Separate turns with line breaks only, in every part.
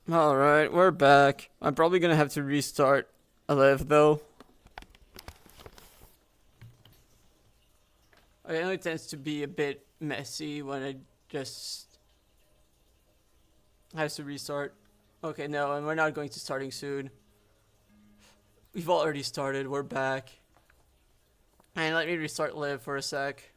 Alright, we're back. I'm probably gonna have to restart a live though. I know it tends to be a bit messy when it just has to restart. Okay, no, and we're not going to starting soon. We've already started, we're back. And let me restart live for a sec.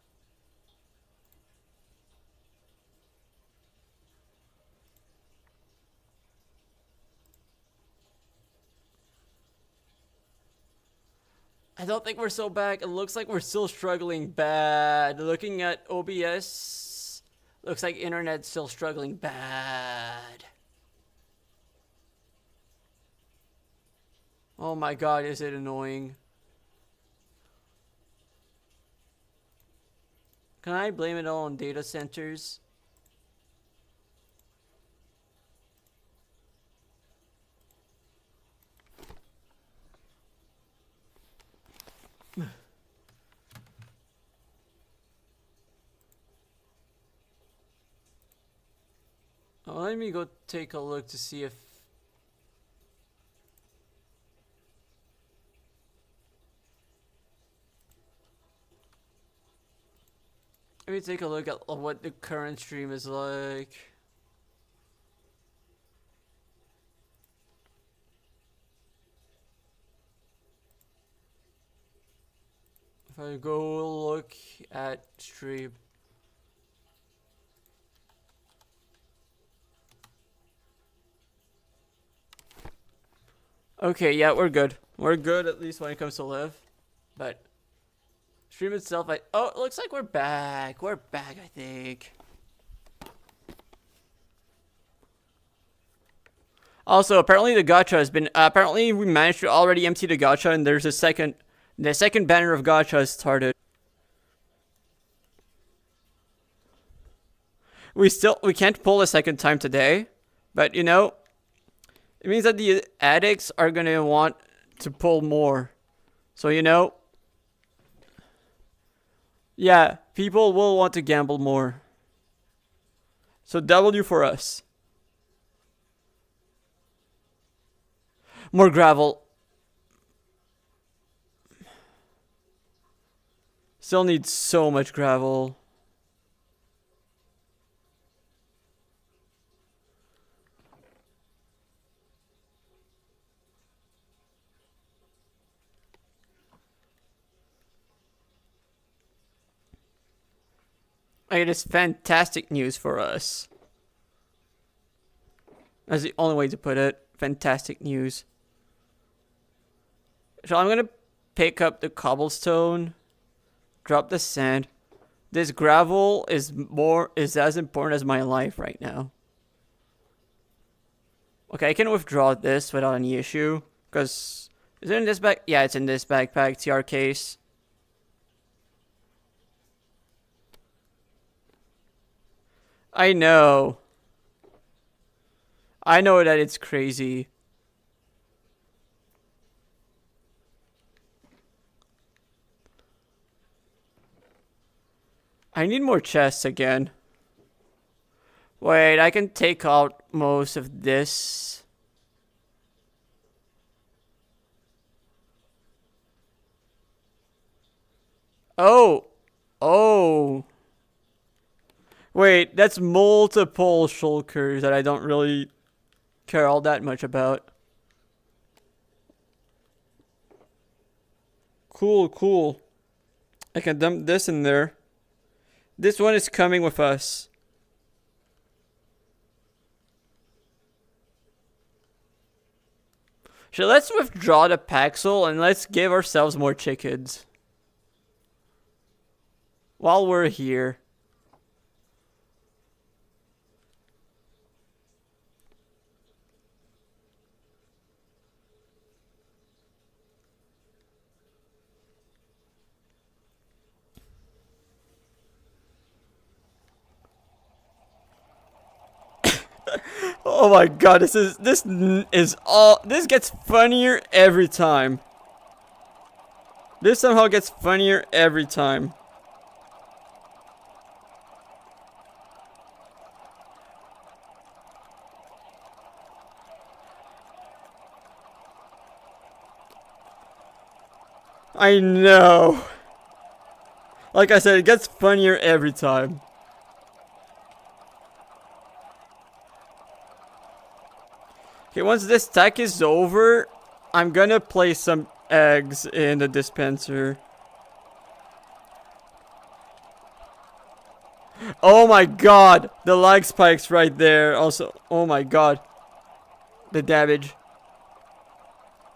I don't think we're so back. It looks like we're still struggling bad. Looking at OBS, looks like internet's still struggling bad. Oh my god, is it annoying. Can I blame it all on data centers? Let me go take a look to see if... Let me take a look at what the current stream is like. If I go look at stream. Okay, yeah, we're good. We're good at least when it comes to live. But stream itself, oh, it looks like we're back. We're back, I think. Also, apparently the gacha has been apparently we managed to already empty the gacha, and there's the second banner of gacha has started. We can't pull a second time today, but you know, it means that the addicts are gonna want to pull more. So you know, yeah, people will want to gamble more. So W for us. More gravel. Still need so much gravel. It is fantastic news for us. That's the only way to put it. Fantastic news. So I'm gonna pick up the cobblestone, drop the sand. This gravel is as important as my life right now. Okay, I can withdraw this without any issue. Because, is it in this bag? Yeah, it's in this backpack, TR case. I know. I know that it's crazy. I need more chests again. Wait, I can take out most of this. Oh. Oh. Wait, that's multiple shulkers that I don't really care all that much about. Cool, cool. I can dump this in there. This one is coming with us. So let's withdraw the Paxel and let's give ourselves more chickens. While we're here. Oh my god, this gets funnier every time. This somehow gets funnier every time. I know. Like I said, it gets funnier every time. Okay, once this tech is over, I'm gonna place some eggs in the dispenser. Oh my god! The lag spikes right there. Also, oh my god. The damage.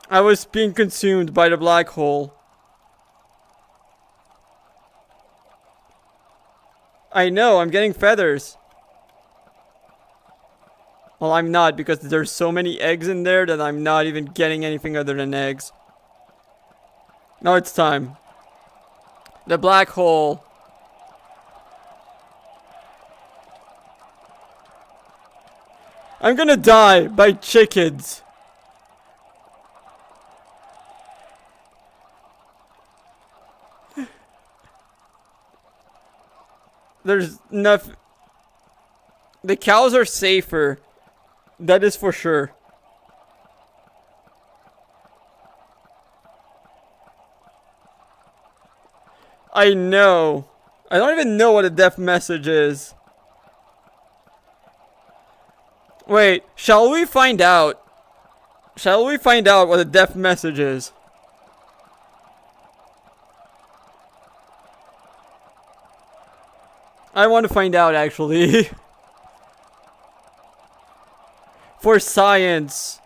I was being consumed by the black hole. I know, I'm getting feathers. Well, I'm not, because there's so many eggs in there that I'm not even getting anything other than eggs. Now it's time. The black hole. I'm gonna die by chickens. There's nothing. The cows are safer. That is for sure. I know. I don't even know what a death message is. Wait, shall we find out? Shall we find out what a death message is? I want to find out, actually. For science.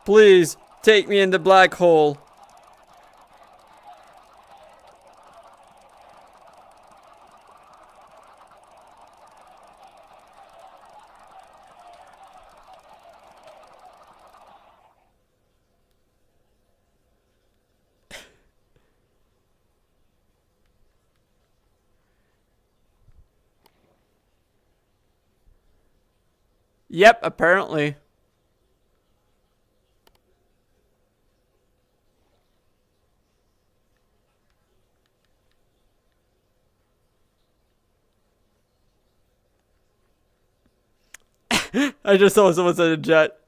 Please, take me in the black hole. Yep, apparently. I just saw someone said a jet.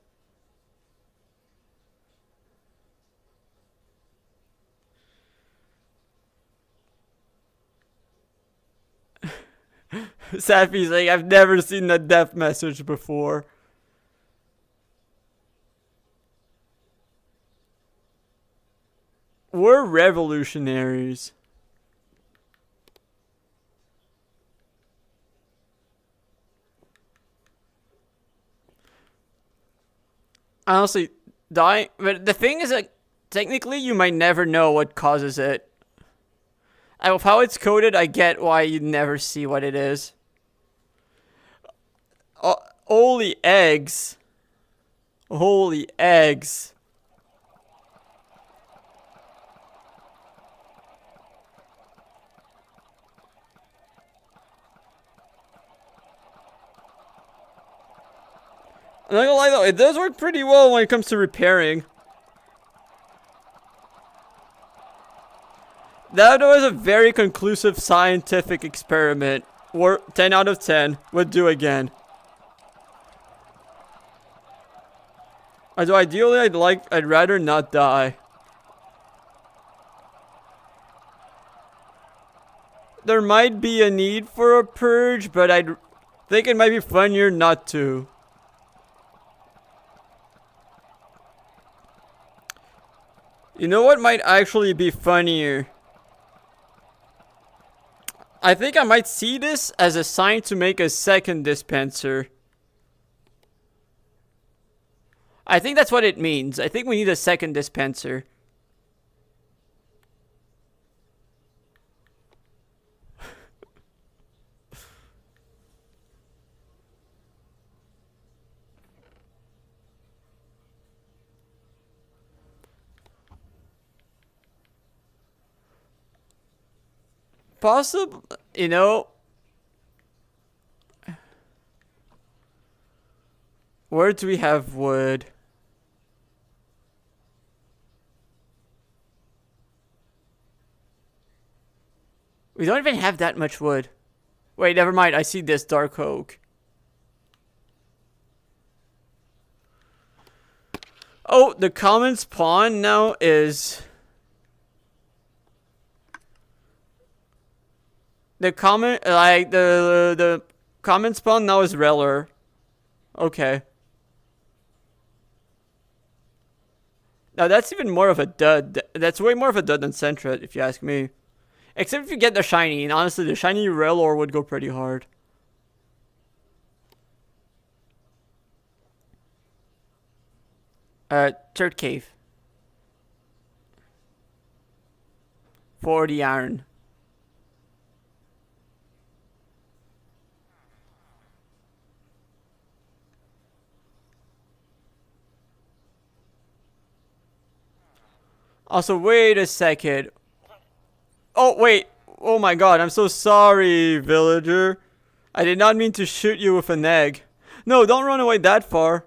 Safi's like, I've never seen that death message before. We're revolutionaries. Honestly, dying. But the thing is that technically you might never know what causes it. With how it's coded, I get why you never see what it is. Holy eggs. Holy eggs. I'm not gonna lie though, it does work pretty well when it comes to repairing. That was a very conclusive scientific experiment. Or 10 out of 10 would do again. Although ideally I'd rather not die. There might be a need for a purge, but I think it might be funnier not to. You know what might actually be funnier? I think I might see this as a sign to make a second dispenser. I think that's what it means. I think we need a second dispenser. Possible, you know. Where do we have wood? We don't even have that much wood. Wait, never mind. I see this dark oak. Oh, the common spawn now is... The common, like, the common spawn now is Reller. Okay. Now that's even more of a dud. That's way more of a dud than Sentret, if you ask me. Except if you get the shiny, and honestly, the shiny Reller would go pretty hard. Third cave. For the iron. Also, wait a second. Oh, wait. Oh my god, I'm so sorry, villager. I did not mean to shoot you with an egg. No, don't run away that far.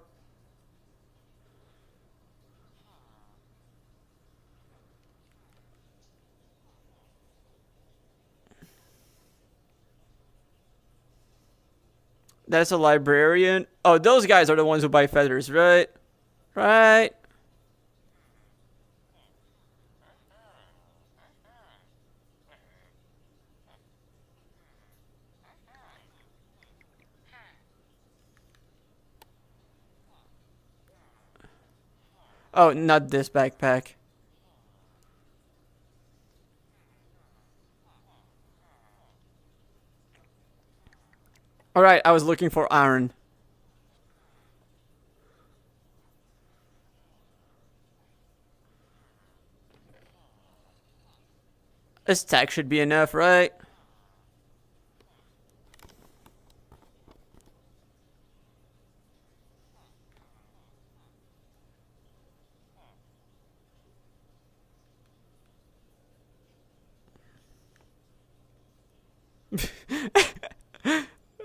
That's a librarian. Oh, those guys are the ones who buy feathers, right? Right. Oh, not this backpack. Alright, I was looking for iron. A stack should be enough, right?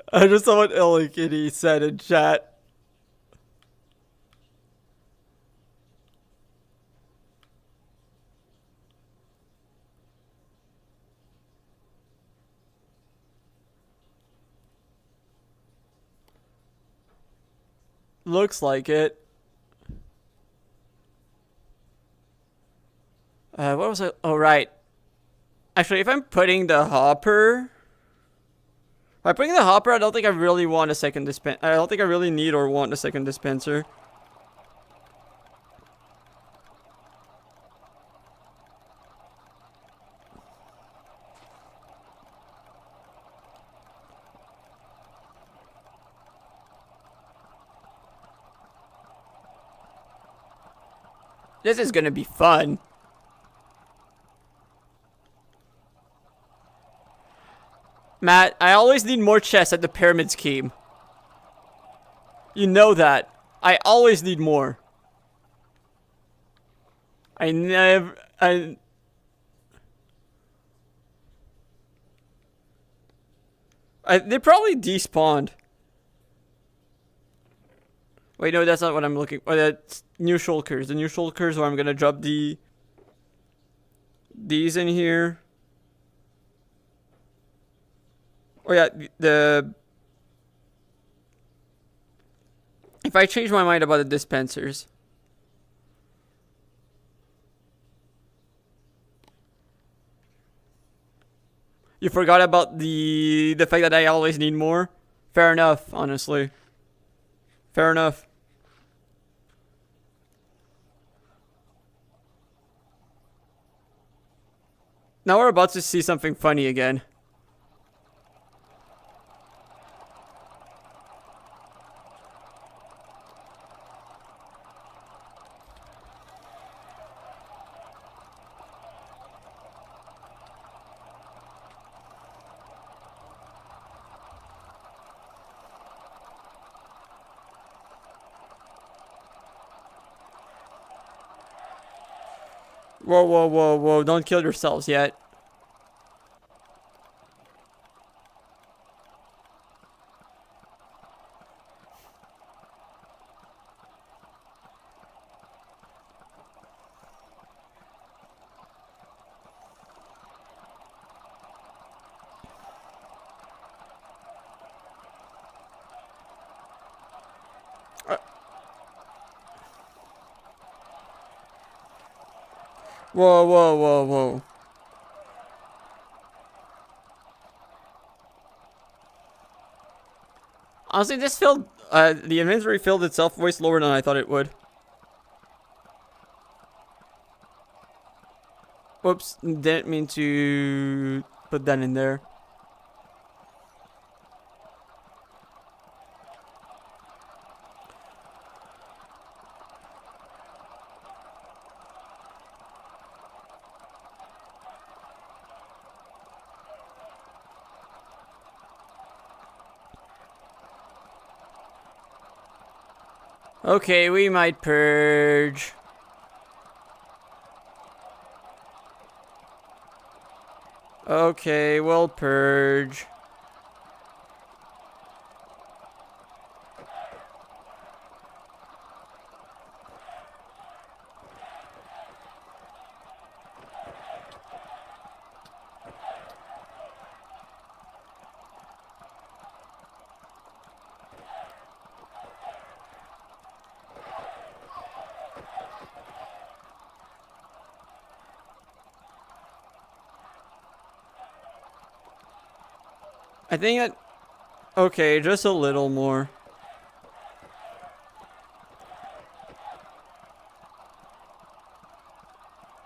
I just saw what Ellie Kitty said in chat. Looks like it. What was it? Oh, right. Actually, if I'm putting the hopper... By putting the hopper, I don't think I really want a second dispenser. I don't think I really need or want a second dispenser. This is gonna be fun. Matt, I always need more chests at the pyramid scheme. You know that. I always need more. I never... they probably despawned. Wait, no, that's not what I'm looking for. That's new shulkers. The new shulkers where I'm gonna drop these in here. Oh yeah, if I change my mind about the dispensers. You forgot about the fact that I always need more? Fair enough, honestly. Fair enough. Now we're about to see something funny again. Whoa, whoa, whoa, whoa. Don't kill yourselves yet. Whoa, whoa, whoa, whoa. Honestly, this filled, the inventory filled itself way slower than I thought it would. Whoops, didn't mean to put that in there. Okay, we might purge. Okay, we'll purge. I think that... Okay, just a little more.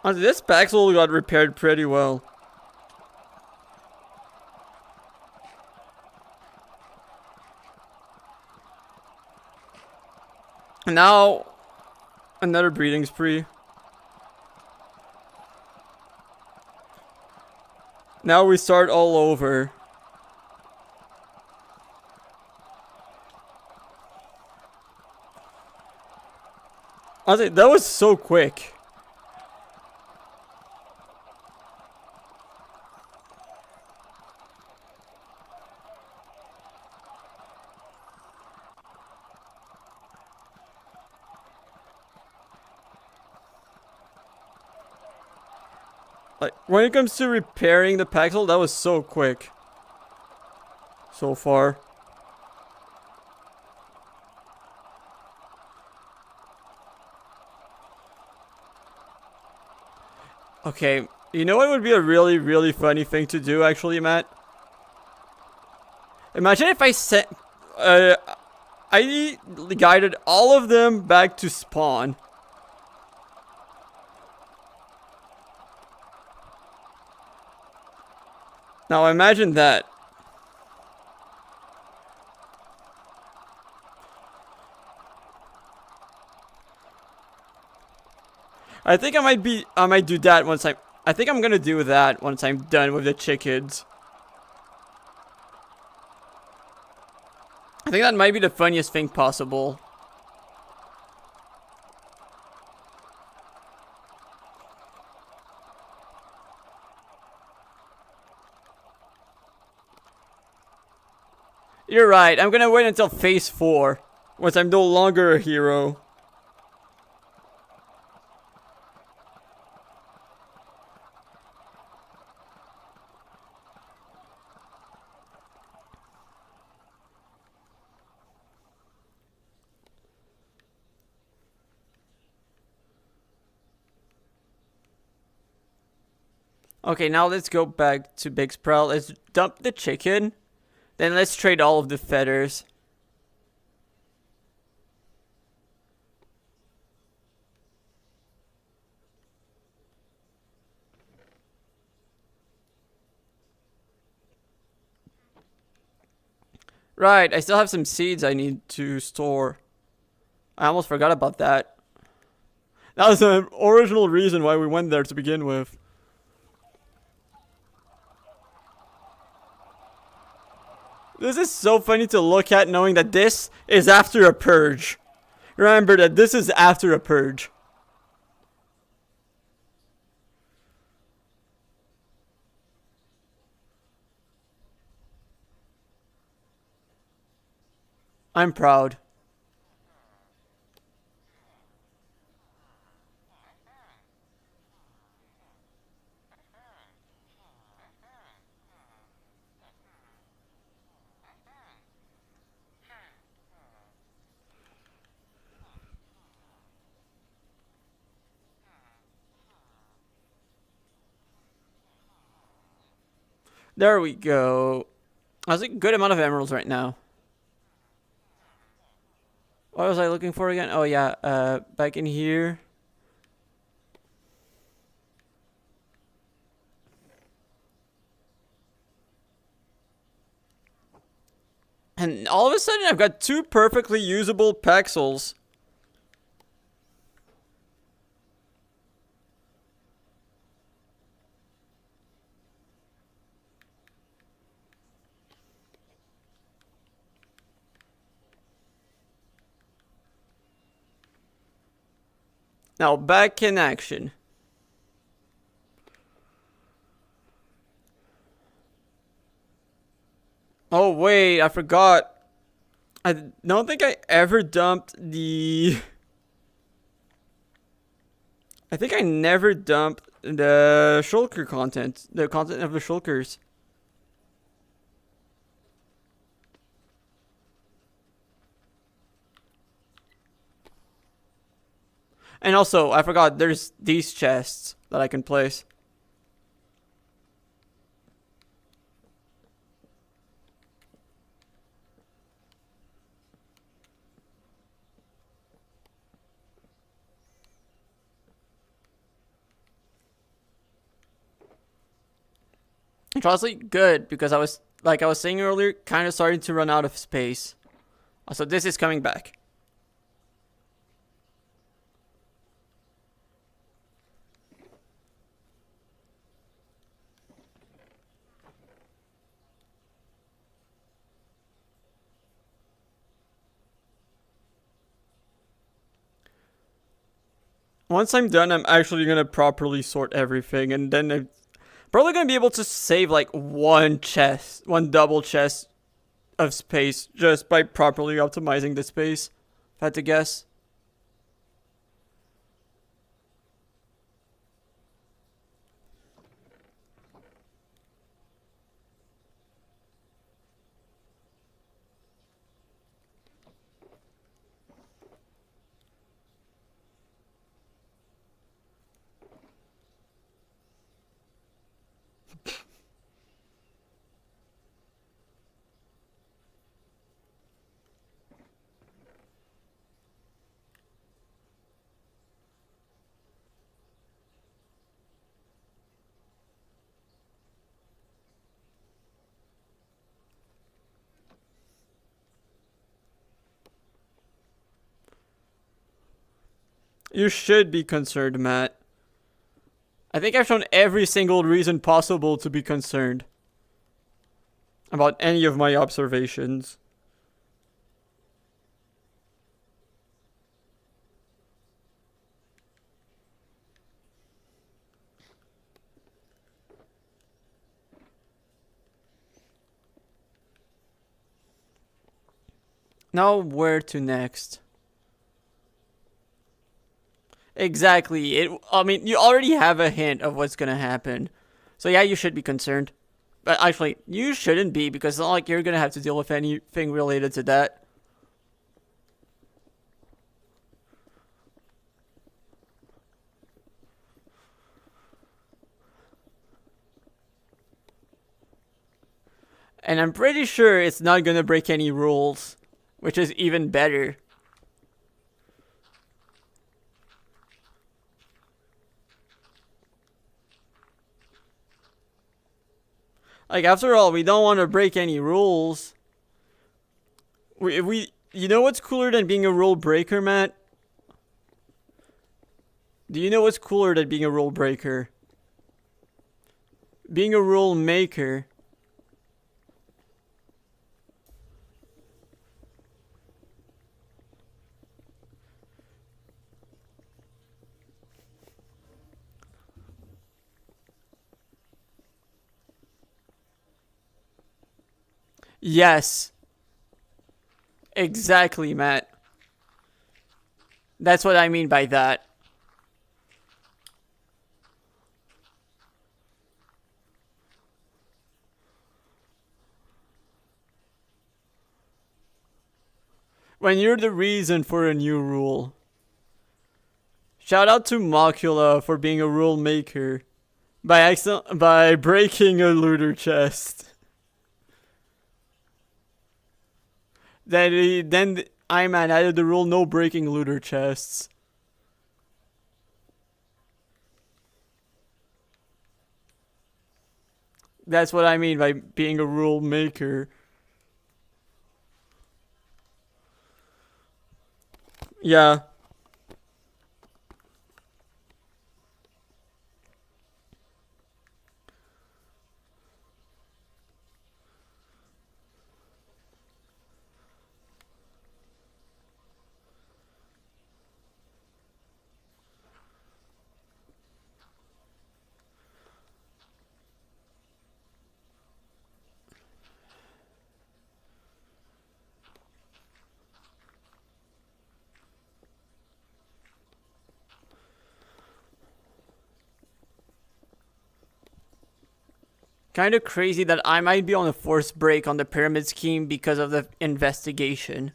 Honestly, this Paxel got repaired pretty well. Now, another breeding spree. Now we start all over. Honestly, that was so quick. Like, when it comes to repairing the Paxel, that was so quick. So far. Okay, you know what would be a really, really funny thing to do, actually, Matt? Imagine if I sent... I guided all of them back to spawn. Now imagine that. I think I might do that once I think I'm gonna do that once I'm done with the chickens. I think that might be the funniest thing possible. You're right, I'm gonna wait until phase 4. Once I'm no longer a hero. Okay, now let's go back to Big Sprout. Let's dump the chicken. Then let's trade all of the feathers. Right, I still have some seeds I need to store. I almost forgot about that. That was the original reason why we went there to begin with. This is so funny to look at, knowing that this is after a purge. Remember that this is after a purge. I'm proud. There we go. That's a good amount of emeralds right now. What was I looking for again? Oh yeah, back in here. And all of a sudden I've got 2 perfectly usable pixels. Now back in action. Oh wait, I forgot. I don't think I ever dumped the... I think I never dumped the shulker content. The content of the shulkers. And also, I forgot there's these chests that I can place. It's honestly good because I was, like I was saying earlier, kind of starting to run out of space. So this is coming back. Once I'm done, I'm actually gonna properly sort everything, and then I'm probably gonna be able to save like one double chest of space just by properly optimizing the space, if I had to guess. You should be concerned, Matt. I think I've shown every single reason possible to be concerned about any of my observations. Now where to next? Exactly. I mean, you already have a hint of what's gonna happen. So yeah, you should be concerned. But actually, you shouldn't be, because it's not like you're gonna have to deal with anything related to that. And I'm pretty sure it's not gonna break any rules, which is even better. Like, after all, we don't want to break any rules. You know what's cooler than being a rule breaker, Matt? Do you know what's cooler than being a rule breaker? Being a rule maker. Yes. Exactly, Matt. That's what I mean by that. When you're the reason for a new rule. Shout out to Mocula for being a rule maker. by breaking a looter chest. Then Iron Man added the rule no breaking looter chests. That's what I mean by being a rule maker. Yeah. Kind of crazy that I might be on a forced break on the pyramid scheme because of the investigation.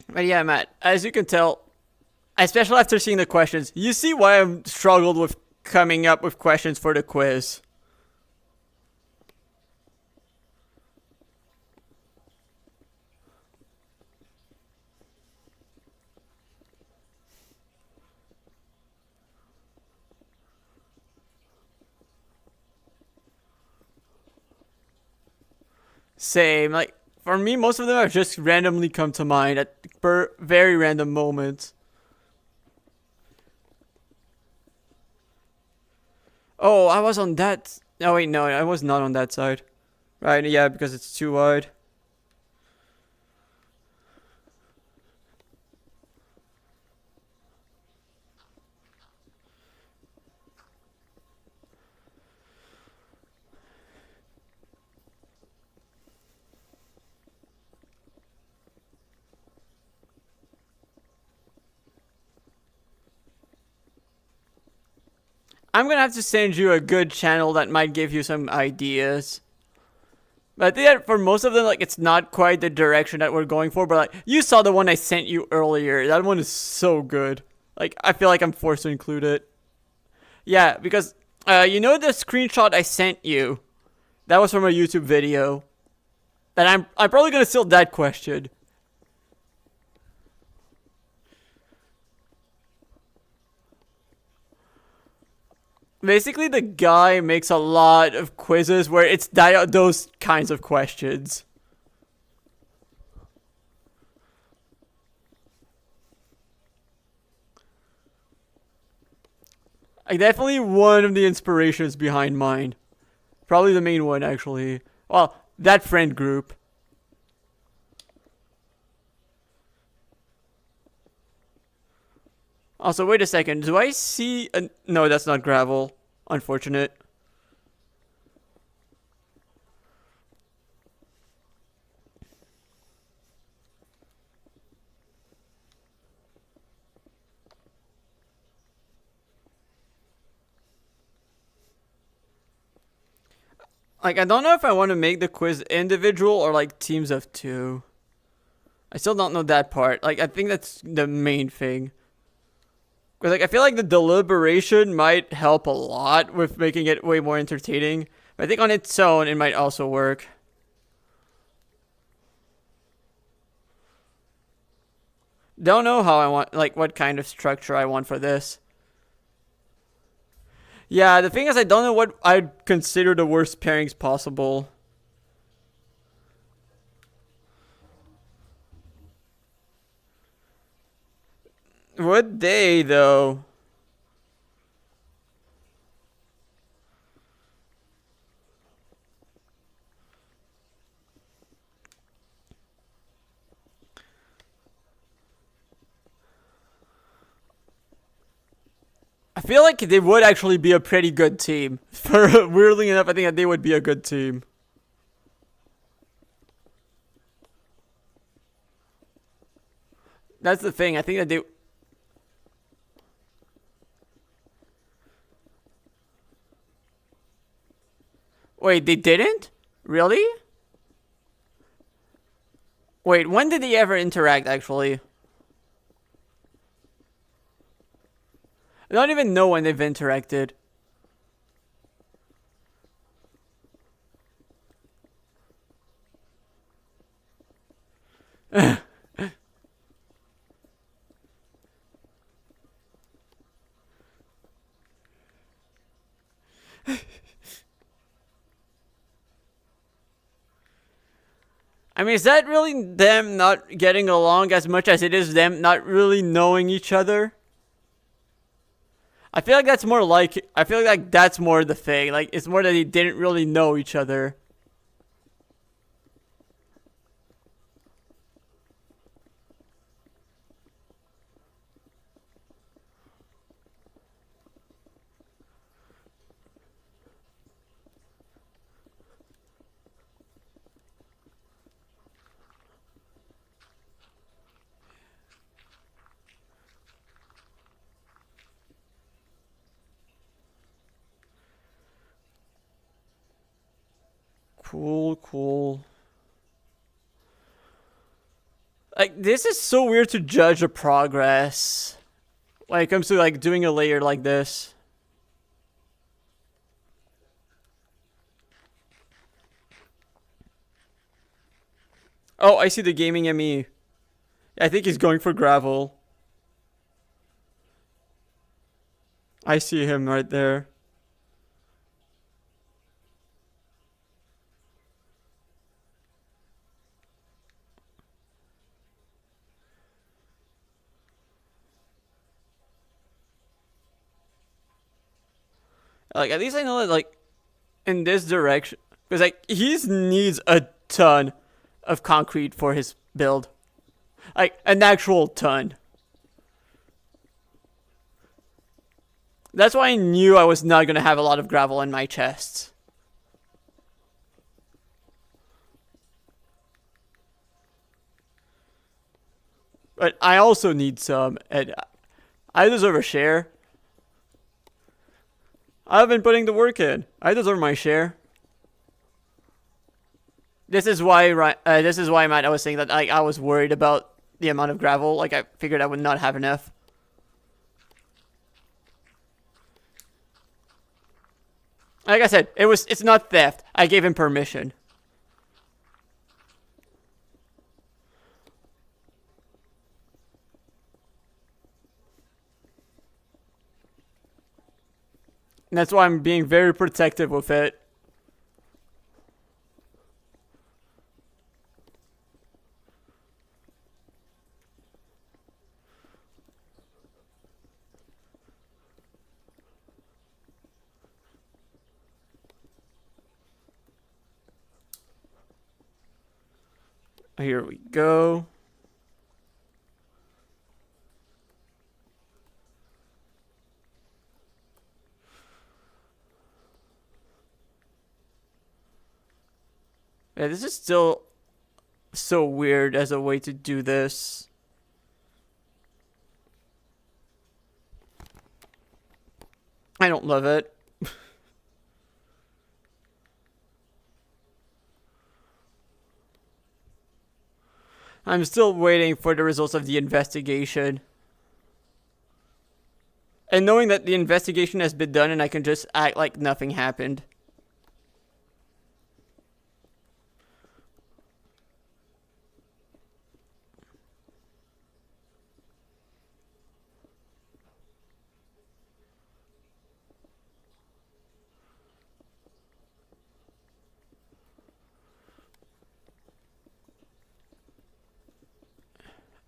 But yeah, Matt, as you can tell, especially after seeing the questions, you see why I've struggled with coming up with questions for the quiz. Same. Like, for me, most of them have just randomly come to mind at very random moments. Oh, I was on that. Oh, wait, no, I was not on that side. Right, yeah, because it's too wide. I'm gonna have to send you a good channel that might give you some ideas. But I think that for most of them, like, it's not quite the direction that we're going for. But like, you saw the one I sent you earlier. That one is so good. Like, I feel like I'm forced to include it. Yeah, because you know the screenshot I sent you. That was from a YouTube video. And I'm probably gonna steal that question. Basically, the guy makes a lot of quizzes where it's those kinds of questions. Like, definitely one of the inspirations behind mine. Probably the main one, actually. Well, that friend group. Also, wait a second. Do I see a... No, that's not gravel. Unfortunate. Like, I don't know if I want to make the quiz individual or, like, teams of two. I still don't know that part. Like, I think that's the main thing. Because, like, I feel like the deliberation might help a lot with making it way more entertaining. But I think on its own, it might also work. Don't know how I want, like, what kind of structure I want for this. Yeah, the thing is, I don't know what I'd consider the worst pairings possible. Would they, though? I feel like they would actually be a pretty good team. For weirdly enough, I think that they would be a good team. That's the thing. I think that they. Wait, they didn't? Really? Wait, when did they ever interact, actually? I don't even know when they've interacted. I mean, is that really them not getting along as much as it is them not really knowing each other? I feel like that's more like I feel like that's more the thing. Like it's more that they didn't really know each other. Cool, cool. Like this is so weird to judge a progress when it comes to like doing a layer like this. Oh, I see the gaming ME. I think he's going for gravel. I see him right there. Like at least I know that like in this direction because like he needs a ton of concrete for his build. Like an actual ton. That's why I knew I was not gonna have a lot of gravel in my chests. But I also need some, and I deserve a share. I've been putting the work in. I deserve my share. This is why, Matt, I was saying that I was worried about the amount of gravel. Like I figured I would not have enough. Like I said, it's not theft. I gave him permission. And that's why I'm being very protective with it. Here we go. Yeah, this is still so weird as a way to do this. I don't love it. I'm still waiting for the results of the investigation. And knowing that the investigation has been done and I can just act like nothing happened.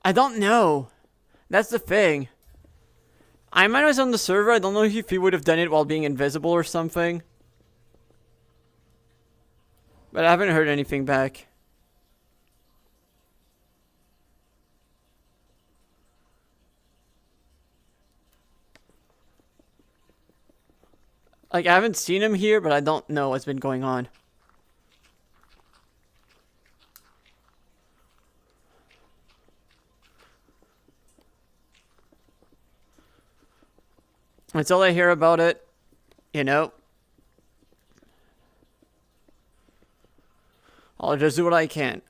I don't know. That's the thing. I might was on the server. I don't know if he would have done it while being invisible or something. But I haven't heard anything back. Like, I haven't seen him here, but I don't know what's been going on. Until I hear about it, you know, I'll just do what I can.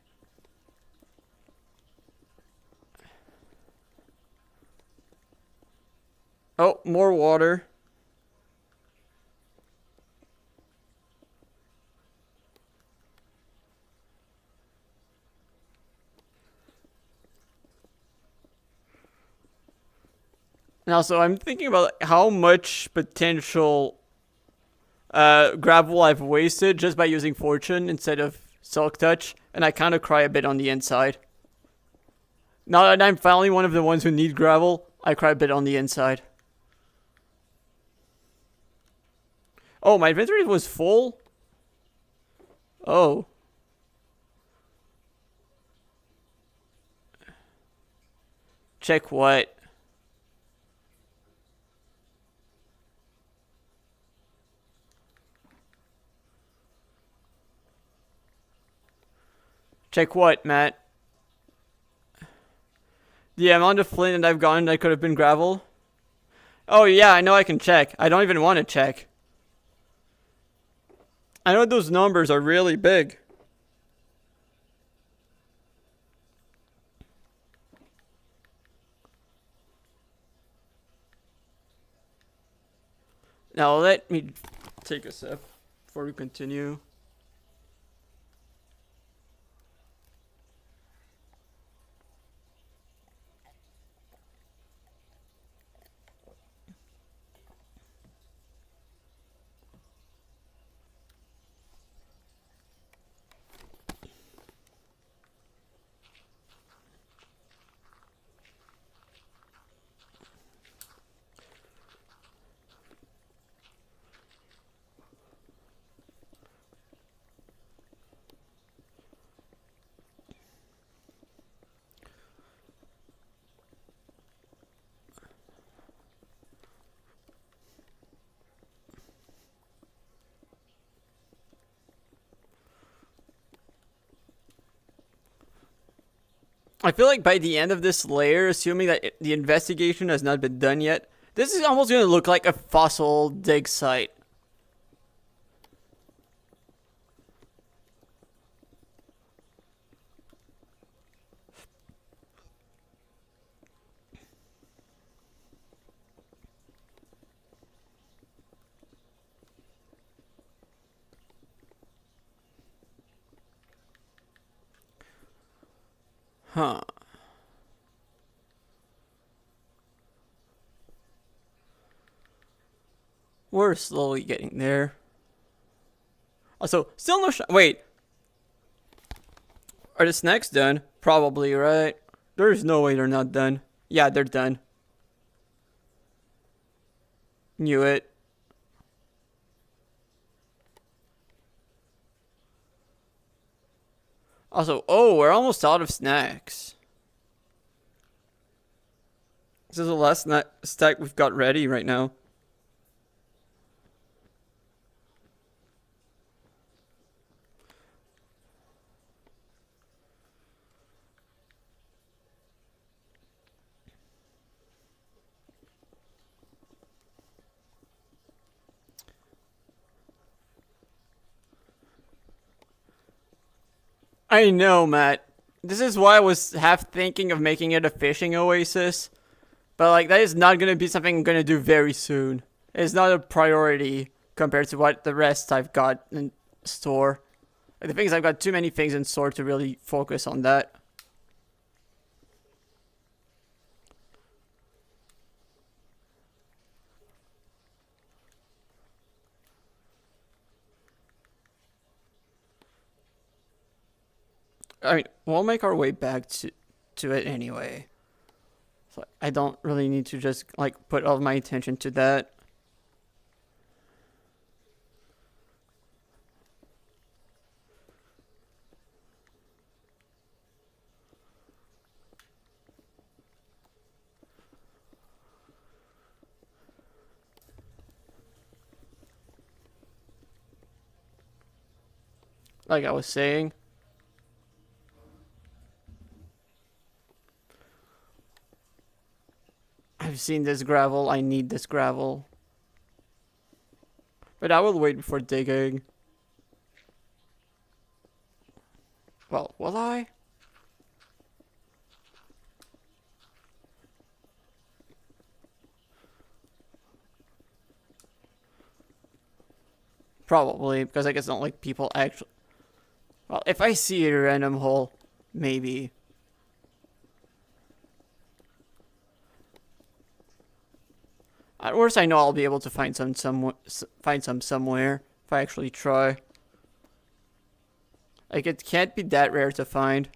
Oh, more water. Now, so I'm thinking about how much potential gravel I've wasted just by using Fortune instead of Silk Touch, and I kind of cry a bit on the inside. Now that I'm finally one of the ones who need gravel, I cry a bit on the inside. Oh, my inventory was full? Oh. Check what? Check what, Matt? The amount of flint that I've gotten that could have been gravel? Oh yeah, I know I can check. I don't even want to check. I know those numbers are really big. Now let me take a sip before we continue. I feel like by the end of this layer, assuming that the investigation has not been done yet, this is almost going to look like a fossil dig site. Huh. We're slowly getting there. Also, still no wait. Are the snacks done? Probably, right? There's no way they're not done. Yeah, they're done. Knew it. Also, oh, we're almost out of snacks. This is the last stack we've got ready right now. I know, Matt. This is why I was half thinking of making it a fishing oasis. But, like, that is not going to be something I'm going to do very soon. It's not a priority compared to what the rest I've got in store. Like, the thing is, I've got too many things in store to really focus on that. I mean, we'll make our way back to it anyway. So I don't really need to just, like, put all of my attention to that. Like I was saying. I've seen this gravel. I need this gravel. But I will wait before digging. Well, will I? Probably, because I guess not like people actually... Well, if I see a random hole, maybe. At worst, I know I'll be able to find some somewhere if I actually try. Like, it can't be that rare to find.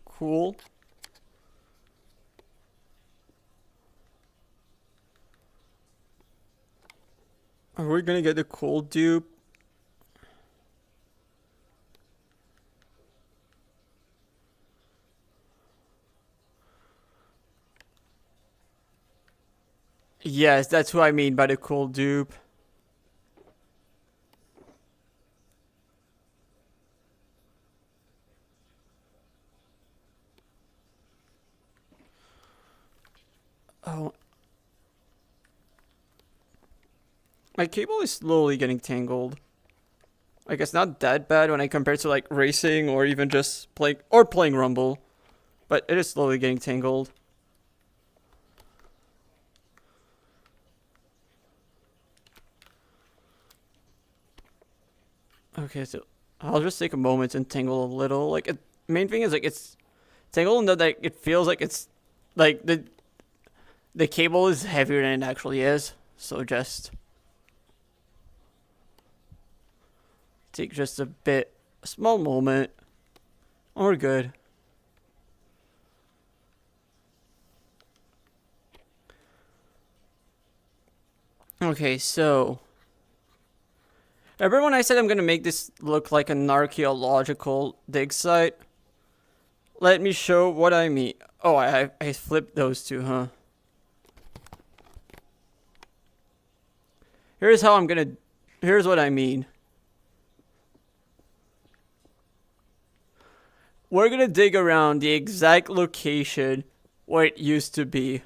Cool. Are we gonna get the coal dupe? Yes, that's what I mean by the coal dupe. Oh. My cable is slowly getting tangled. Like, it's not that bad when I compare to, like, racing or even just playing Rumble. But it is slowly getting tangled. Okay, so I'll just take a moment and tangle a little. Like, main thing is, like, it's tangled in that, like, it feels like it's, like, the cable is heavier than it actually is. So just take just a small moment. And we're good. Okay, so remember when I said I'm gonna make this look like an archaeological dig site? Let me show what I mean. Oh, I flipped those two, huh? Here's what I mean. We're gonna dig around the exact location where it used to be.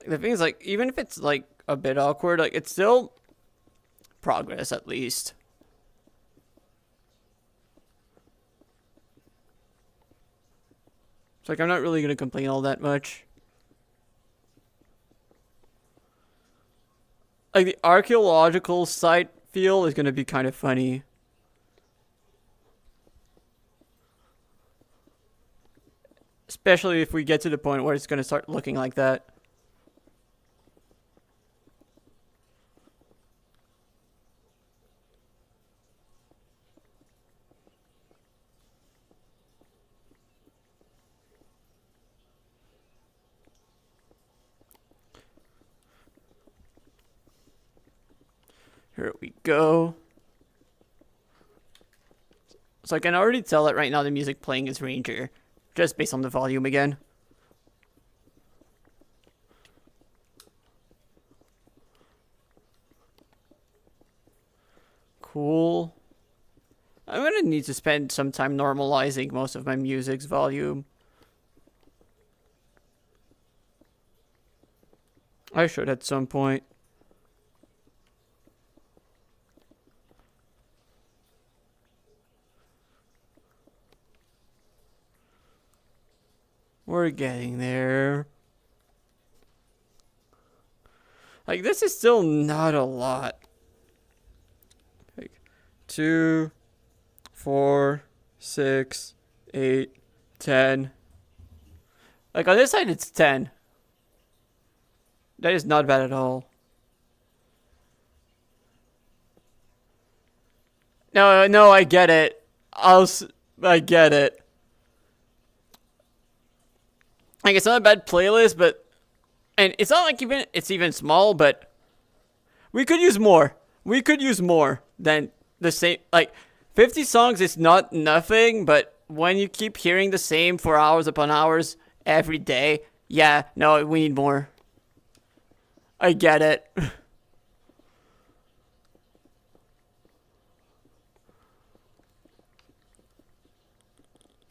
The thing is, like, even if it's, like, a bit awkward, like, it's still progress, at least. It's like, I'm not really gonna complain all that much. Like, the archaeological site feel is gonna be kind of funny. Especially if we get to the point where it's gonna start looking like that. Here we go. So I can already tell that right now the music playing is Ranger. Just based on the volume again. Cool. I'm gonna need to spend some time normalizing most of my music's volume. I should at some point. we're getting there. Like, this is still not a lot. Like, 2, 4, 6, 8, 10. Like, on this side, it's 10. That is not bad at all. No, I get it. I get it. Like, it's not a bad playlist, but... And it's not like it's even small, but... We could use more. We could use more than the same... Like, 50 songs is not nothing, but when you keep hearing the same for hours upon hours every day... Yeah, no, we need more. I get it.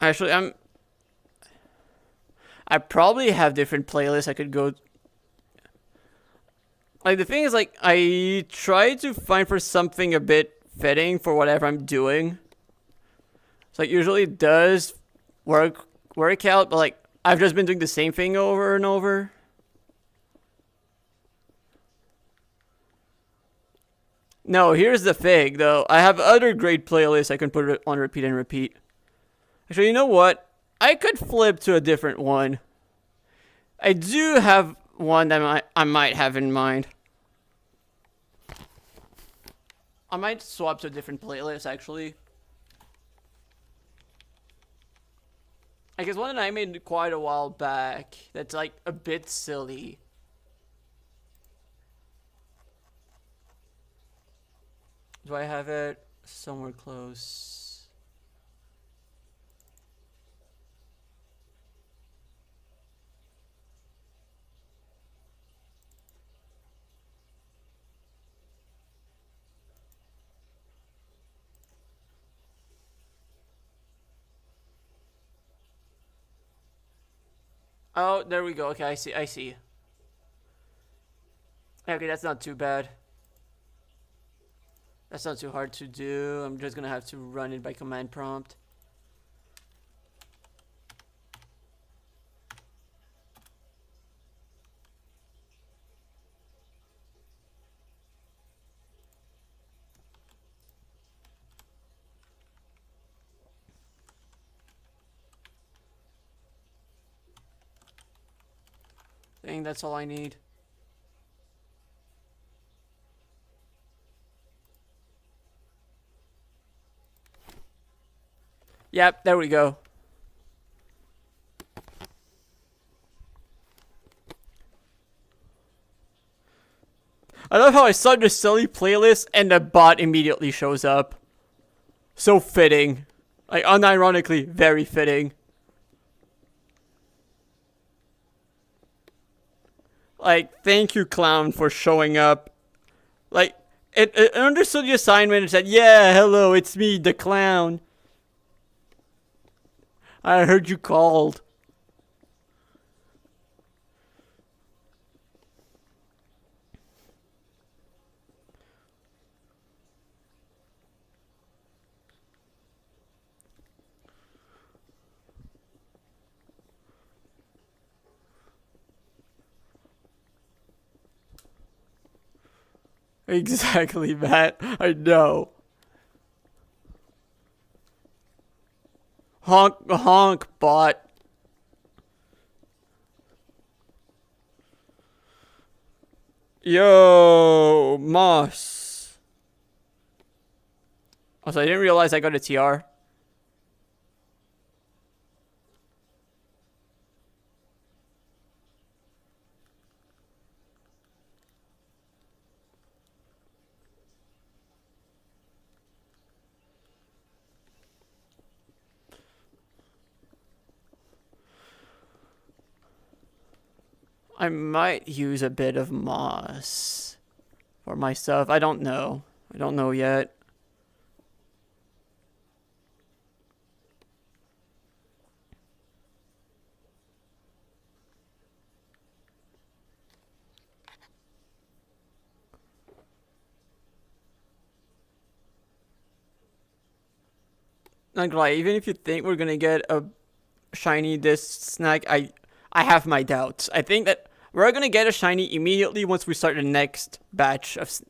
Actually, I probably have different playlists I could go. Like, the thing is, like, I try to find for something a bit fitting for whatever I'm doing. So, like, usually it does work out, but, like, I've just been doing the same thing over and over. No, here's the thing, though. I have other great playlists I can put it on repeat and repeat. Actually, you know what? I could flip to a different one. I do have one that I might have in mind. I might swap to a different playlist, actually. I guess one that I made quite a while back that's, like, a bit silly. Do I have it somewhere close? Oh, there we go. Okay, I see. Okay, that's not too bad. That's not too hard to do. I'm just gonna have to run it by command prompt. I think that's all I need. Yep, there we go. I love how I start a silly playlist and the bot immediately shows up. So fitting. Like, unironically, very fitting. Like, thank you, clown, for showing up. Like, it understood the assignment and said, yeah, hello, it's me, the clown. I heard you called. Exactly, Matt. I know. Honk, honk, bot. Yo, Moss. Also, I didn't realize I got a TR. I might use a bit of moss for my stuff. I don't know. I don't know yet. Not gonna lie, even if you think we're gonna get a shiny disc snack, I have my doubts. I think that we're gonna get a shiny immediately once we start the next batch of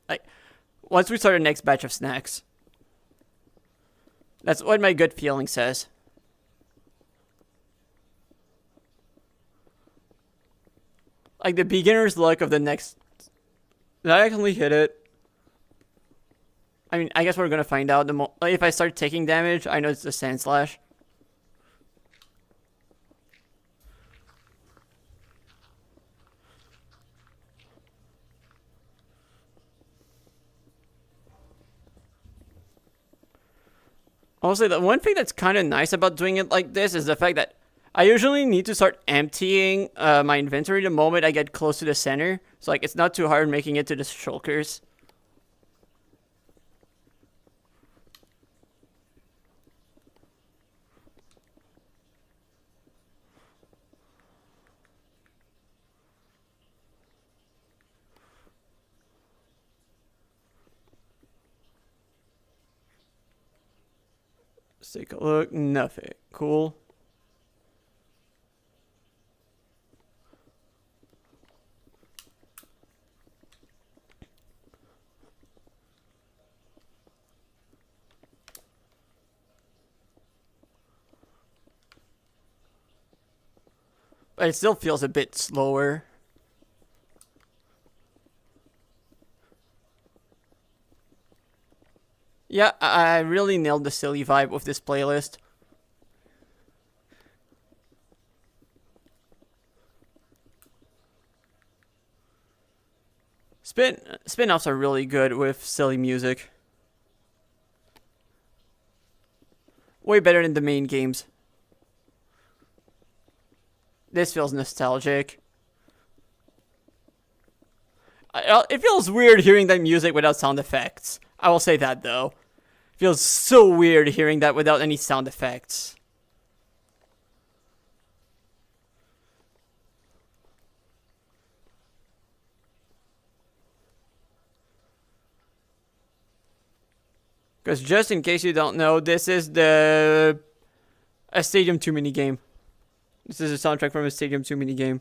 once we start the next batch of snacks. That's what my gut feeling says. Like the beginner's luck of the next. Did I actually hit it? I mean, I guess we're gonna find out. If I start taking damage, I know it's the Sand Slash. Also, the one thing that's kind of nice about doing it like this is the fact that I usually need to start emptying my inventory the moment I get close to the center. So, like, it's not too hard making it to the shulkers. Let's take a look. Nothing. Cool. But it still feels a bit slower. Yeah, I really nailed the silly vibe with this playlist. Spin-offs are really good with silly music. Way better than the main games. This feels nostalgic. It feels weird hearing that music without sound effects. I will say that though. It feels so weird hearing that without any sound effects. Because just in case you don't know, this is a Stadium 2 minigame. This is a soundtrack from a Stadium 2 minigame.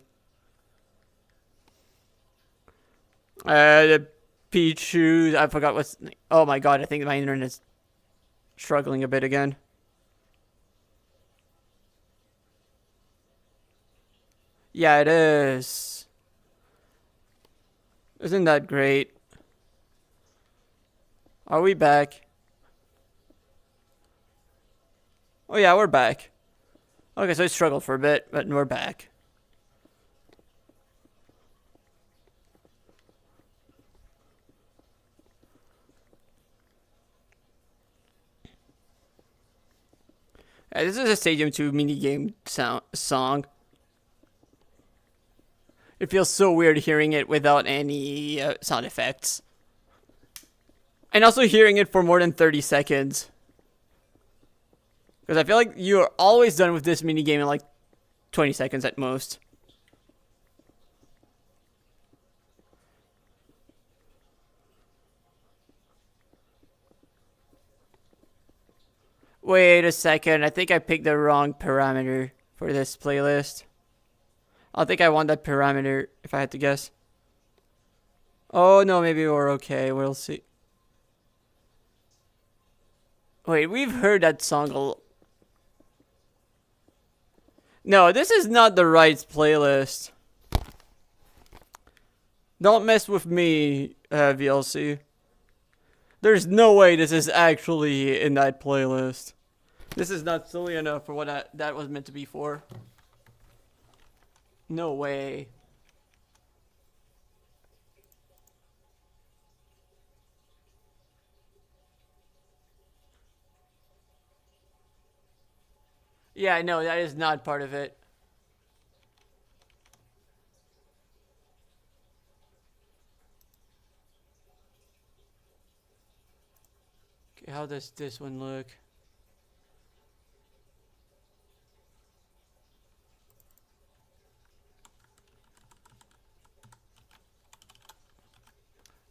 The Pichu, I forgot what's... Oh my god, I think my internet's struggling a bit again. Yeah, it is. Isn't that great? Are we back? Oh yeah, we're back. Okay, so I struggled for a bit, but we're back. Yeah, this is a Stadium 2 minigame song. It feels so weird hearing it without any sound effects. And also hearing it for more than 30 seconds. Because I feel like you're always done with this minigame in like 20 seconds at most. Wait a second, I think I picked the wrong parameter for this playlist. I think I want that parameter if I had to guess. Oh no, maybe we're okay, we'll see. Wait, we've heard that song a lot. No, this is not the right playlist. Don't mess with me, VLC. There's no way this is actually in that playlist. This is not silly enough for what that was meant to be for. No way. Yeah, no, that is not part of it. Okay, how does this one look?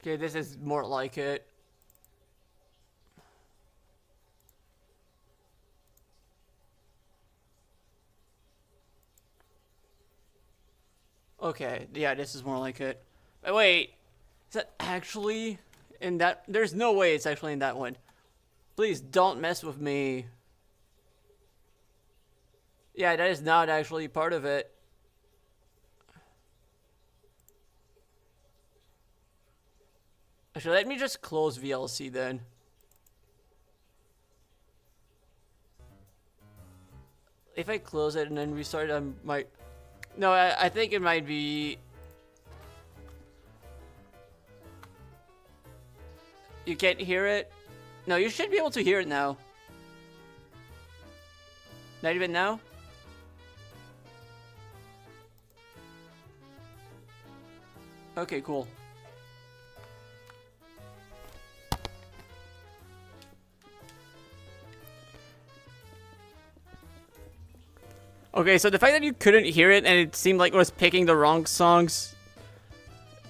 Okay, this is more like it. Okay, yeah, this is more like it. But wait, is that actually in that? There's no way it's actually in that one. Please don't mess with me. Yeah, that is not actually part of it. Actually, let me just close VLC then. If I close it and then restart, I might... No, I think it might be... You can't hear it? No, you should be able to hear it now. Not even now? Okay, cool. Okay, so the fact that you couldn't hear it and it seemed like it was picking the wrong songs,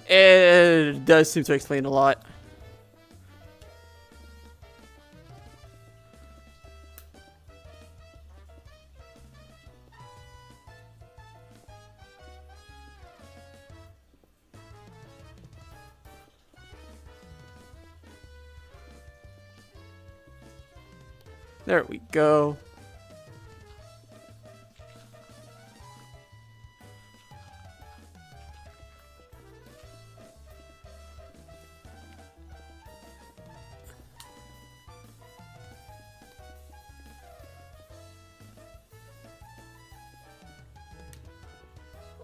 it does seem to explain a lot. There we go.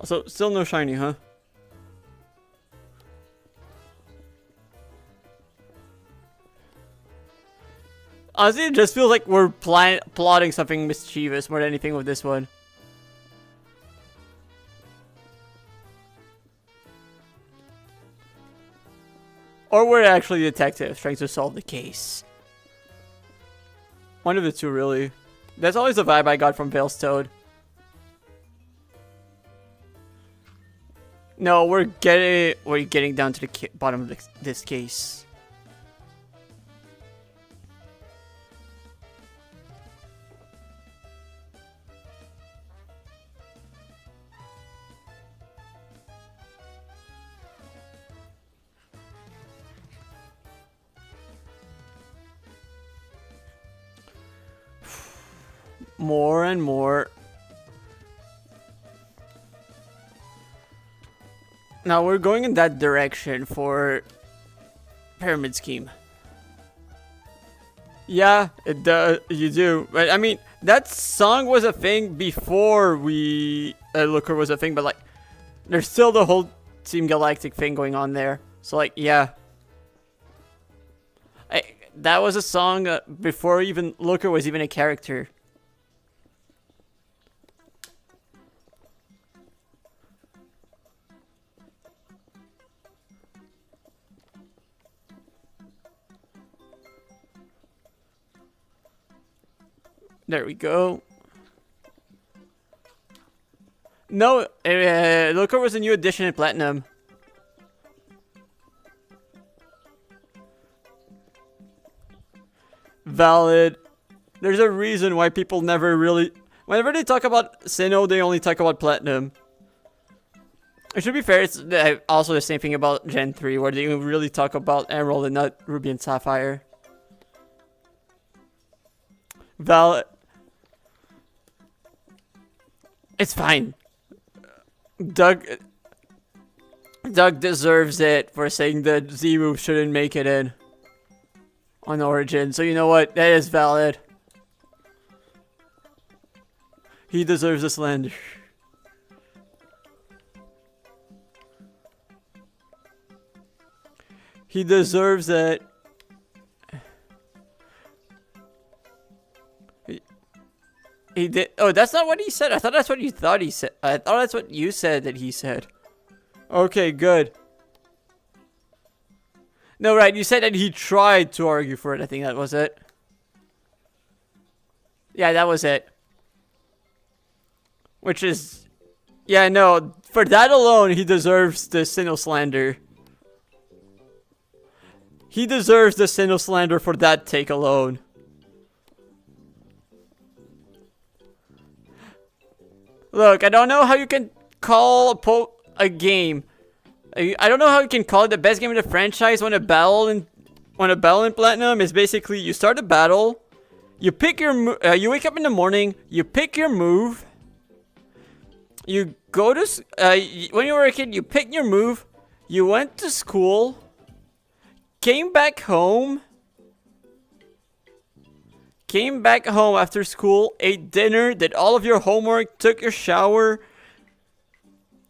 So, still no shiny, huh? Honestly, it just feels like we're plotting something mischievous more than anything with this one. Or we're actually detectives trying to solve the case. One of the two, really. That's always the vibe I got from Vale's Toad. No, we're getting down to the bottom of this case. More and more. Now we're going in that direction for Pyramid Scheme. Yeah, it does. You do, but I mean that song was a thing before Looker was a thing. But like, there's still the whole Team Galactic thing going on there. So like, yeah, that was a song before even Looker was even a character. There we go. No, Looker was a new edition in Platinum. Valid. There's a reason why people never really... Whenever they talk about Sinnoh, they only talk about Platinum. It should be fair, it's also the same thing about Gen 3, where they really talk about Emerald and not Ruby and Sapphire. Valid. It's fine. Doug deserves it for saying that Z-Move shouldn't make it in on Origin. So you know what? That is valid. He deserves the slander. He deserves it. He did. Oh, that's not what he said. I thought that's what you thought he said. I thought that's what you said that he said. Okay, good. No, right. You said that he tried to argue for it. I think that was it. Yeah, that was it. Which is... Yeah, no. For that alone, he deserves the Sinnoh slander. He deserves the Sinnoh slander for that take alone. Look, I don't know how you can call a game. I don't know how you can call it the best game in the franchise when a battle in Platinum is basically you start a battle, you pick your you wake up in the morning, you pick your move, you go to when you were a kid, you picked your move, you went to school, came back home after school, ate dinner, did all of your homework, took your shower,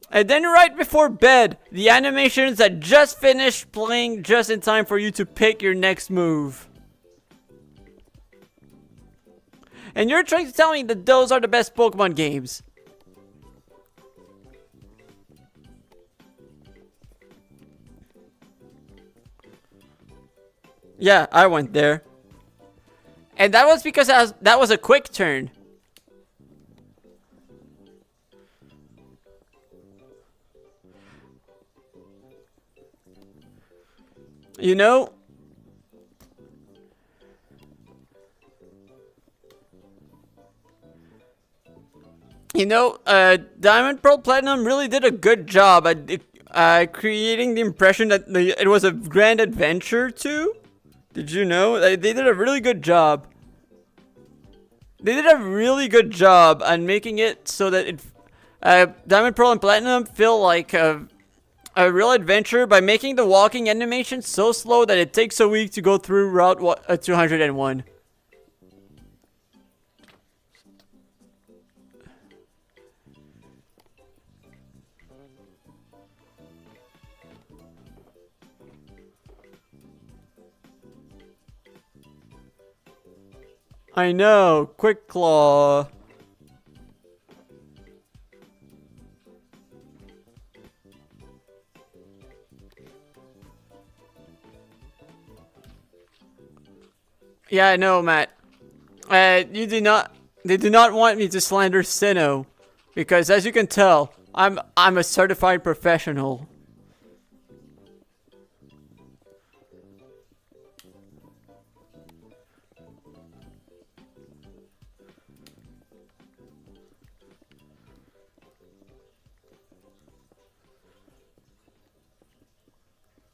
and then right before bed, the animations that just finished playing just in time for you to pick your next move. And you're trying to tell me that those are the best Pokemon games. Yeah, I went there. And that was because that was a quick turn. You know, Diamond, Pearl, Platinum really did a good job at creating the impression that it was a grand adventure too. Did you know? They did a really good job. They did a really good job on making it so that Diamond, Pearl, and Platinum feel like a real adventure by making the walking animation so slow that it takes a week to go through Route 201. I know, Quick Claw. Yeah, I know, Matt. They do not want me to slander Sinnoh, because as you can tell, I'm a certified professional.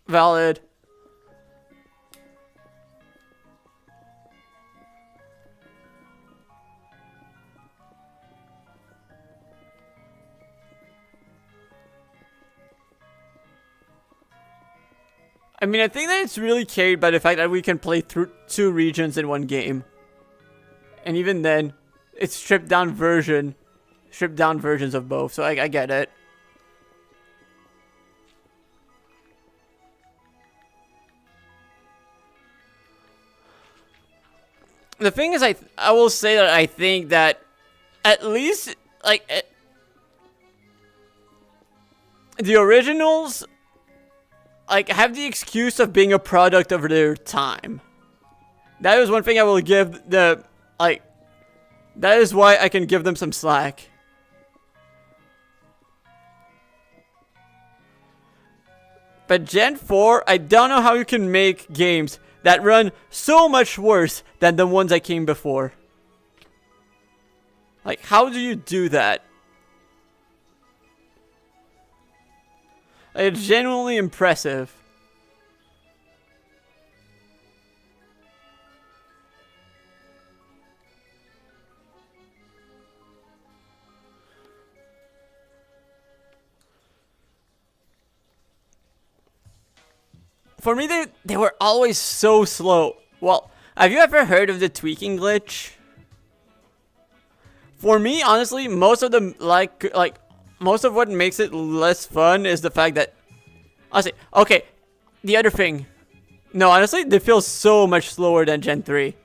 Valid. I mean, I think that it's really carried by the fact that we can play through 2 regions in one game. And even then, it's stripped down versions of both, so I get it. The thing is, I will say that I think that at least, like, the originals, like, have the excuse of being a product of their time. That is one thing I will give the, like, that is why I can give them some slack. But Gen 4, I don't know how you can make games that run so much worse than the ones that came before. Like, how do you do that? It's genuinely impressive. For me, they were always so slow. Well, have you ever heard of the tweaking glitch? For me, honestly, most of them, most of what makes it less fun is the fact that, honestly, okay, the other thing. No, honestly, they feel so much slower than Gen 3.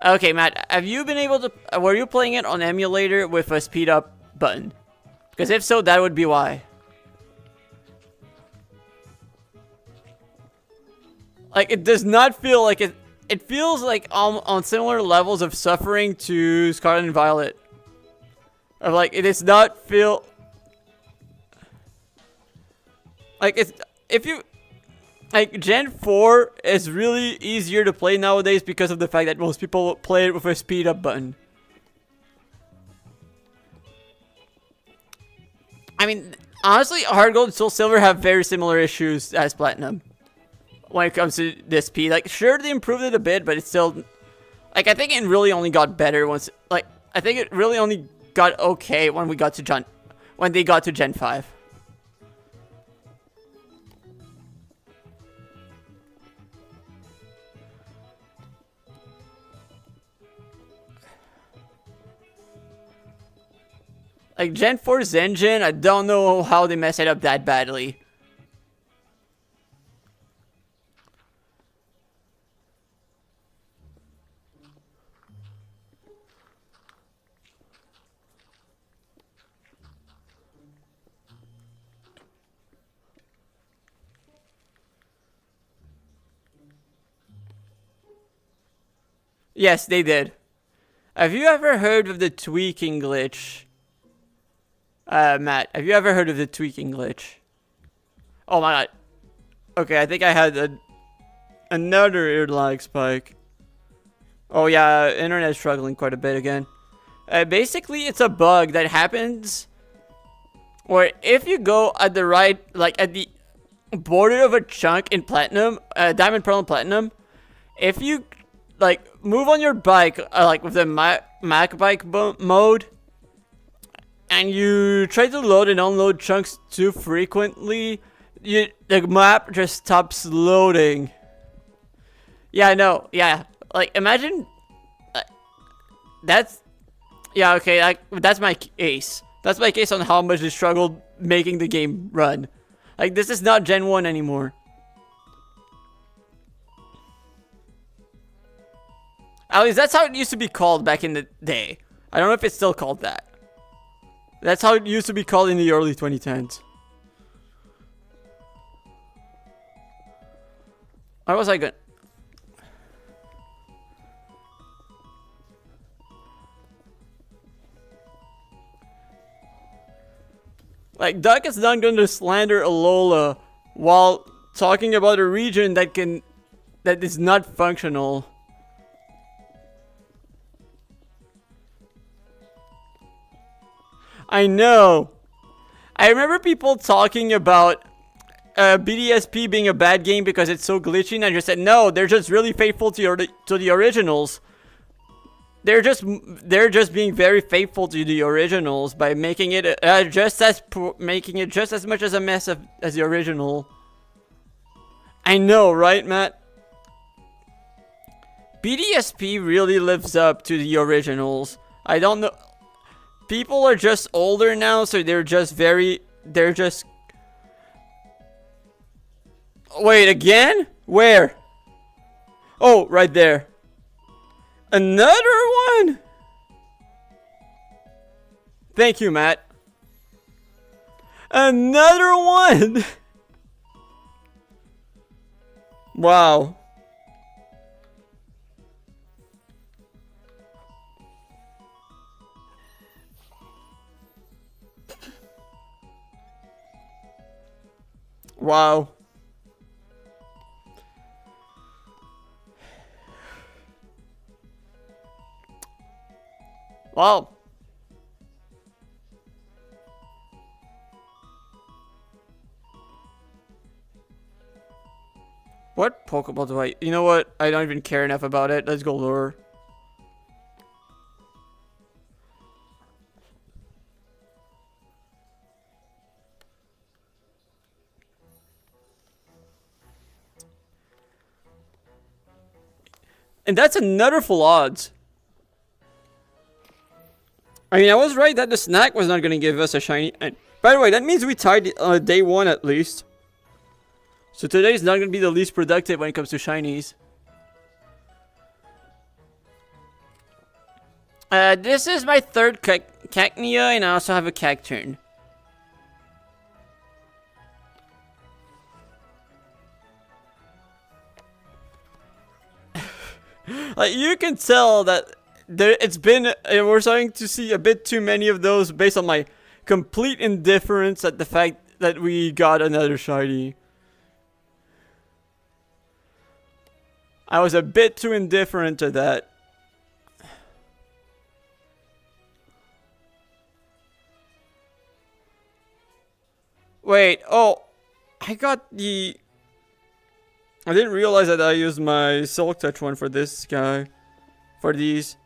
Okay, Matt, have you been able to, were you playing it on emulator with a speed up button? Because if so, that would be why. Like, it does not feel like it. It feels like on similar levels of suffering to Scarlet and Violet. Of like, it does not feel like it's, if you like, Gen 4 is really easier to play nowadays because of the fact that most people play it with a speed up button. I mean, Honestly, hard gold and soul silver have very similar issues as platinum when it comes to this P. Like, sure, they improved it a bit, but it's still, like, I think it really only got better once. Like, I think it really only got okay when we got to when they got to Gen 5. Like, Gen 4's engine, I don't know how they messed it up that badly. Yes, they did. Have you ever heard of the tweaking glitch? Matt, have you ever heard of the tweaking glitch? Oh my god. Okay, I think I had another ear lag spike. Oh yeah, internet's struggling quite a bit again. Basically, it's a bug that happens where if you go at the right, like at the border of a chunk in platinum, diamond, pearl, and platinum, if you like move on your bike, like with the Mac bike mode, and you try to load and unload chunks too frequently, the map just stops loading. Yeah, I know. Yeah, like imagine. That's yeah. Okay, that's my case. That's my case on how much I struggled making the game run. Like, this is not Gen 1 anymore. At least that's how it used to be called back in the day. I don't know if it's still called that. That's how it used to be called in the early 2010s. Why was I good? Like, Duck is not going to slander Alola while talking about a region that is not functional. I know. I remember people talking about BDSP being a bad game because it's so glitchy, and I just said, no, they're just really faithful to the originals. They're just being very faithful to the originals by making it just as much as a mess as the original. I know, right, Matt? BDSP really lives up to the originals. I don't know. People are just older now, so they're just. Wait, again? Where? Oh, right there. Another one? Thank you, Matt. Another one? Wow. Wow. Wow. What Pokeball do I... You know what? I don't even care enough about it. Let's go lure. And that's another full odds. I mean, I was right that the snack was not going to give us a shiny. And by the way, that means we tied day 1 at least. So today is not going to be the least productive when it comes to shinies. This is my third Cacnea, and I also have a Cacturn. Like, you can tell that we're starting to see a bit too many of those based on my complete indifference at the fact that we got another shiny. I was a bit too indifferent to that. Wait, oh, I got the... I didn't realize that I used my Silk Touch one for this guy. For these.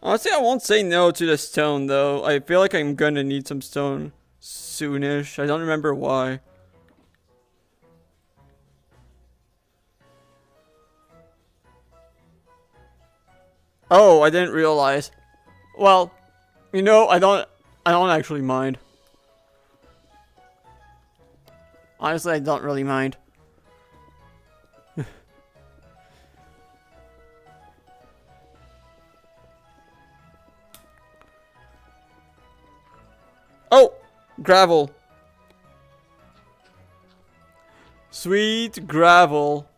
Honestly, I won't say no to the stone, though. I feel like I'm gonna need some stone soonish. I don't remember why. Oh, I didn't realize. Well, you know, I don't actually mind. Honestly, I don't really mind. Oh, gravel. Sweet gravel.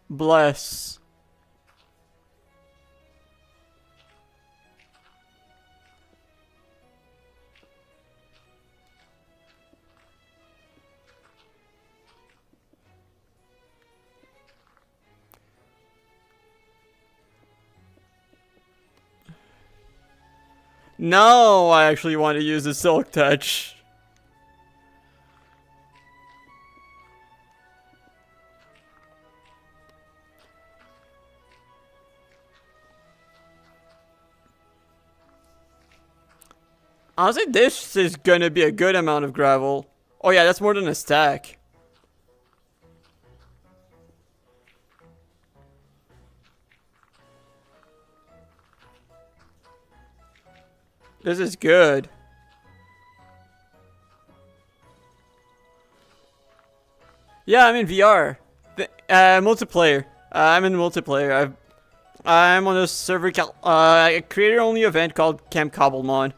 Bless. No, I actually want to use the Silk Touch. Honestly, this is gonna be a good amount of gravel. Oh yeah, that's more than a stack. This is good. Yeah, I'm in VR. Multiplayer. I'm in multiplayer. I'm on a server, a creator-only event called Camp Cobblemon.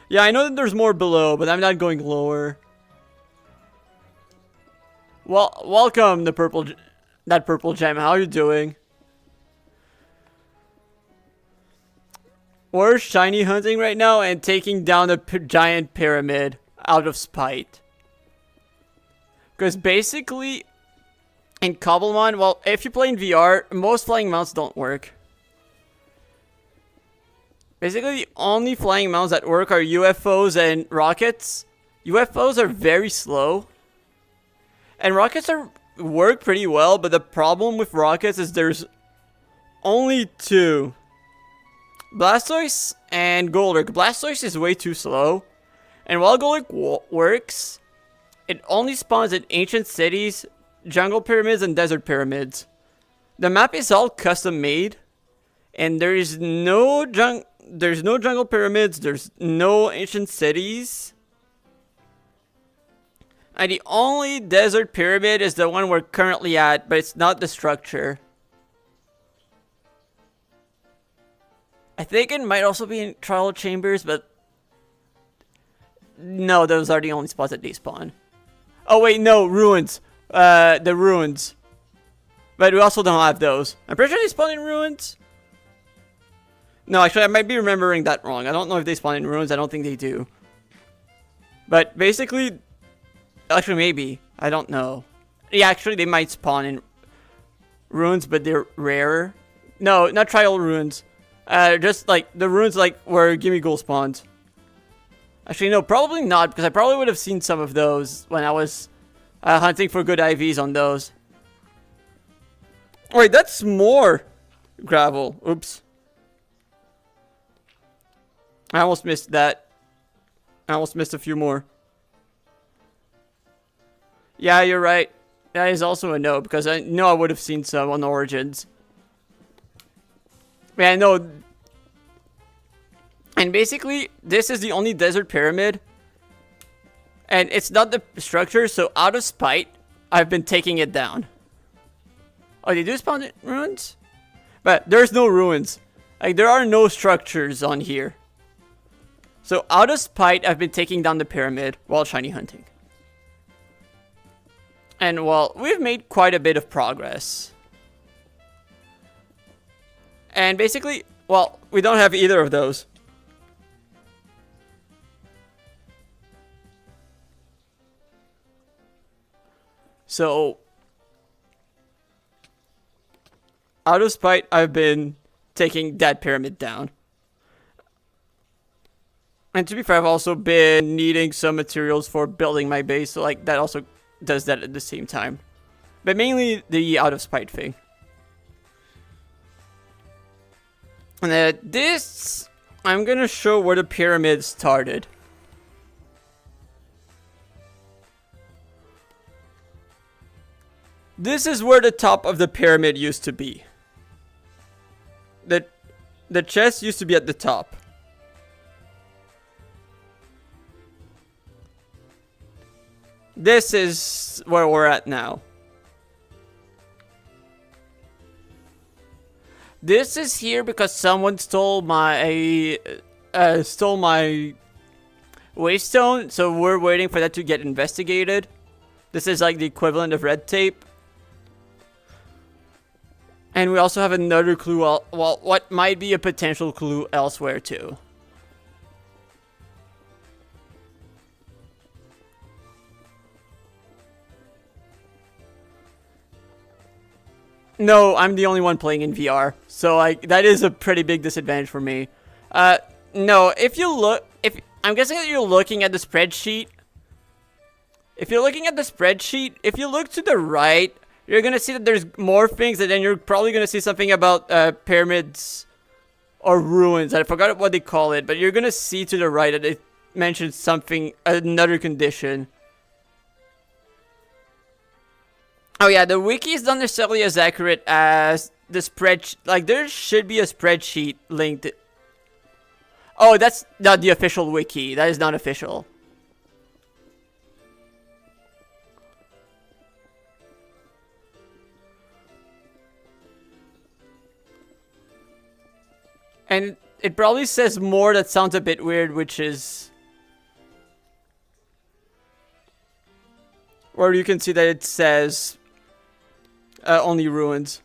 Yeah, I know that there's more below, but I'm not going lower. Well, welcome the that purple gem. How are you doing? We're shiny hunting right now and taking down a giant pyramid out of spite. Because basically, in Cobblemon, well, if you play in VR, most flying mounts don't work. Basically, the only flying mounts that work are UFOs and rockets. UFOs are very slow. And rockets work pretty well, but the problem with rockets is there's only two. Blastoise and Golurk. Blastoise is way too slow. And while Golurk works, it only spawns in ancient cities, jungle pyramids, and desert pyramids. The map is all custom made. And there's no jungle pyramids, there's no ancient cities. And the only desert pyramid is the one we're currently at, but it's not the structure. I think it might also be in trial chambers, but no, those are the only spots that they spawn. Oh wait, no, ruins. The ruins. But we also don't have those. I'm pretty sure they spawn in ruins. No, actually, I might be remembering that wrong. I don't know if they spawn in ruins. I don't think they do. But basically, actually, maybe. I don't know. Yeah, actually, they might spawn in ruins, but they're rarer. No, not trial ruins. Just like the ruins like where Gimme Ghoul spawns. Actually, no, probably not, because I probably would have seen some of those when I was hunting for good IVs on those. Wait, that's more gravel. Oops. I almost missed that. I almost missed a few more. Yeah, you're right. That is also a no, because I know I would have seen some on Origins. Yeah, no. And basically, this is the only desert pyramid. And it's not the structure, so out of spite, I've been taking it down. Oh, they do spawn in ruins? But there's no ruins. Like, there are no structures on here. So, out of spite, I've been taking down the pyramid while shiny hunting. And, well, we've made quite a bit of progress. And basically, well, we don't have either of those. So, out of spite, I've been taking that pyramid down. And to be fair, I've also been needing some materials for building my base, so like that also does that at the same time. But mainly the out of spite thing. And this, I'm gonna show where the pyramid started. This is where the top of the pyramid used to be. The chest used to be at the top. This is where we're at now. This is here because someone stole my waystone, so we're waiting for that to get investigated. This is like the equivalent of red tape. And we also have another clue, well, what might be a potential clue elsewhere too. No, I'm the only one playing in VR, so like that is a pretty big disadvantage for me. No, if I'm guessing that you're looking at the spreadsheet. If you're looking at the spreadsheet, if you look to the right, you're gonna see that there's more things, and then you're probably gonna see something about pyramids or ruins. I forgot what they call it, but you're gonna see to the right that it mentions something, another condition. Oh yeah, the wiki is not necessarily as accurate as the spreadsheet. Like, there should be a spreadsheet linked. Oh, that's not the official wiki. That is not official. And it probably says more that sounds a bit weird, which is where you can see that it says only ruins.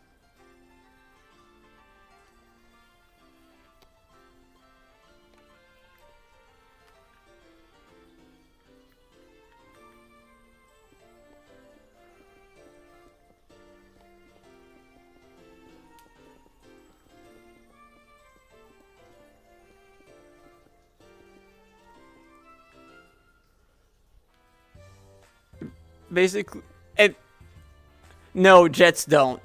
Basically, no, jets don't.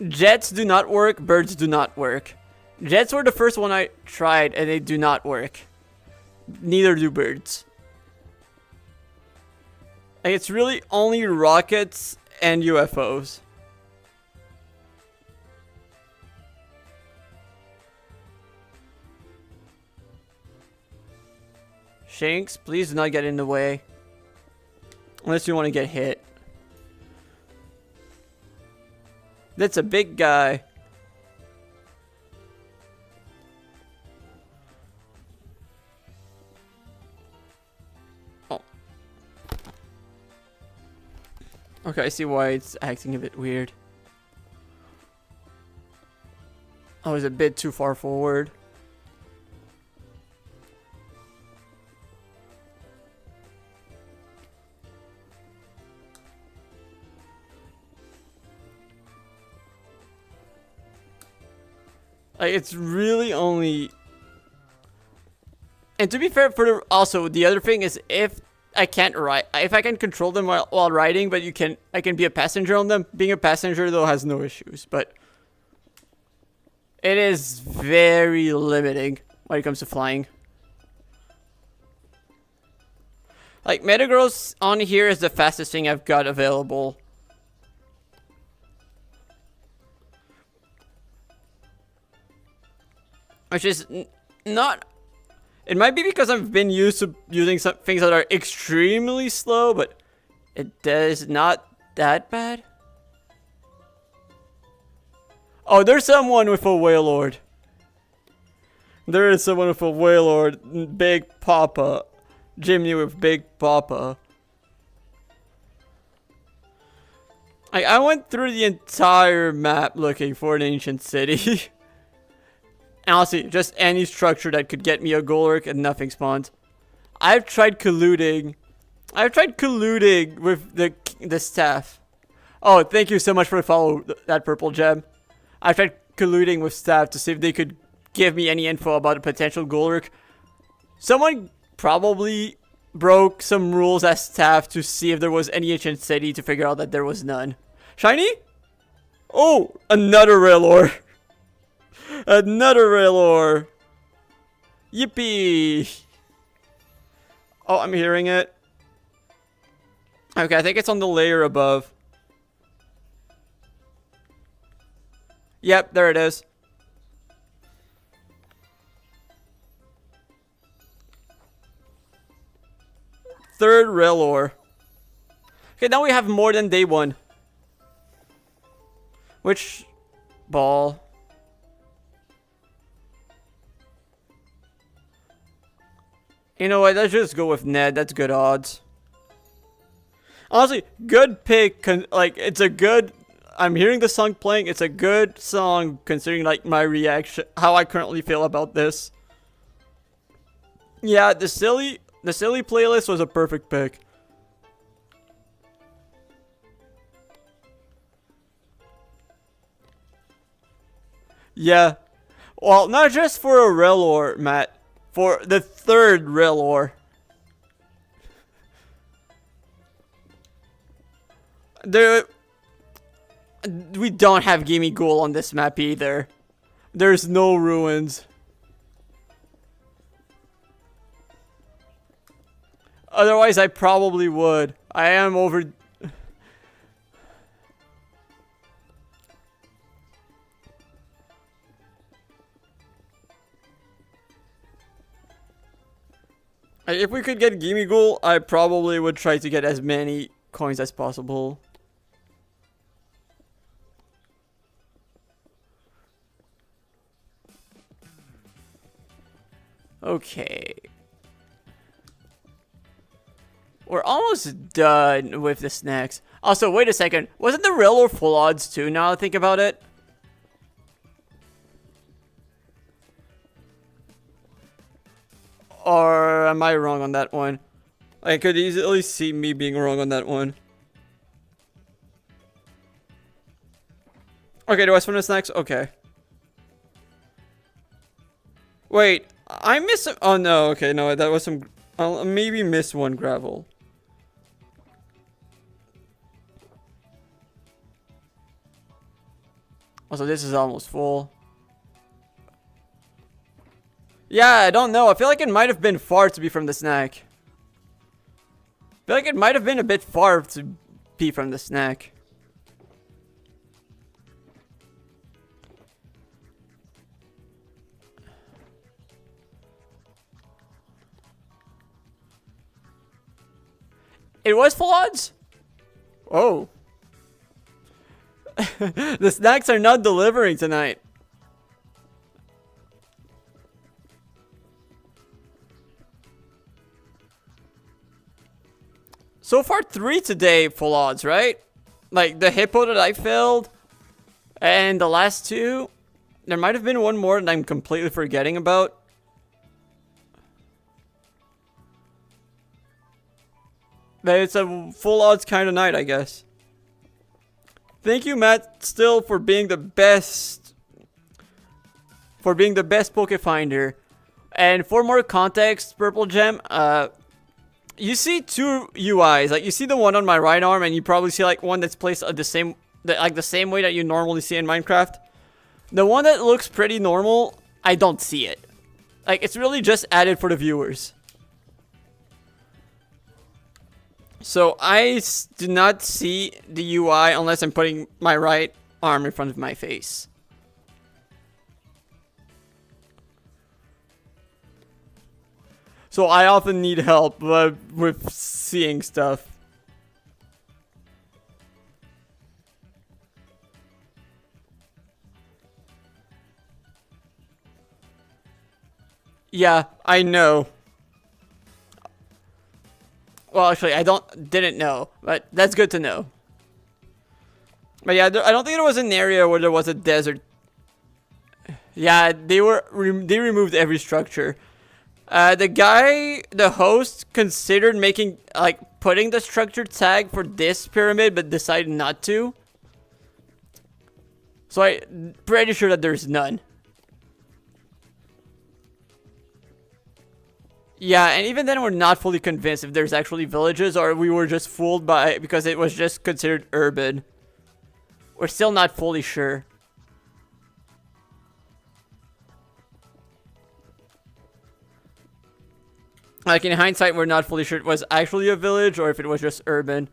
Jets do not work, birds do not work. Jets were the first one I tried, and they do not work. Neither do birds. Like, it's really only rockets and UFOs. Shanks, please do not get in the way. Unless you want to get hit. That's a big guy. Oh. Okay, I see why it's acting a bit weird. Oh, it's a bit too far forward. Like, it's really only... And to be fair, also, the other thing is if I can't ride... If I can control them while riding, but I can be a passenger on them. Being a passenger, though, has no issues, but... It is very limiting when it comes to flying. Like, Metagross on here is the fastest thing I've got available. Which is not... It might be because I've been used to using some things that are extremely slow, but it is not that bad. Oh, there's someone with a Wailord. There is someone with a Wailord. Big Papa. Jimmy with Big Papa. I went through the entire map looking for an ancient city. And honestly, just any structure that could get me a Golurk and nothing spawned. I've tried colluding. I've tried colluding with the staff. Oh, thank you so much for the follow, that purple gem. I've tried colluding with staff to see if they could give me any info about a potential Golurk. Someone probably broke some rules as staff to see if there was any ancient city to figure out that there was none. Shiny? Oh, another Railor. Another Railor. Yippee. Oh, I'm hearing it. Okay, I think it's on the layer above. Yep, there it is. Third Railor. Okay, now we have more than day one. Which ball? You know what? Let's just go with Ned. That's good odds. Honestly, good pick. Like, it's a good... I'm hearing the song playing. It's a good song considering, like, my reaction. How I currently feel about this. Yeah, the silly playlist was a perfect pick. Yeah. Well, not just for a Railor, Matt. For the third Railor. We don't have Gimme Ghoul on this map either. There's no ruins. Otherwise, I probably would. I am over... If we could get Gimme Ghoul, I probably would try to get as many coins as possible. Okay. We're almost done with the snacks. Also, wait a second. Wasn't the Railor full odds too, now I think about it? Or am I wrong on that one? I could easily see me being wrong on that one. Okay, do I spin the snacks? Okay. Wait, I missed... Oh no, okay, no, that was some... I'll maybe miss one gravel. Also, this is almost full. Yeah, I don't know. I feel like it might have been far to be from the snack. I feel like it might have been a bit far to be from the snack. It was full odds? Oh. The snacks are not delivering tonight. So far, 3 today full odds, right? Like the hippo that I filled, and the last 2. There might have been one more that I'm completely forgetting about. But it's a full odds kind of night, I guess. Thank you, Matt, still for being the best. For being the best Poke Finder. And for more context, Purple Gem, you see 2 UIs. Like, you see the one on my right arm, and you probably see like one that's placed the same way that you normally see in Minecraft. The one that looks pretty normal, I don't see it. Like, it's really just added for the viewers. So I do not see the UI unless I'm putting my right arm in front of my face. So I often need help with seeing stuff. Yeah, I know. Well, actually, I didn't know, but that's good to know. But yeah, I don't think there was an area where there was a desert. Yeah, they removed every structure. The host considered making, like, putting the structure tag for this pyramid, but decided not to. So I'm pretty sure that there's none. Yeah, and even then we're not fully convinced if there's actually villages or we were just fooled by because it was just considered urban. We're still not fully sure. Like, in hindsight, we're not fully sure it was actually a village or if it was just urban.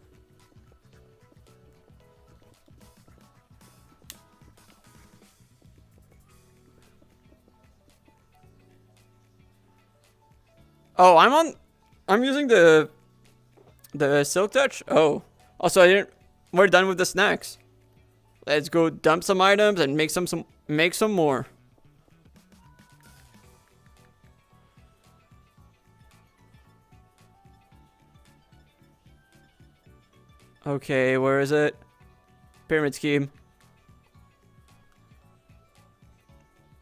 Oh, I'm using the silk touch. Oh, also we're done with the snacks. Let's go dump some items and make some more. Okay, where is it? Pyramid scheme.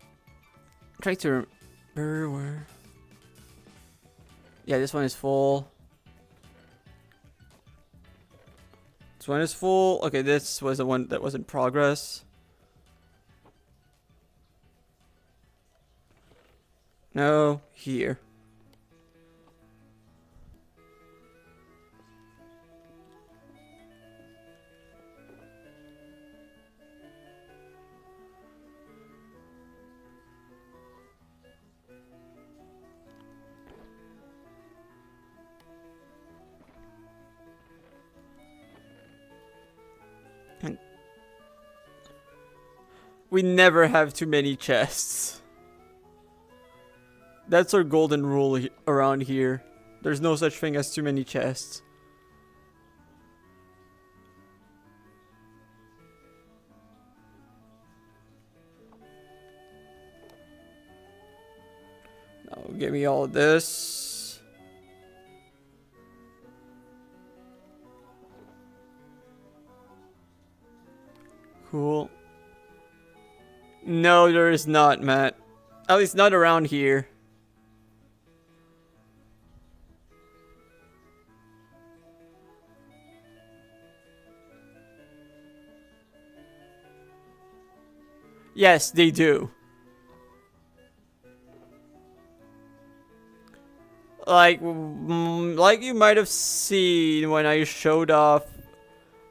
I'm trying to remember where. Yeah, this one is full. This one is full. Okay, this was the one that was in progress. No, here. We never have too many chests. That's our golden rule around here. There's no such thing as too many chests. Now give me all of this. Cool. No, there is not, Matt. At least not around here. Yes, they do. Like you might have seen when I showed off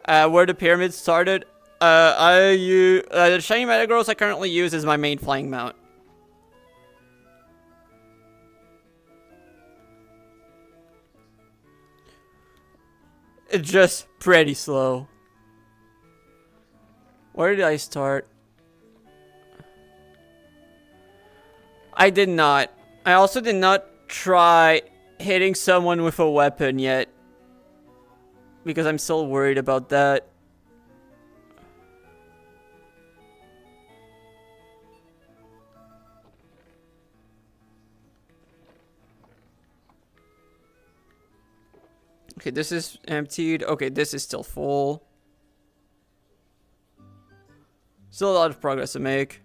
where the pyramid started. The shiny metagross I currently use is my main flying mount. It's just pretty slow. Where did I start? I did not. I also did not try hitting someone with a weapon yet. Because I'm still worried about that. Okay, this is emptied. Okay, this is still full. Still a lot of progress to make.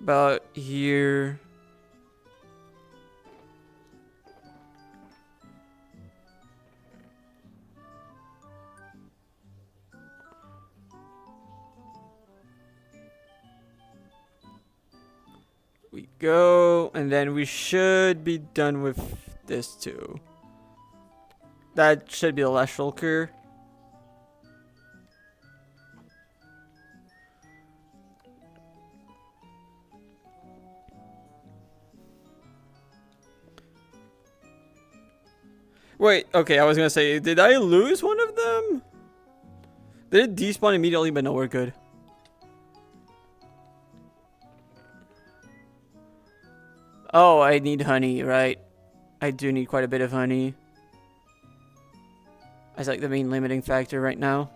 About here. We go, and then we should be done with this too. That should be the last shulker. Wait, okay, I was gonna say, did I lose one of them? Did it despawn immediately? But no, we're good. Oh, I need honey, right? I do need quite a bit of honey. That's like the main limiting factor right now.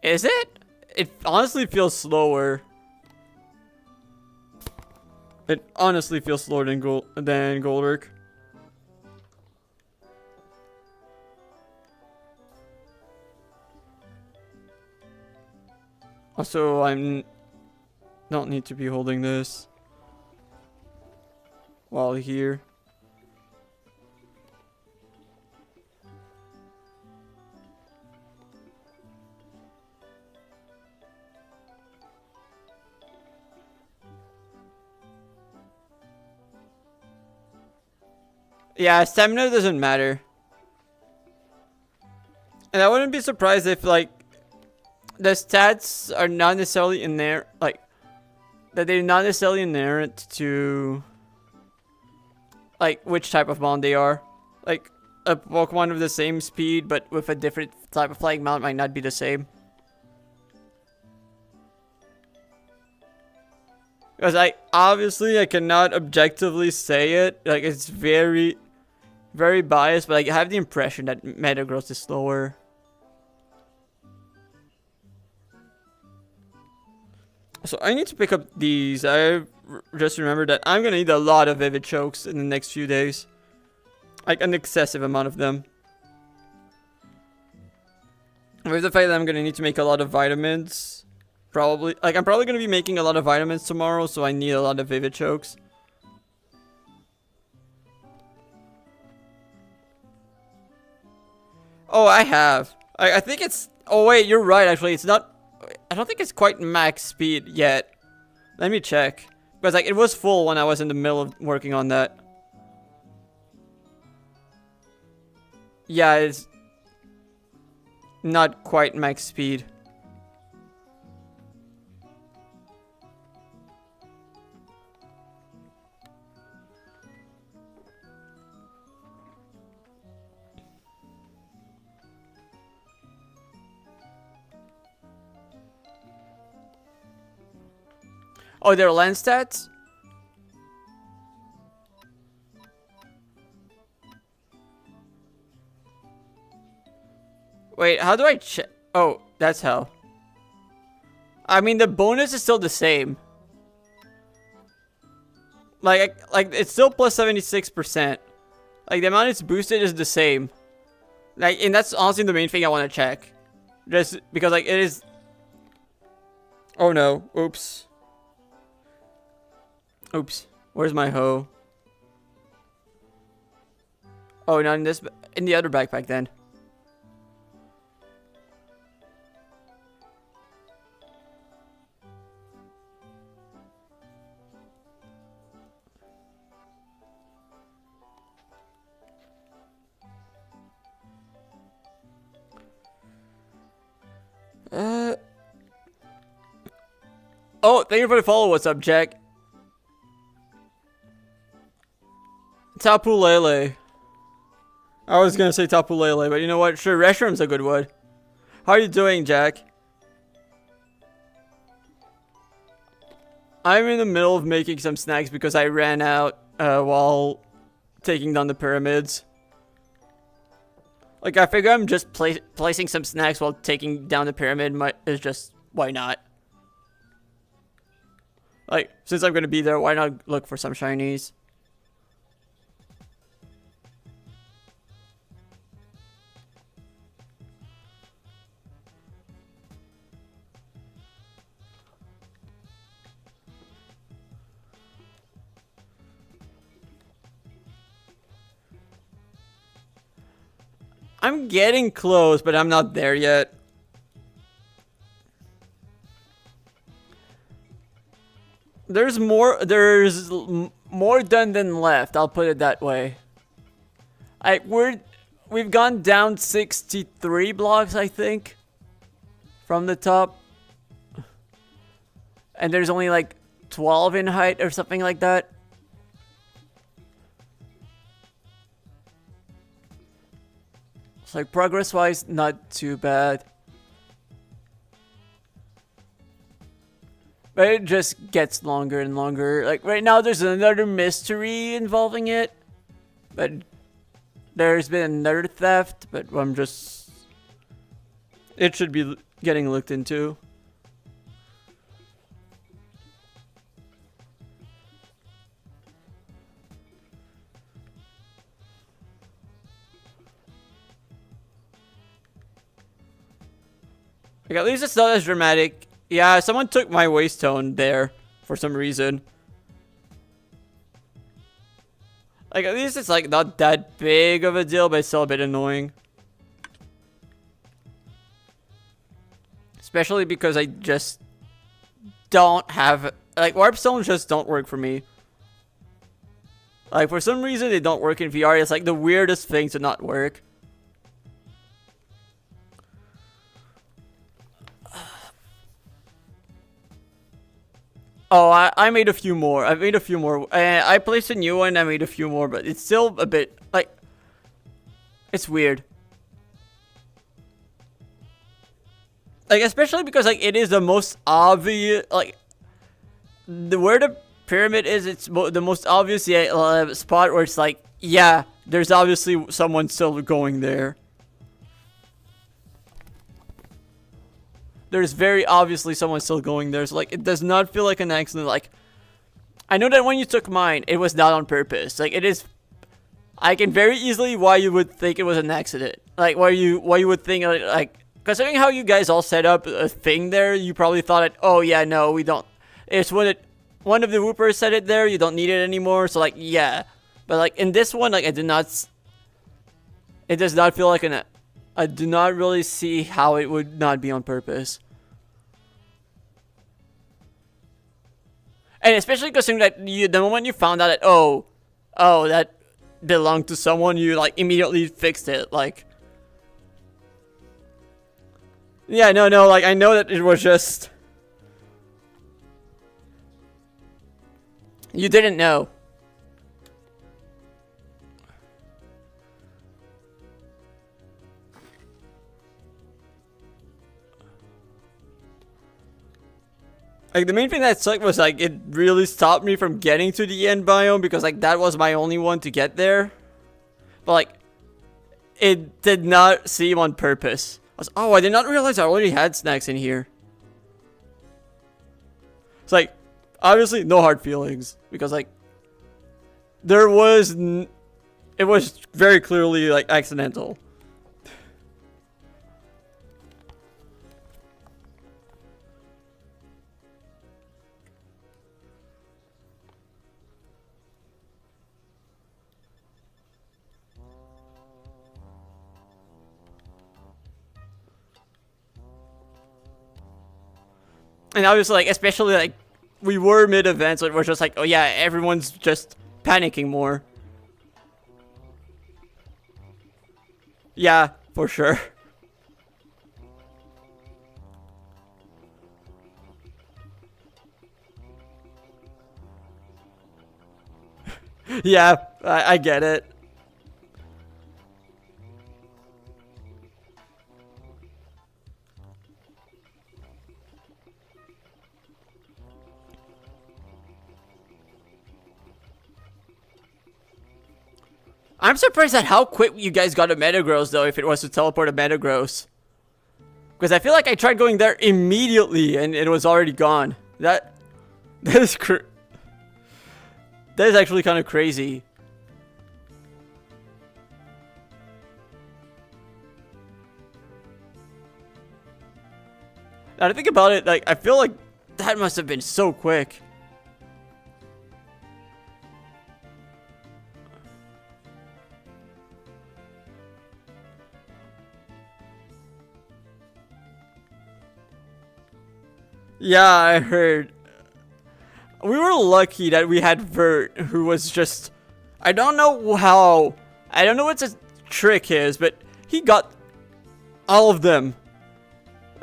Is it? it honestly feels slower. It honestly feels slower than Goldrick. Also, don't need to be holding this while here. Yeah, stamina doesn't matter. And I wouldn't be surprised if, like, the stats are not necessarily in there, like, that they're not necessarily inherent to, like, which type of mount they are. Like, a Pokemon with the same speed, but with a different type of flying mount might not be the same. Because obviously I cannot objectively say it. Like, it's very, very biased, but like, I have the impression that Metagross is slower. So I need to pick up these. I just remembered that I'm gonna need a lot of Vivid Chokes in the next few days. Like, an excessive amount of them. With the fact that I'm gonna need to make a lot of vitamins. Probably. Like, I'm probably gonna be making a lot of vitamins tomorrow, so I need a lot of Vivid Chokes. Oh, I have. I think it's... Oh, wait, you're right, actually. It's not... I don't think it's quite max speed yet. Let me check. Because, like, it was full when I was in the middle of working on that. Yeah, it's... not quite max speed. Oh, they're land stats? Wait, how do I check? Oh, that's how. I mean, the bonus is still the same. Like it's still plus 76%. Like, the amount it's boosted is the same. Like, and that's honestly the main thing I want to check. Just because, like, it is... Oh, no. Oops. Oops. Where's my hoe? Oh, not in this... In the other backpack, then. Oh, thank you for the follow. What's up, Jack? Tapu Lele. I was gonna say Tapu Lele, but you know what? Sure, Reshram's a good one. How are you doing, Jack? I'm in the middle of making some snacks because I ran out while taking down the pyramids. Like, I figure I'm just placing some snacks while taking down the pyramid is just, why not? Like, since I'm gonna be there, why not look for some shinies? I'm getting close, but I'm not there yet. There's more done than left, I'll put it that way. We've gone down 63 blocks, I think, from the top. And there's only like 12 in height or something like that. It's like, progress-wise, not too bad. But it just gets longer and longer. Like, right now, there's another mystery involving it. But there's been another theft, but I'm just... It should be getting looked into. Like, at least it's not as dramatic. Yeah, someone took my waist tone there for some reason. Like, at least it's like not that big of a deal, but it's still a bit annoying. Especially because I just don't have, like, warp stones just don't work for me. Like, for some reason they don't work in VR. It's like the weirdest thing to not work. Oh, I made a few more. I made a few more. I placed a new one. I made a few more, but it's still a bit, like, it's weird. Like, especially because, like, it is the most obvious, like, where the pyramid is, it's the most obvious spot where it's like, yeah, there's obviously someone still going there. There's very obviously someone still going there. So, like, it does not feel like an accident. Like, I know that when you took mine, it was not on purpose. Like, it is. I can very easily why you would think it was an accident. Like, why you would think, like, considering how you guys all set up a thing there, you probably thought it. Oh yeah, no, we don't. It's when one of the whoopers said it there. You don't need it anymore. So, like, yeah. But, like, in this one, like, I did not. It does not feel like an. I do not really see how it would not be on purpose. And especially considering that the moment you found out that, oh, that belonged to someone, you, like, immediately fixed it. Like, yeah, no, like, I know that it was just, you didn't know. Like, the main thing that sucked was, like, it really stopped me from getting to the end biome because, like, that was my only one to get there. But, like, it did not seem on purpose. I was, oh, I did not realize I already had snacks in here. It's like, obviously, no hard feelings. Because, like, there was... it was very clearly, like, accidental. And obviously, like, especially, like, we were mid-event, so it was just like, oh yeah, everyone's just panicking more. Yeah, for sure. Yeah, I get it. I'm surprised at how quick you guys got a Metagross, though, if it was to teleport a Metagross. Because I feel like I tried going there immediately, and it was already gone. That is that is actually kind of crazy. Now to think about it, like, I feel like that must have been so quick. Yeah, I heard. We were lucky that we had Vert, who was just... I don't know how... I don't know what the trick is, but he got all of them.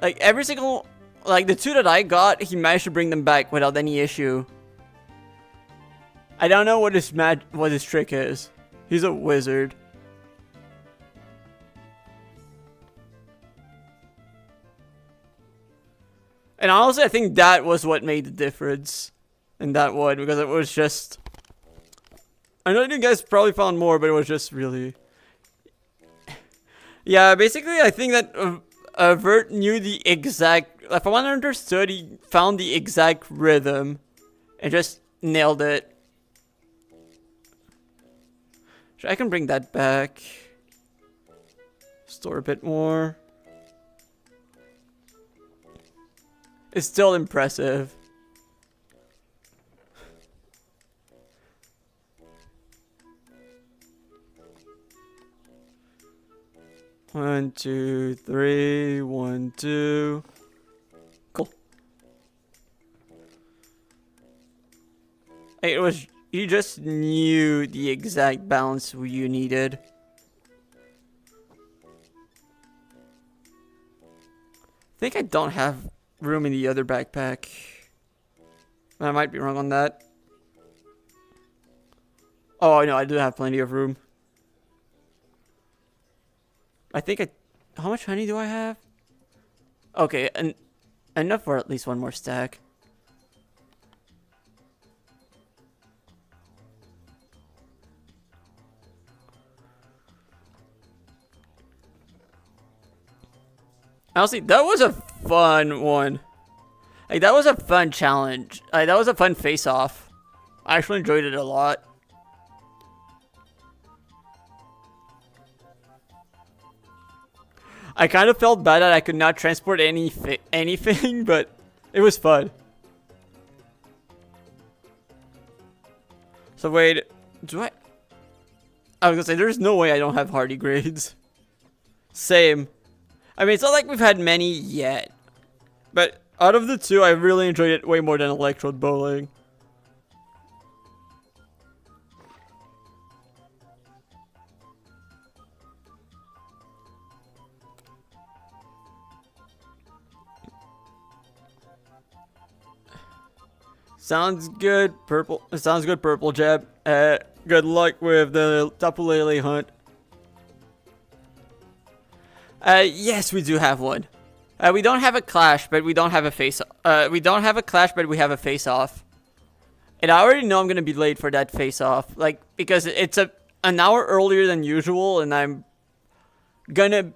Like, every single... Like, the two that I got, he managed to bring them back without any issue. I don't know what his trick is. He's a wizard. And honestly, I think that was what made the difference in that one, because it was just... I know you guys probably found more, but it was just really... Yeah, basically, I think that Vert knew the exact... If I understood, he found the exact rhythm and just nailed it. So I can bring that back. Store a bit more. is still impressive. One, two, three, 1, 2. Cool. It was, you just knew the exact balance you needed. I think I don't have room in the other backpack. I might be wrong on that. Oh, no, I do have plenty of room. I think how much honey do I have? Okay, enough for at least one more stack. Honestly, that was a fun one. Like, that was a fun challenge. That was a fun face-off. I actually enjoyed it a lot. I kind of felt bad that I could not transport anything, but it was fun. So wait, I was gonna say, there's no way I don't have hardy grades. Same. I mean, it's not like we've had many yet. But out of the two, I really enjoyed it way more than electrode bowling. Sounds good, Purple. Sounds good, Purple Jab. Good luck with the Tapulele hunt. Yes, we do have one. We don't have a clash, but we don't have a face. We don't have a clash, but we have a face-off. And I already know I'm gonna be late for that face-off, like because it's an hour earlier than usual, and I'm gonna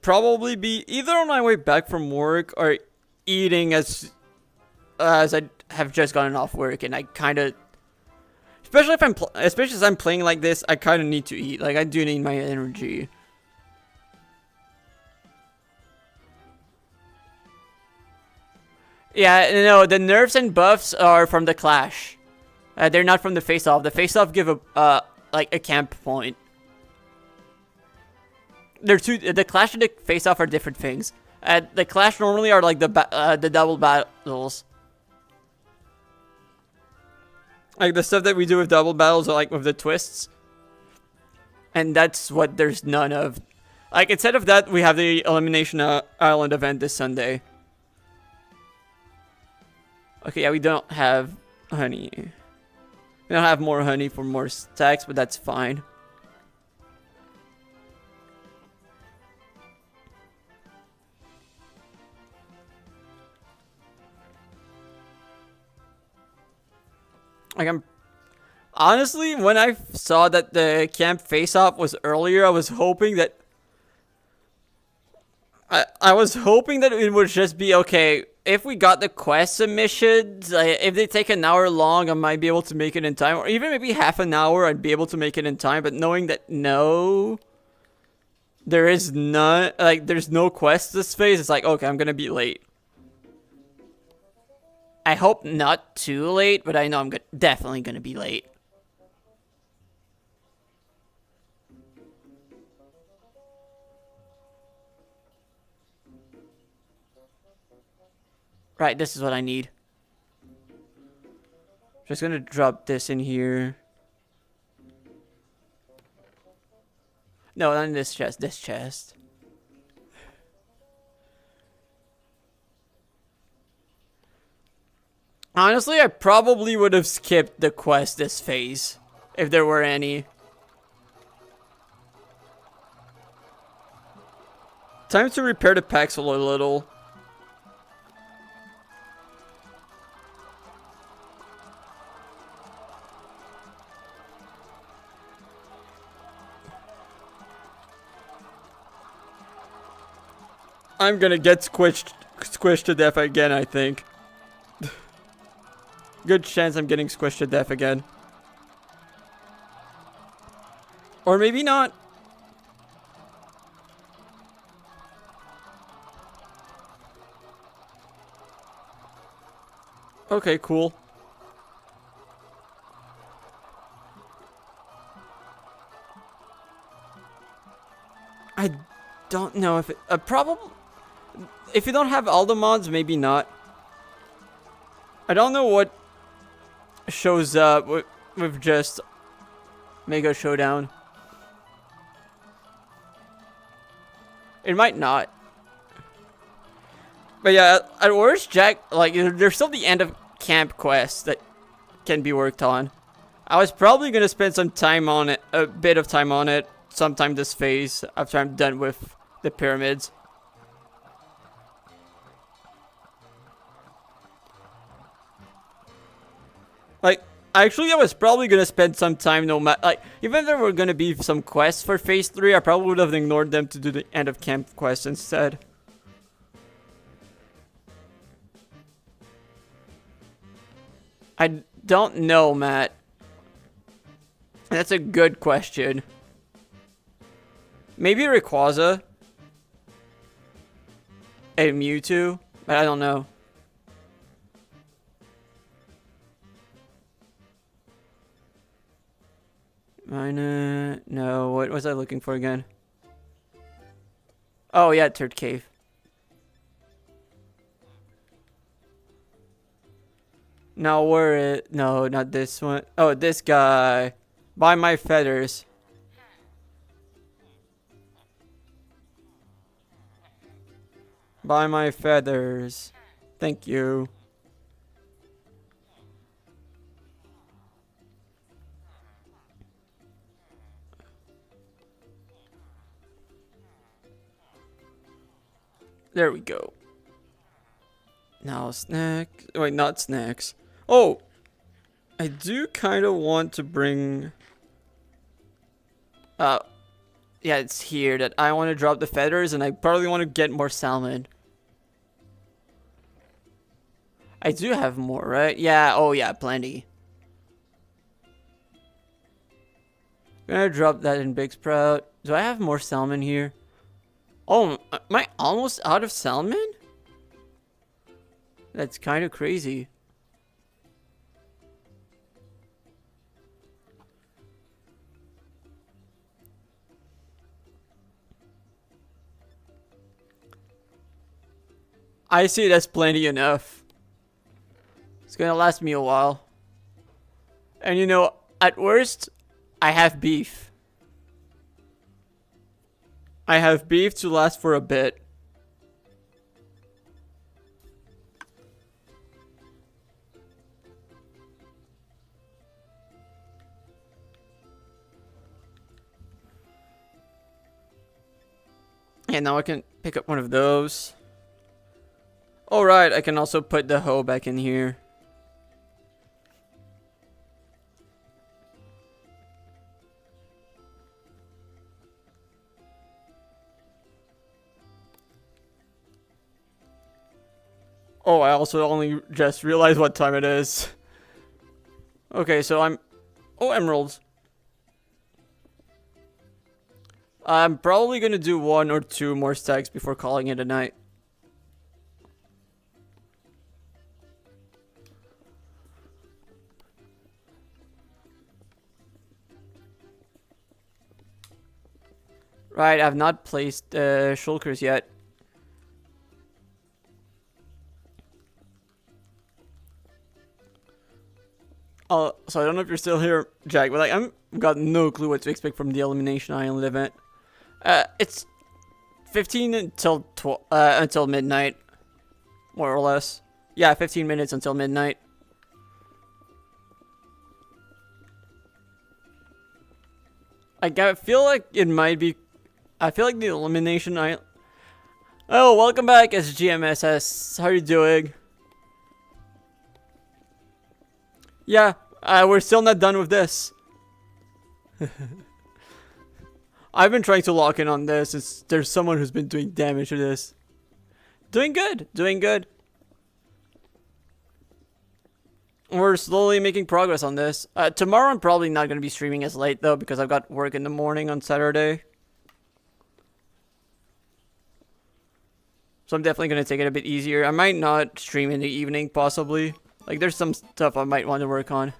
probably be either on my way back from work or eating as I have just gotten off work, and I kind of, especially as I'm playing like this, I kind of need to eat. Like, I do need my energy. Yeah, no, the nerfs and buffs are from the clash. They're not from the face-off. The face-off give a like a camp point. They're two. The clash and the face-off are different things. The clash normally are like the double battles. Like, the stuff that we do with double battles are like with the twists. And that's what there's none of. Like, instead of that, we have the Elimination Island event this Sunday. Okay, yeah, we don't have honey. We don't have more honey for more stacks, but that's fine. Like, honestly, when I saw that the camp face-off was earlier, I was hoping that I was hoping that it would just be okay. If we got the quest submissions, if they take an hour long, I might be able to make it in time, or even maybe half an hour, I'd be able to make it in time. But knowing that no, there is none, like there's no quest this phase, it's like, okay, I'm gonna be late. I hope not too late, but I know I'm definitely gonna be late. Right, this is what I need. Just gonna drop this in here. No, not in this chest, this chest. Honestly, I probably would have skipped the quest this phase, if there were any. Time to repair the Paxel a little. I'm gonna get squished to death again, I think. Good chance I'm getting squished to death again. Or maybe not. Okay, cool. I don't know if it... probably... If you don't have all the mods, maybe not. I don't know what shows up with just Mega Showdown. It might not. But yeah, at worst, Jack, like, there's still the end of camp quest that can be worked on. I was probably gonna spend some time on it, a bit of time on it, sometime this phase, after I'm done with the pyramids. Like, actually, I was probably gonna spend some time no matter, like, even if there were gonna be some quests for phase 3, I probably would have ignored them to do the end of camp quest instead. I don't know, Matt. That's a good question. Maybe Rayquaza and Mewtwo, but I don't know. No, what was I looking for again? Oh yeah, Third Cave. Now where it? No, not this one. Oh, this guy. Buy my feathers. Buy my feathers. Thank you. There we go. Now snack. Wait, not snacks. Oh, I do kind of want to bring. Yeah, it's here that I want to drop the feathers, and I probably want to get more salmon. I do have more, right? Yeah. Oh, yeah, plenty. Gonna drop that in Big Sprout. Do I have more salmon here? Oh, am I almost out of salmon? That's kind of crazy. I see that's plenty enough. It's gonna last me a while. And you know, at worst, I have beef. I have beef to last for a bit. And now I can pick up one of those. Alright, I can also put the hoe back in here. Oh, I also only just realized what time it is. Okay, so I'm... Oh, emeralds. I'm probably gonna do 1 or 2 more stacks before calling it a night. Right, I've not placed shulkers yet. So I don't know if you're still here, Jack, but like I've got no clue what to expect from the Elimination Island event. It's 15 until midnight, more or less. Yeah, 15 minutes until midnight. Like I feel like it might be. I feel like the Elimination Island. Oh, welcome back, SGMSS. How are you doing? Yeah, we're still not done with this. I've been trying to lock in on this. There's someone who's been doing damage to this. Doing good. Doing good. We're slowly making progress on this. Tomorrow I'm probably not going to be streaming as late though because I've got work in the morning on Saturday. So I'm definitely going to take it a bit easier. I might not stream in the evening possibly. Like, there's some stuff I might want to work on.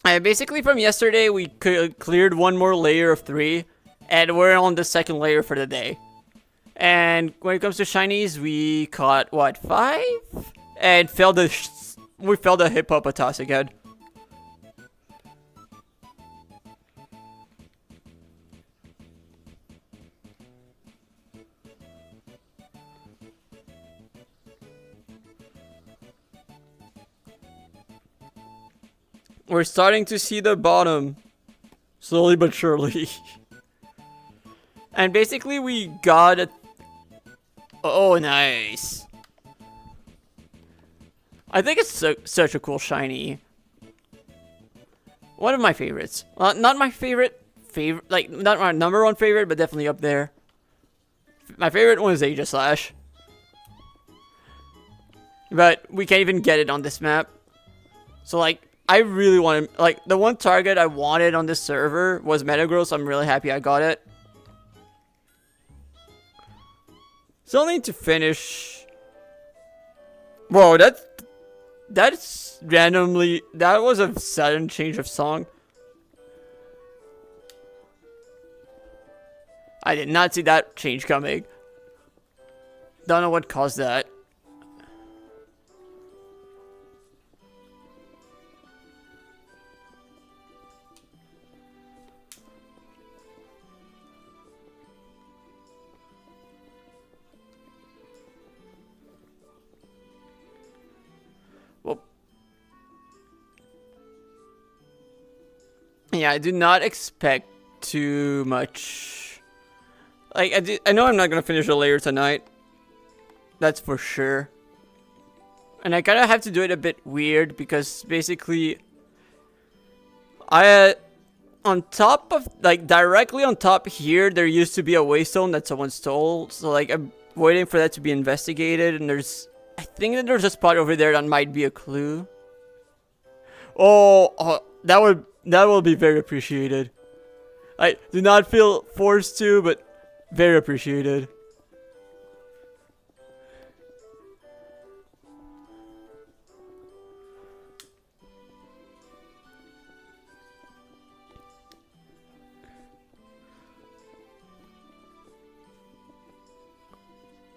Basically, from yesterday, we cleared one more layer of 3, and we're on the second layer for the day. And when it comes to shinies, we caught, what, 5? And we failed the Hippopotas again. We're starting to see the bottom. Slowly but surely. And basically we got a... Oh, nice. I think it's such a cool shiny. One of my favorites. Not my favorite, like, not my #1 favorite, but definitely up there. My favorite one is Aegislash. But we can't even get it on this map. So, like, I really want to, like, the one target I wanted on this server was Metagross, so I'm really happy I got it. Still need to finish. Whoa, that's randomly, that was a sudden change of song. I did not see that change coming. Don't know what caused that. Yeah, I do not expect too much. Like, I know I'm not gonna finish the layer tonight. That's for sure. And I kind of have to do it a bit weird because basically, on top of, like, directly on top here, there used to be a waystone that someone stole. So, like, I'm waiting for that to be investigated. And I think that there's a spot over there that might be a clue. Oh, that will be very appreciated. I do not feel forced to, but very appreciated.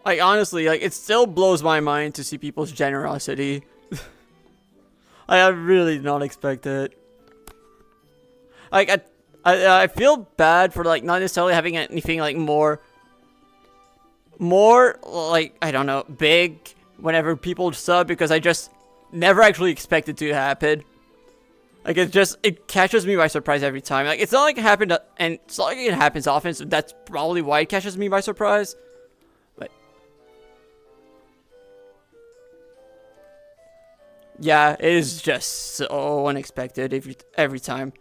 Like, honestly, like, it still blows my mind to see people's generosity. I really did not expect it. Like, I feel bad for, like, not necessarily having anything, like, more, like, I don't know, big whenever people sub, because I just never actually expect it to happen. Like, it catches me by surprise every time. Like, it's not like it happened, and it's not like it happens often, so that's probably why it catches me by surprise. But yeah, it is just so unexpected every time.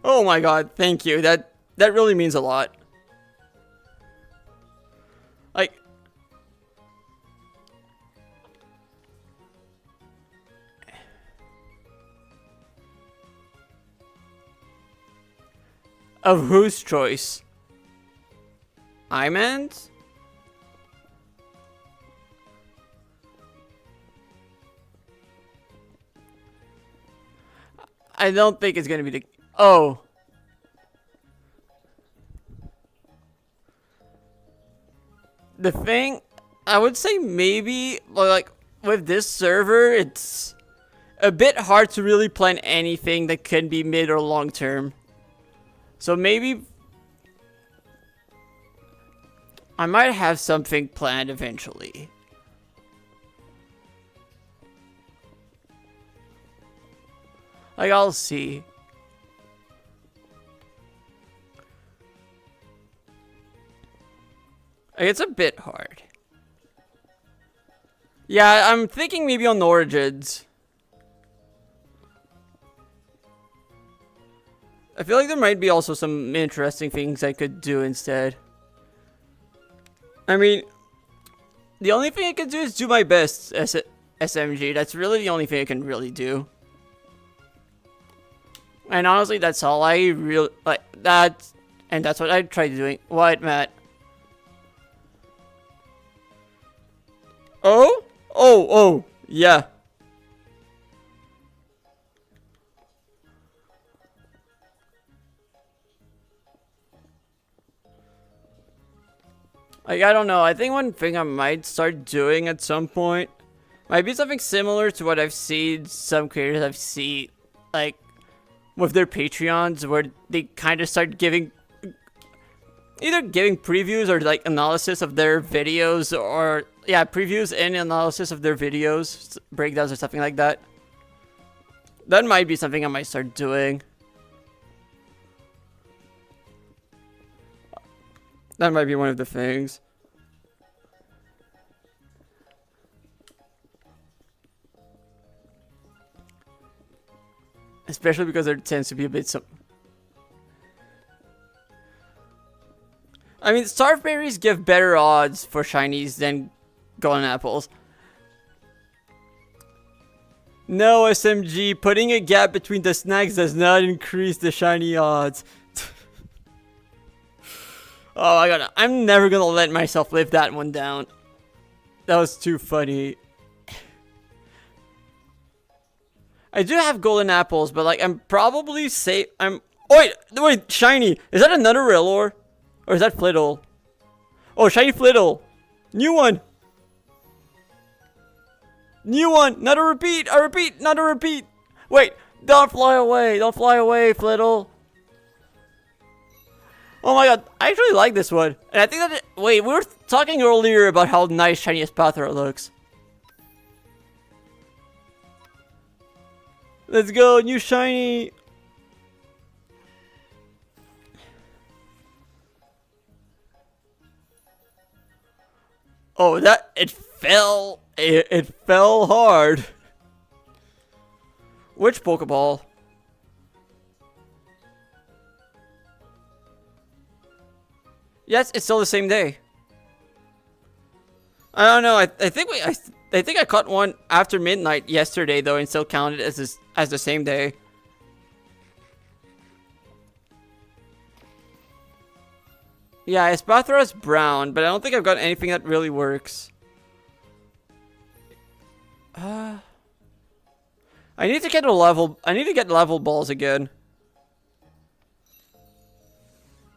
Oh my god, thank you. That really means a lot. Like, of whose choice? I meant? I don't think it's gonna be the... Oh. The thing, I would say maybe, like, with this server, it's a bit hard to really plan anything that can be mid or long term. So maybe I might have something planned eventually. Like, I'll see. It's a bit hard. Yeah, I'm thinking maybe on Origins. I feel like there might be also some interesting things I could do instead. I mean, the only thing I could do is do my best SMG. That's really the only thing I can really do. And honestly, that's all I really like. And that's what I tried doing. What, Matt? Oh, yeah. Like, I don't know. I think one thing I might start doing at some point might be something similar to what I've seen some creators I've seen, like, with their Patreons, where they kind of start either giving previews or, like, analysis of their videos, or, yeah, previews and analysis of their videos, breakdowns or something like that. That might be something I might start doing. That might be one of the things. Especially because there tends to be a bit I mean, Starberries give better odds for shinies than golden apples. No, SMG, putting a gap between the snacks does not increase the shiny odds. Oh my god, I'm never gonna let myself live that one down. That was too funny. I do have golden apples, but like I'm probably safe. Wait, shiny. Is that another Rillor? Or is that Flittle? Oh, shiny Flittle. New one. New one. Not a repeat. A repeat. Not a repeat. Wait, don't fly away. Don't fly away, Flittle. Oh my god, I actually like this one. And I think that wait, we were talking earlier about how nice shiny Espathra looks. Let's go, new shiny. Oh, it fell. It fell hard. Which Pokeball? Yes, it's still the same day. I don't know. I think I caught one after midnight yesterday though, and still counted as the same day. Yeah, Espathra's brown, but I don't think I've got anything that really works. I need to get level balls again.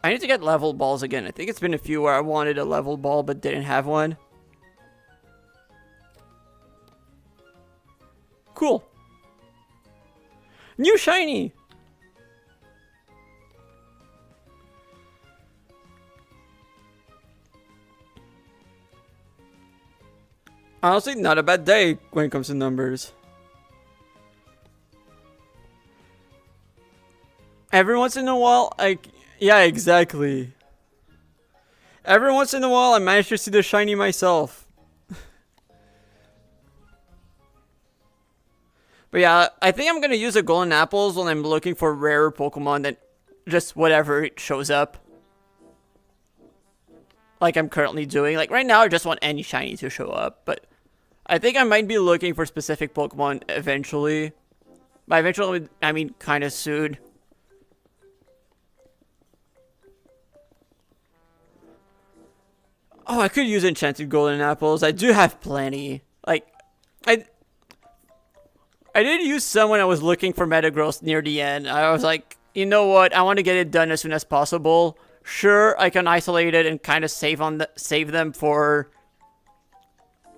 I need to get level balls again. I think it's been a few where I wanted a level ball but didn't have one. Cool. New shiny. Honestly, not a bad day when it comes to numbers. Every once in a while, yeah, exactly. Every once in a while, I manage to see the shiny myself. But yeah, I think I'm gonna use the golden apples when I'm looking for rarer Pokemon than just whatever shows up. Like I'm currently doing. Like right now, I just want any shiny to show up. But I think I might be looking for specific Pokemon eventually. By eventually, I mean kind of soon. Oh, I could use enchanted golden apples. I do have plenty. Like, I did use some when I was looking for Metagross near the end. I was like, you know what? I want to get it done as soon as possible. Sure, I can isolate it and kind of save them for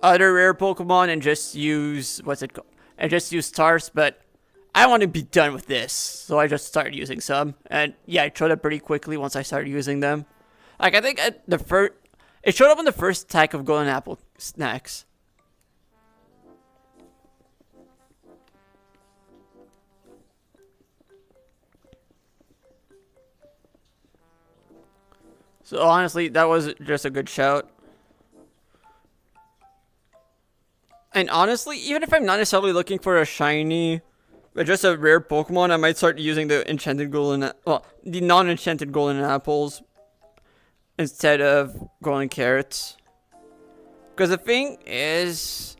other rare Pokemon and just use stars. But I want to be done with this, so I just started using some. And yeah, it showed up pretty quickly once I started using them. Like I think at the first. It showed up on the first stack of golden apple snacks. So honestly, that was just a good shout. And honestly, even if I'm not necessarily looking for a shiny, but just a rare Pokemon, I might start using the the non-enchanted golden apples instead of golden carrots. Because the thing is,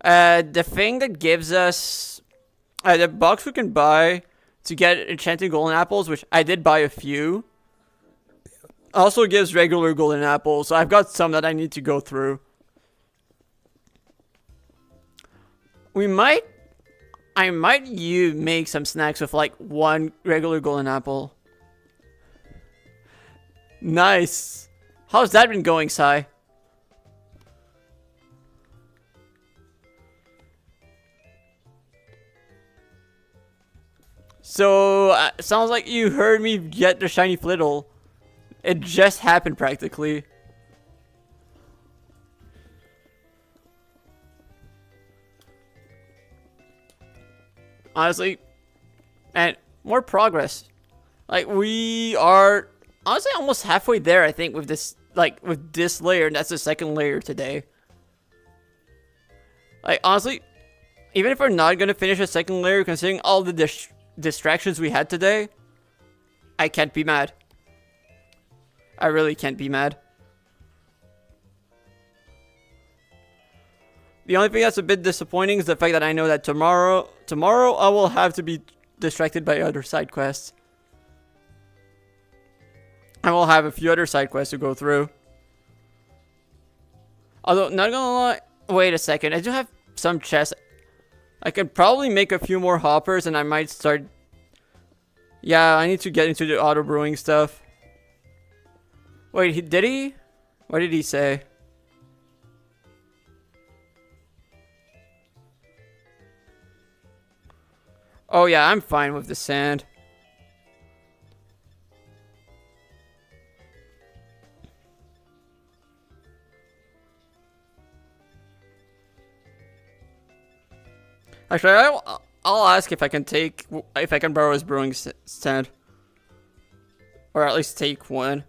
The thing that gives us the box we can buy to get enchanted golden apples, which I did buy a few, also gives regular golden apples. So I've got some that I need to go through. I might make some snacks with like one regular golden apple. Nice. How's that been going, Sai? So, sounds like you heard me get the shiny flittle. It just happened practically. Honestly, and more progress. Like, we are honestly almost halfway there, I think, with this, like, with this layer, and that's the second layer today. Like, honestly, even if we're not gonna finish the second layer, considering all the distractions we had today, I can't be mad. I really can't be mad. The only thing that's a bit disappointing is the fact that I know that tomorrow I will have to be distracted by other side quests. I will have a few other side quests to go through. Although, not gonna lie, wait a second, I do have some chests. I could probably make a few more hoppers and I might start... Yeah, I need to get into the auto brewing stuff. Wait, did he? What did he say? Oh yeah, I'm fine with the sand. Actually, I'll ask if I can borrow his brewing stand, or at least take one.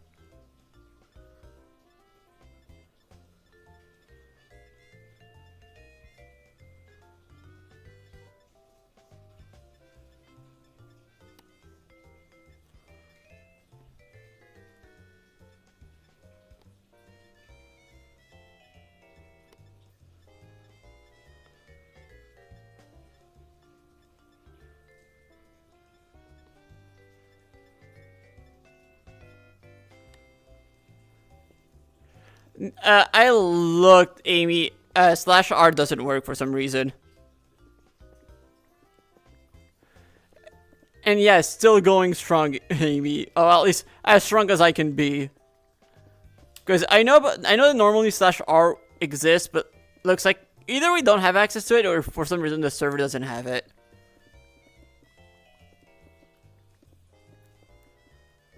I looked, Amy. /R doesn't work for some reason. And yeah, still going strong, Amy. Oh, at least as strong as I can be. Because I know that normally /R exists, but looks like either we don't have access to it, or for some reason the server doesn't have it.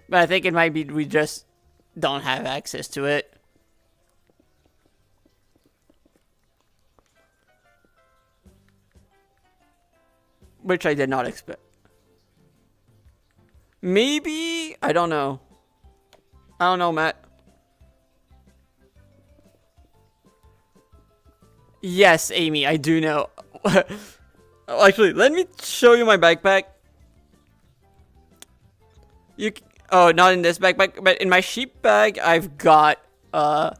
But I think it might be we just don't have access to it. Which I did not expect. Maybe? I don't know. I don't know, Matt. Yes, Amy, I do know. Actually, let me show you my backpack. Oh, not in this backpack, but in my sheep bag, I've got a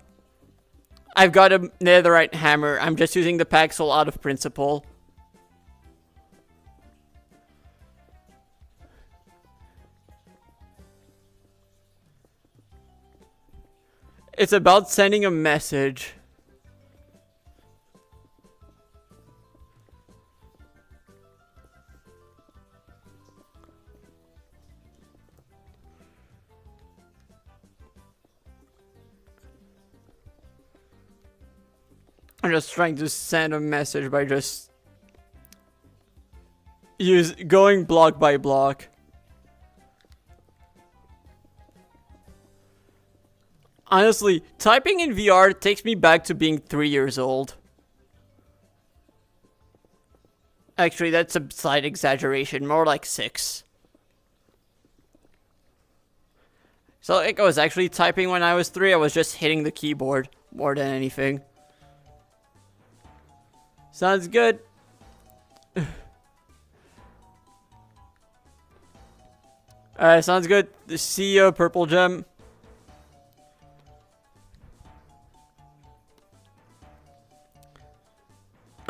netherite hammer. I'm just using the Paxel out of principle. It's about sending a message. I'm just trying to send a message by just going block by block. Honestly, typing in VR takes me back to being 3 years old. Actually, that's a slight exaggeration, more like 6. So like I was actually typing when I was 3, I was just hitting the keyboard more than anything. Sounds good. Sounds good. See ya, Purple Gem.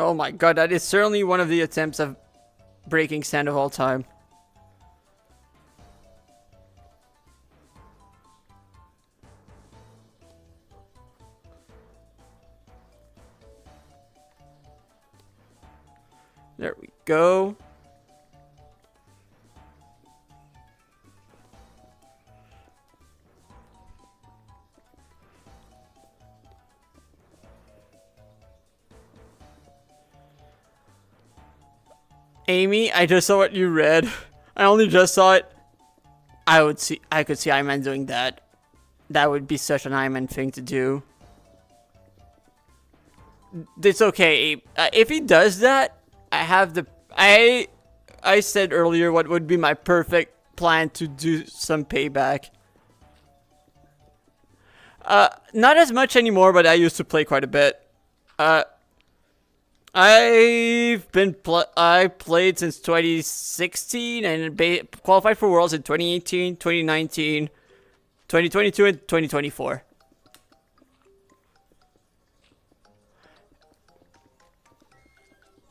Oh my god, that is certainly one of the attempts of breaking sand of all time. There we go. Amy, I just saw what you read. I only just saw it. I could see Iron Man doing that. That would be such an Iron Man thing to do. It's okay, Abe. If he does that, I have the I said earlier what would be my perfect plan to do some payback. Not as much anymore, but I used to play quite a bit. I played since 2016 and qualified for Worlds in 2018, 2019, 2022, and 2024.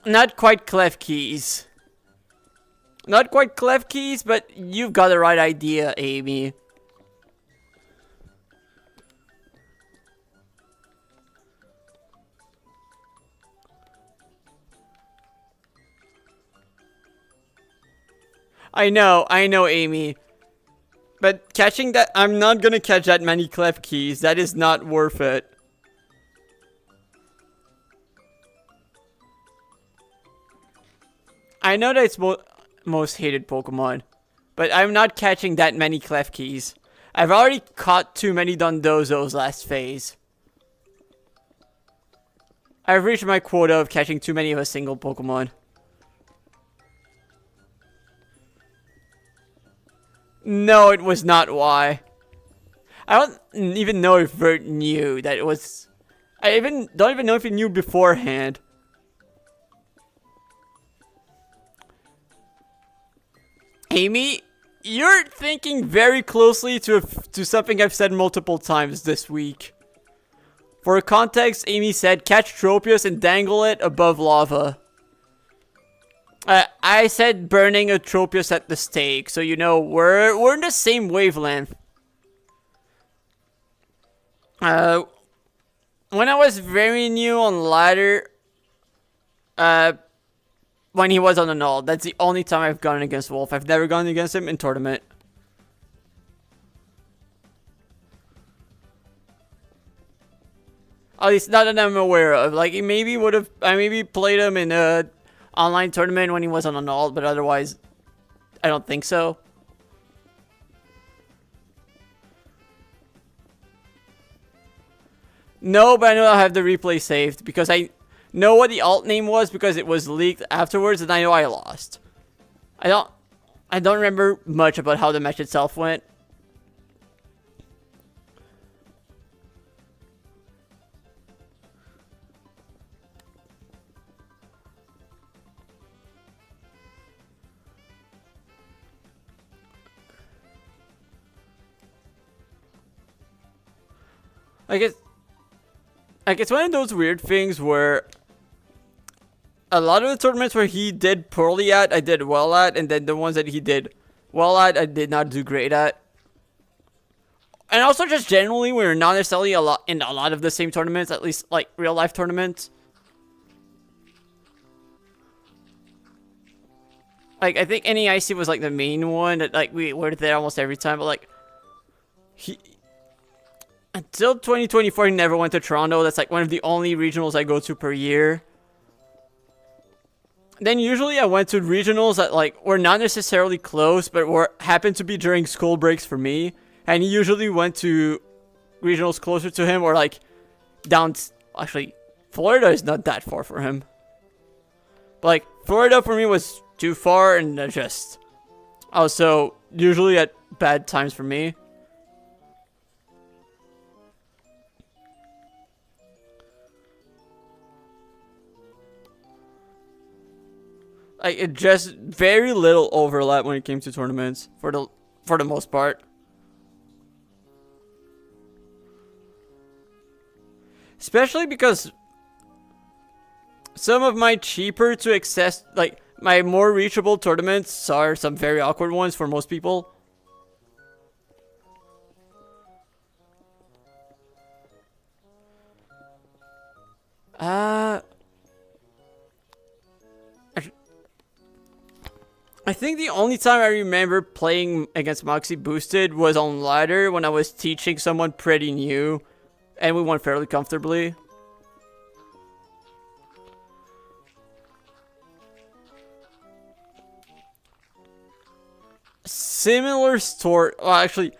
Not quite clef keys. Not quite clef keys, but you've got the right idea, Amy. I know, Amy. But catching that, I'm not gonna catch that many clef keys. That is not worth it. I know that it's most hated Pokemon, but I'm not catching that many clef keys. I've already caught too many Dondozos last phase. I've reached my quota of catching too many of a single Pokemon. No, it was not why. I don't even know if Vert knew that it was... I don't even know if he knew beforehand. Amy, you're thinking very closely to something I've said multiple times this week. For context, Amy said, catch Tropius and dangle it above lava. I said burning a Tropius at the stake, so you know, we're in the same wavelength. When I was very new on ladder, when he was on an all, that's the only time I've gone against Wolf. I've never gone against him in tournament. At least not that I'm aware of. Like, I maybe played him in a online tournament when he was on an all, but otherwise, I don't think so. No, but I know I have the replay saved because I know what the alt name was because it was leaked afterwards, and I know I lost. I don't remember much about how the match itself went. It's one of those weird things where a lot of the tournaments where he did poorly at, I did well at, and then the ones that he did well at, I did not do great at. And also just generally, we're not necessarily in a lot of the same tournaments, at least like real life tournaments. Like, I think NEIC was like the main one that like we were there almost every time, but like until 2024, he never went to Toronto. That's like one of the only regionals I go to per year. Then usually I went to regionals that like were not necessarily close, but happened to be during school breaks for me. And he usually went to regionals closer to him or like down. Actually, Florida is not that far for him. But like Florida for me was too far, and just also usually at bad times for me. Like, it just very little overlap when it came to tournaments for the most part. Especially because some of my cheaper to access, like my more reachable tournaments are some very awkward ones for most people. I think the only time I remember playing against Moxie Boosted was on ladder when I was teaching someone pretty new, and we won fairly comfortably. Similar story. Well, actually,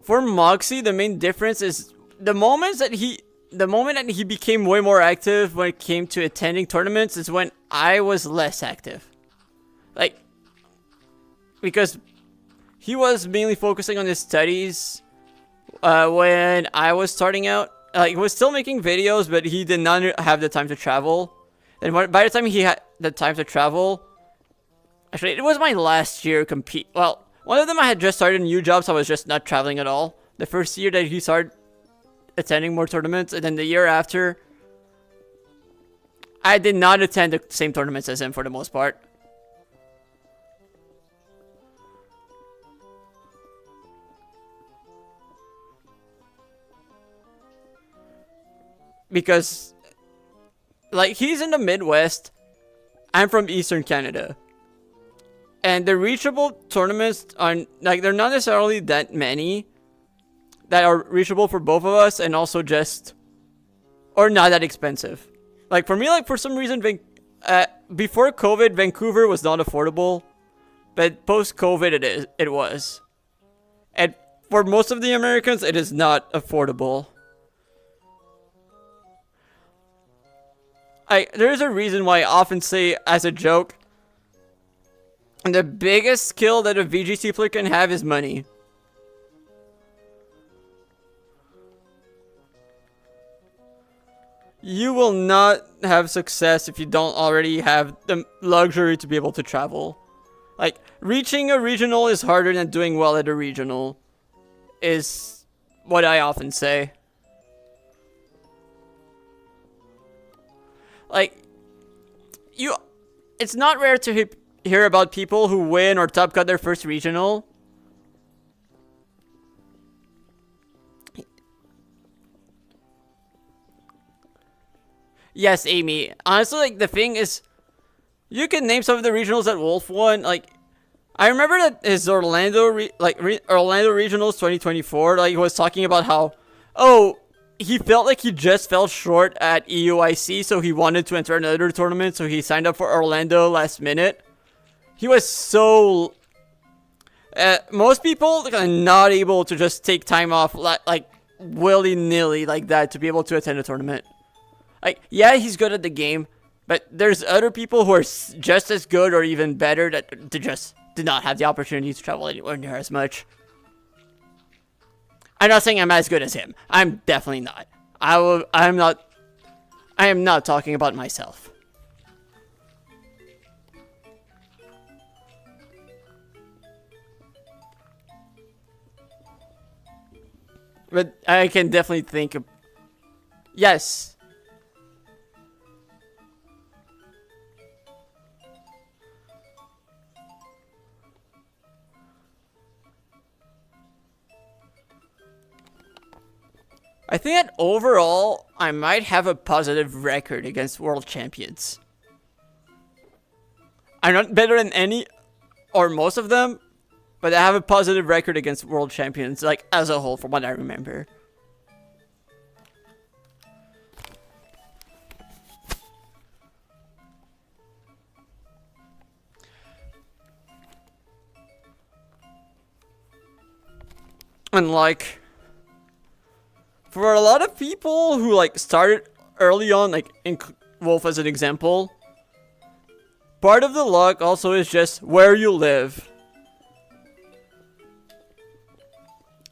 for Moxie, the main difference is the moment that he became way more active when it came to attending tournaments is when I was less active. Like, because he was mainly focusing on his studies when I was starting out. Like, he was still making videos, but he did not have the time to travel. And by the time he had the time to travel, actually, it was my last year compete. Well, one of them I had just started new jobs, so I was just not traveling at all. The first year that he started attending more tournaments, and then the year after, I did not attend the same tournaments as him for the most part. Because, like, he's in the Midwest, I'm from Eastern Canada. And the reachable tournaments are, like, they're not necessarily that many that are reachable for both of us, and also just, or not that expensive. Like, for me, like, for some reason, before COVID, Vancouver was not affordable, but post-COVID, it was. And for most of the Americans, it is not affordable. There is a reason why I often say, as a joke, the biggest skill that a VGC player can have is money. You will not have success if you don't already have the luxury to be able to travel. Like, reaching a regional is harder than doing well at a regional, is what I often say. Like, it's not rare to hear about people who win or top cut their first regional. Yes, Amy. Honestly, like, the thing is, you can name some of the regionals that Wolf won. Like, I remember that his Orlando Regionals 2024, like, he was talking about how, oh, he felt like he just fell short at EUIC, so he wanted to enter another tournament, so he signed up for Orlando last minute. He was so... most people are not able to just take time off, like willy-nilly like that to be able to attend a tournament. Like, yeah, he's good at the game, but there's other people who are just as good or even better that just did not have the opportunity to travel anywhere near as much. I'm not saying I'm as good as him. I'm definitely not. I am not talking about myself. But I can definitely think of... Yes. I think that overall, I might have a positive record against world champions. I'm not better than any or most of them, but I have a positive record against world champions, like, as a whole, from what I remember. And, like, for a lot of people who, like, started early on, like, in Wolf as an example, part of the luck also is just where you live.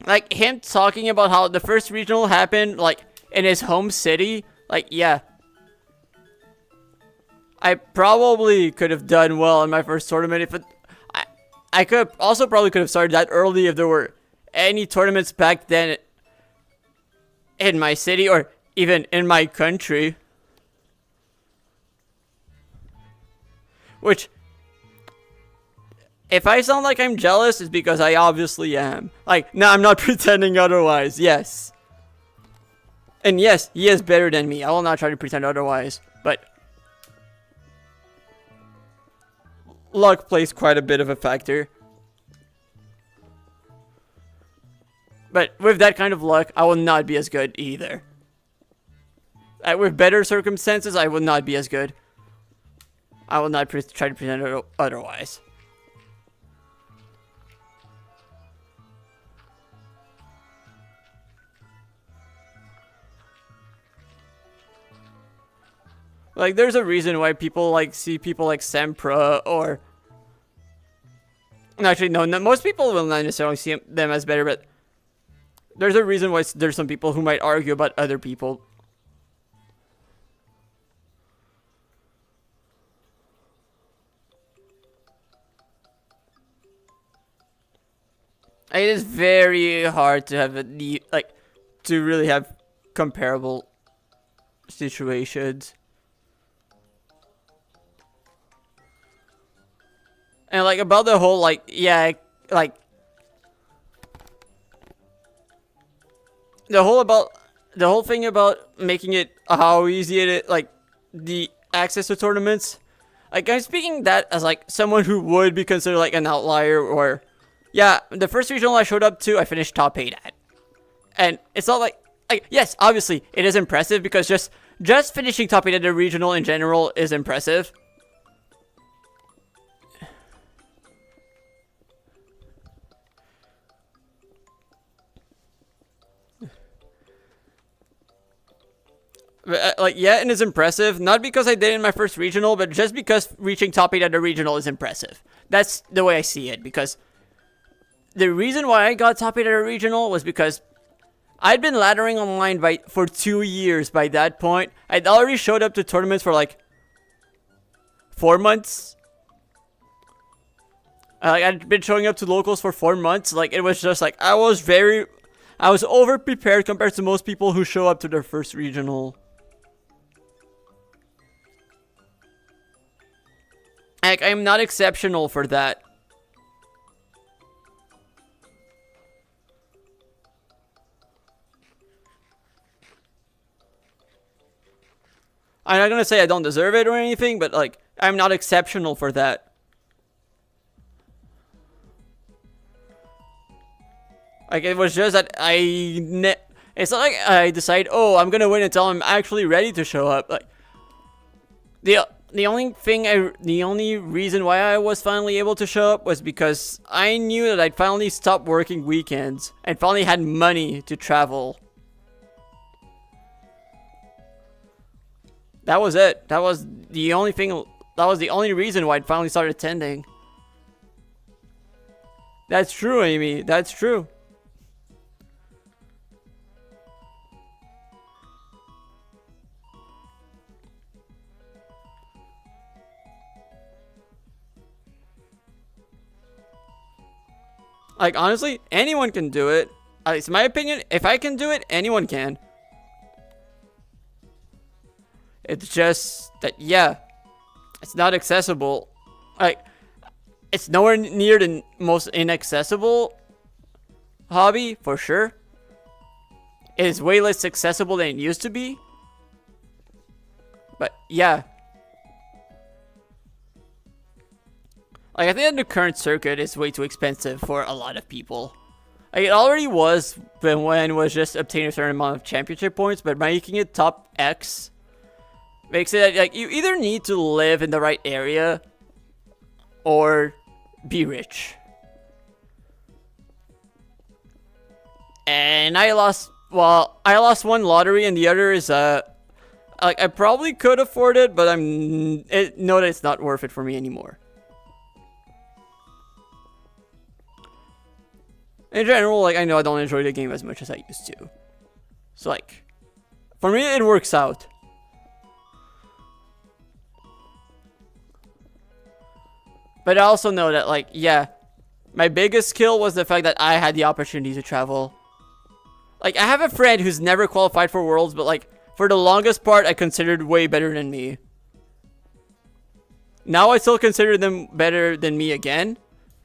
Like, him talking about how the first regional happened, like, in his home city, like, yeah. I probably could have done well in my first tournament if it... I could also probably could have started that early if there were any tournaments back then in my city or even in my country. Which, if I sound like I'm jealous, it's because I obviously am. Like, no, I'm not pretending otherwise. Yes. And yes, he is better than me. I will not try to pretend otherwise. But luck plays quite a bit of a factor. But with that kind of luck, I will not be as good either. With better circumstances, I will not be as good. I will not try to pretend otherwise. Like, there's a reason why people, like, see people like Sempra or... Actually, no, most people will not necessarily see them as better, but... There's a reason why there's some people who might argue about other people. It is very hard to have to really have comparable situations. And like about the whole the whole thing about making it how easy it is, like the access to tournaments. Like, I'm speaking that as like someone who would be considered like an outlier, or yeah, the first regional I showed up to, I finished top 8 at. And it's not like yes, obviously it is impressive because just finishing top 8 at the regional in general is impressive. Yeah, and it's impressive, not because I did it in my first regional, but just because reaching top 8 at the regional is impressive. That's the way I see it, because the reason why I got top 8 at a regional was because I'd been laddering online for 2 years by that point. I'd already showed up to tournaments for like 4 months. I'd been showing up to locals for 4 months. Like, it was just like, I was over prepared compared to most people who show up to their first regional. Like, I'm not exceptional for that. I'm not gonna say I don't deserve it or anything, but like, I'm not exceptional for that. Like, it was just that it's not like I decide, oh, I'm gonna win until I'm actually ready to show up. Like, the only reason why I was finally able to show up was because I knew that I'd finally stopped working weekends and finally had money to travel. That was it. That was the only thing. That was the only reason why I'd finally started attending. That's true, Amy. That's true. Like, honestly, anyone can do it. At least in my opinion, if I can do it, anyone can. It's just that, yeah, it's not accessible. Like, it's nowhere near the most inaccessible hobby, for sure. It is way less accessible than it used to be. But, yeah. Like, I think the current circuit is way too expensive for a lot of people. Like, it already was when it was just obtaining a certain amount of championship points, but making it top X makes it like you either need to live in the right area or be rich. And I lost one lottery, and the other is like, I probably could afford it, but know that it's not worth it for me anymore. In general, like, I know I don't enjoy the game as much as I used to. So, like, for me, it works out. But I also know that, like, yeah, my biggest skill was the fact that I had the opportunity to travel. Like, I have a friend who's never qualified for Worlds, but, like, for the longest part, I considered way better than me. Now I still consider them better than me again,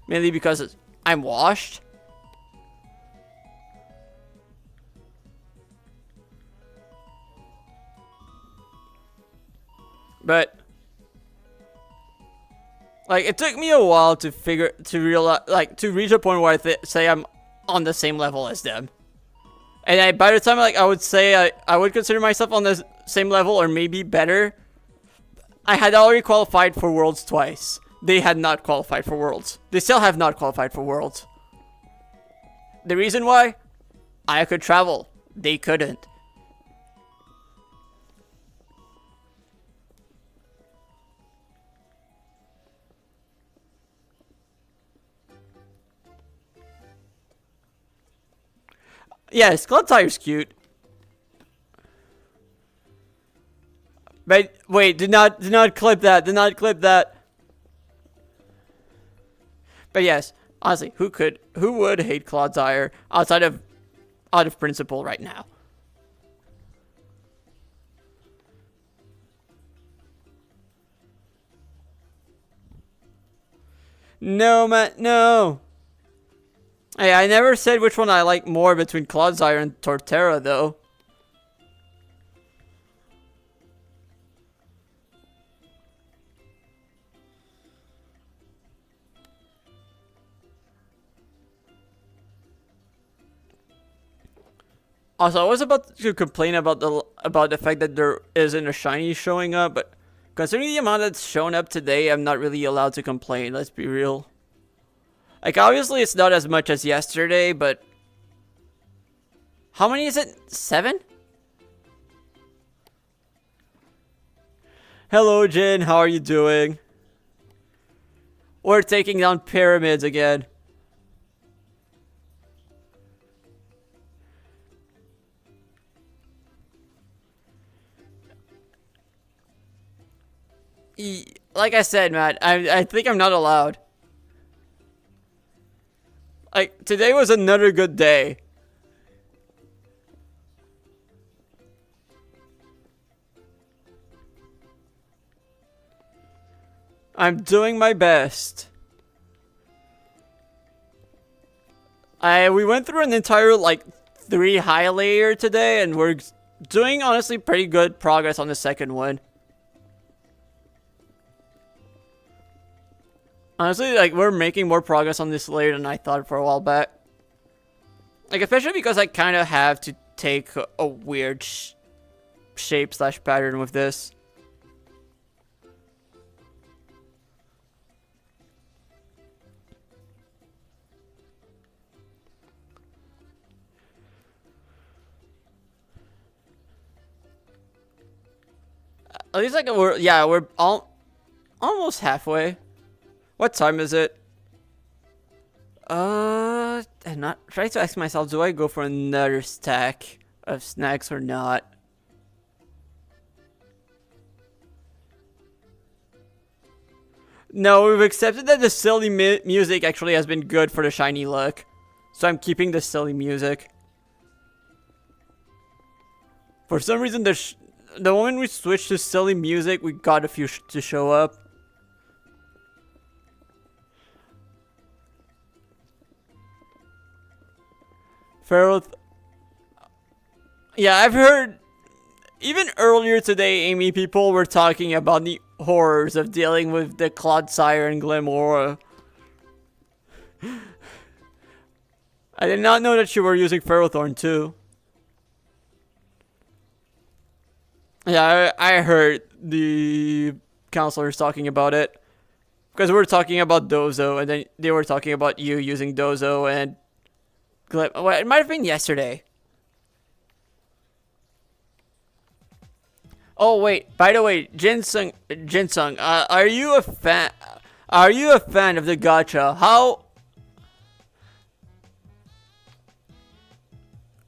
mainly because I'm washed. But like, it took me a while to realize, like, to reach a point where I say I'm on the same level as them. And by the time, like, I would say I would consider myself on the same level or maybe better, I had already qualified for Worlds twice. They had not qualified for Worlds. They still have not qualified for Worlds. The reason why? I could travel. They couldn't. Yes, Cloudsire's cute. But wait, do not clip that. Do not clip that. But yes, honestly, who would hate Clodsire out of principle right now? No, man, no. Hey, I never said which one I like more between Clodsire and Torterra, though. Also, I was about to complain about the fact that there isn't a shiny showing up, but considering the amount that's shown up today, I'm not really allowed to complain. Let's be real. Like, obviously, it's not as much as yesterday, but how many is it? 7? Hello, Jin. How are you doing? We're taking down pyramids again. Like I said, Matt, I think I'm not allowed. Like, today was another good day. I'm doing my best. We went through an entire, like, 3 high layer today, and we're doing, honestly, pretty good progress on the second one. Honestly, like, we're making more progress on this layer than I thought for a while back. Like, especially because I kind of have to take a weird shape / pattern with this. At least, like, we're almost halfway. What time is it? I'm not trying to ask myself, do I go for another stack of snacks or not? No, we've accepted that the silly music actually has been good for the shiny look. So I'm keeping the silly music. For some reason, the moment we switched to silly music, we got a few to show up. Pharaoh. Yeah, I've heard. Even earlier today, Amy, people were talking about the horrors of dealing with the Clodsire and Glimora. I did not know that you were using Ferrothorn too. Yeah, I heard the counselors talking about it. Because we were talking about Dozo, and then they were talking about you using Dozo and well, it might have been yesterday. Oh wait, by the way, Jinsung, are you a fan? Are you a fan of the gacha? How?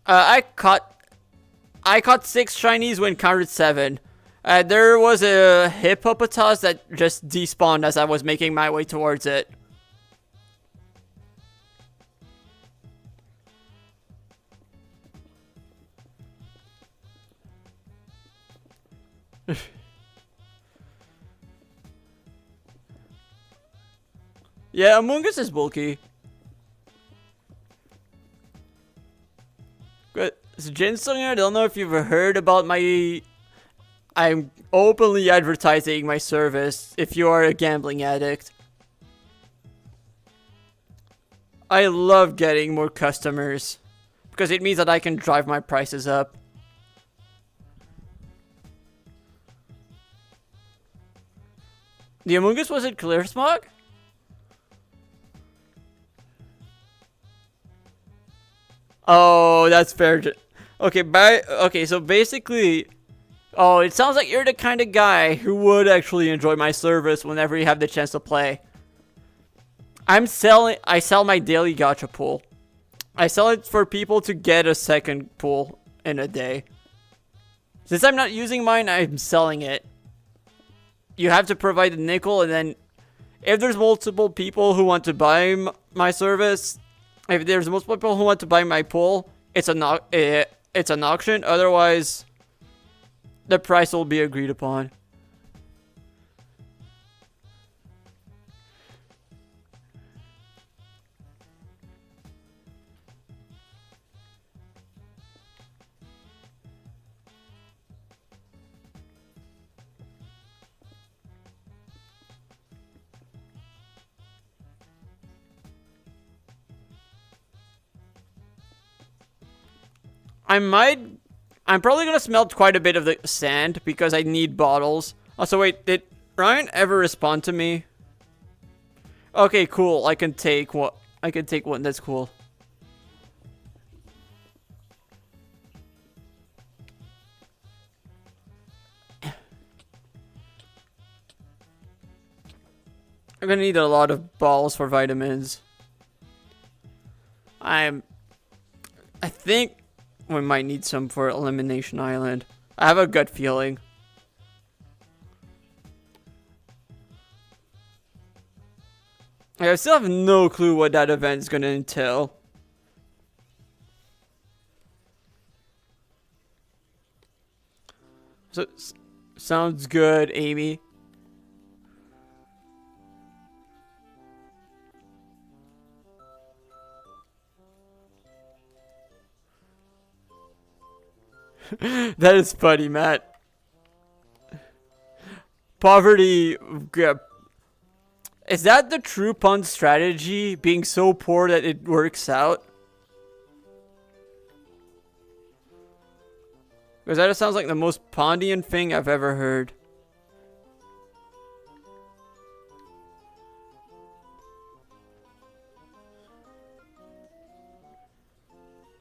I caught 6 shinies when counted 7. There was a hippopotas that just despawned as I was making my way towards it. Yeah, Among Us is bulky. But Jinslinger, I don't know if you've heard about my... I'm openly advertising my service if you are a gambling addict. I love getting more customers because it means that I can drive my prices up. The Among Us, was it Clear Smog? Oh, that's fair. Okay, so basically, oh, it sounds like you're the kind of guy who would actually enjoy my service whenever you have the chance to play. I sell my daily gacha pool. I sell it for people to get a second pool in a day. Since I'm not using mine, I'm selling it. You have to provide a nickel, and then if there's multiple people who want to buy my service, if there's multiple people who want to buy my pool, it's an auction. Otherwise, the price will be agreed upon. I'm probably gonna smelt quite a bit of the sand because I need bottles. Also, wait, did Ryan ever respond to me? Okay, cool. I can take one. That's cool. I'm gonna need a lot of balls for vitamins. I think we might need some for Elimination Island. I have a gut feeling. I still have no clue what that event is gonna entail. So, sounds good, Amy. That is funny, Matt. Poverty. Is that the true pun strategy? Being so poor that it works out? Because that sounds like the most Pondian thing I've ever heard.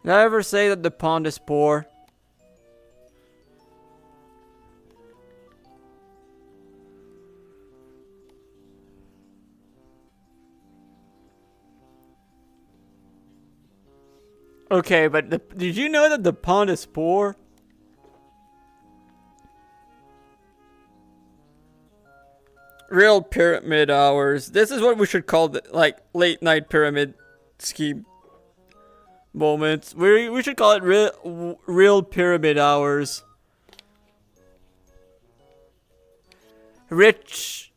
Did I ever say that the pond is poor? Okay, but did you know that the pond is poor? Real pyramid hours. This is what we should call the like late night pyramid scheme moments. We should call it real pyramid hours. Rich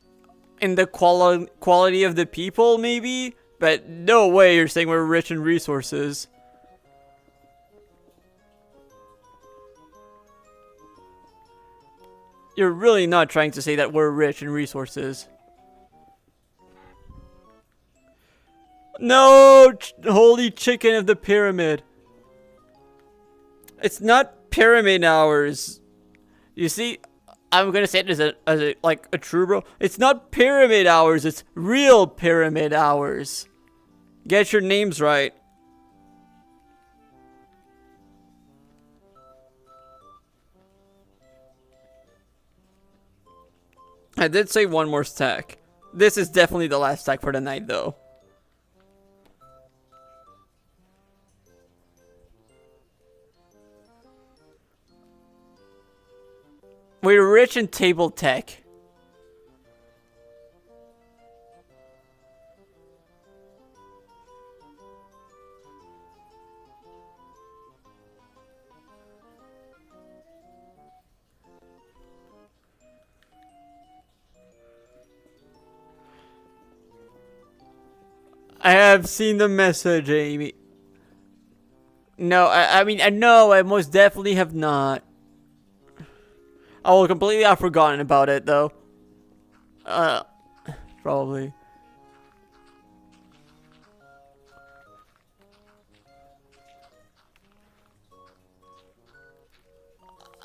in the quality of the people, maybe, but no way you're saying we're rich in resources. You're really not trying to say that we're rich in resources. No! Holy chicken of the pyramid. It's not pyramid hours. You see, I'm gonna say it as a like a true bro. It's not pyramid hours, it's real pyramid hours. Get your names right. I did say one more stack. This is definitely the last stack for the night, though. We're rich in table tech. I have seen the message, Amy. No, I mean, no, I most definitely have not. I will completely have forgotten about it, though. Probably.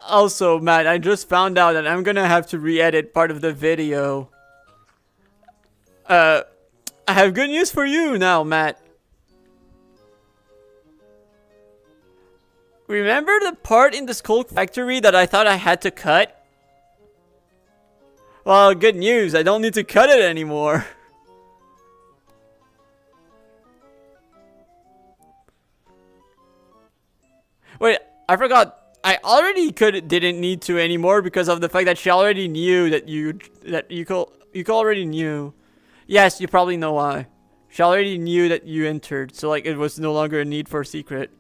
Also, Matt, I just found out that I'm gonna have to re-edit part of the video. I have good news for you now, Matt. Remember the part in the skull factory that I thought I had to cut? Well, good news, I don't need to cut it anymore. Wait, I forgot. I already didn't need to anymore because of the fact that she already knew that you already knew. Yes, you probably know why. She already knew that you entered, so like it was no longer a need for a secret.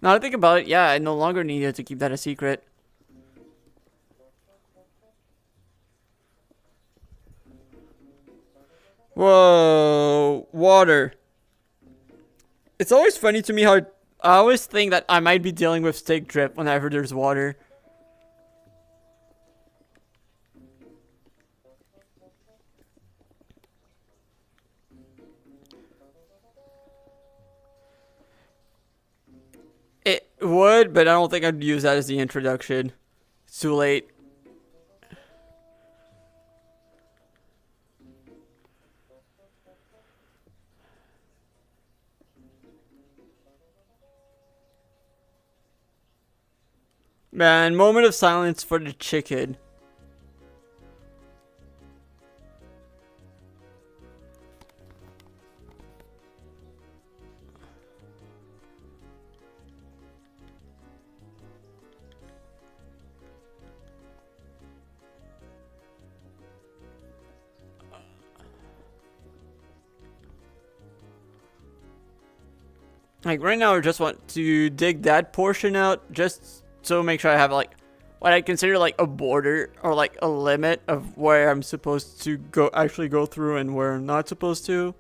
Now that I think about it, yeah, I no longer needed to keep that a secret. Whoa, water. It's always funny to me how I always think that I might be dealing with steak drip whenever there's water. It would, but I don't think I'd use that as the introduction. It's too late. Man, moment of silence for the chicken. Like right now I just want to dig that portion out just so make sure I have like what I consider like a border or like a limit of where I'm supposed to actually go through and where I'm not supposed to.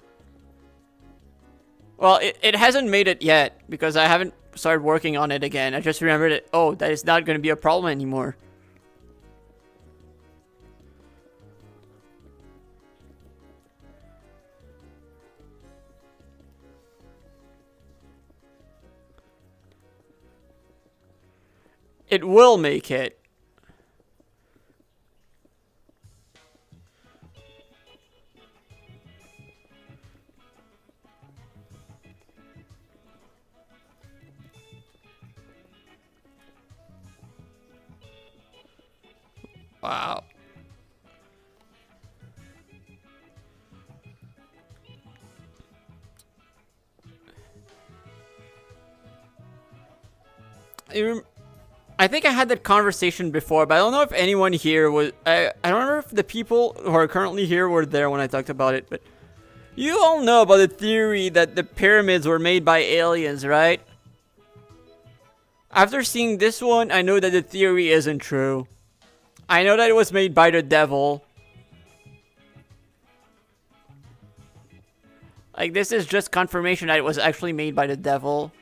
Well, it hasn't made it yet because I haven't started working on it again. I just remembered it. Oh, that is not going to be a problem anymore. It will make it. Wow. I think I had that conversation before, but I don't know if anyone here was... I don't remember if the people who are currently here were there when I talked about it, but... You all know about the theory that the pyramids were made by aliens, right? After seeing this one, I know that the theory isn't true. I know that it was made by the devil. Like, this is just confirmation that it was actually made by the devil.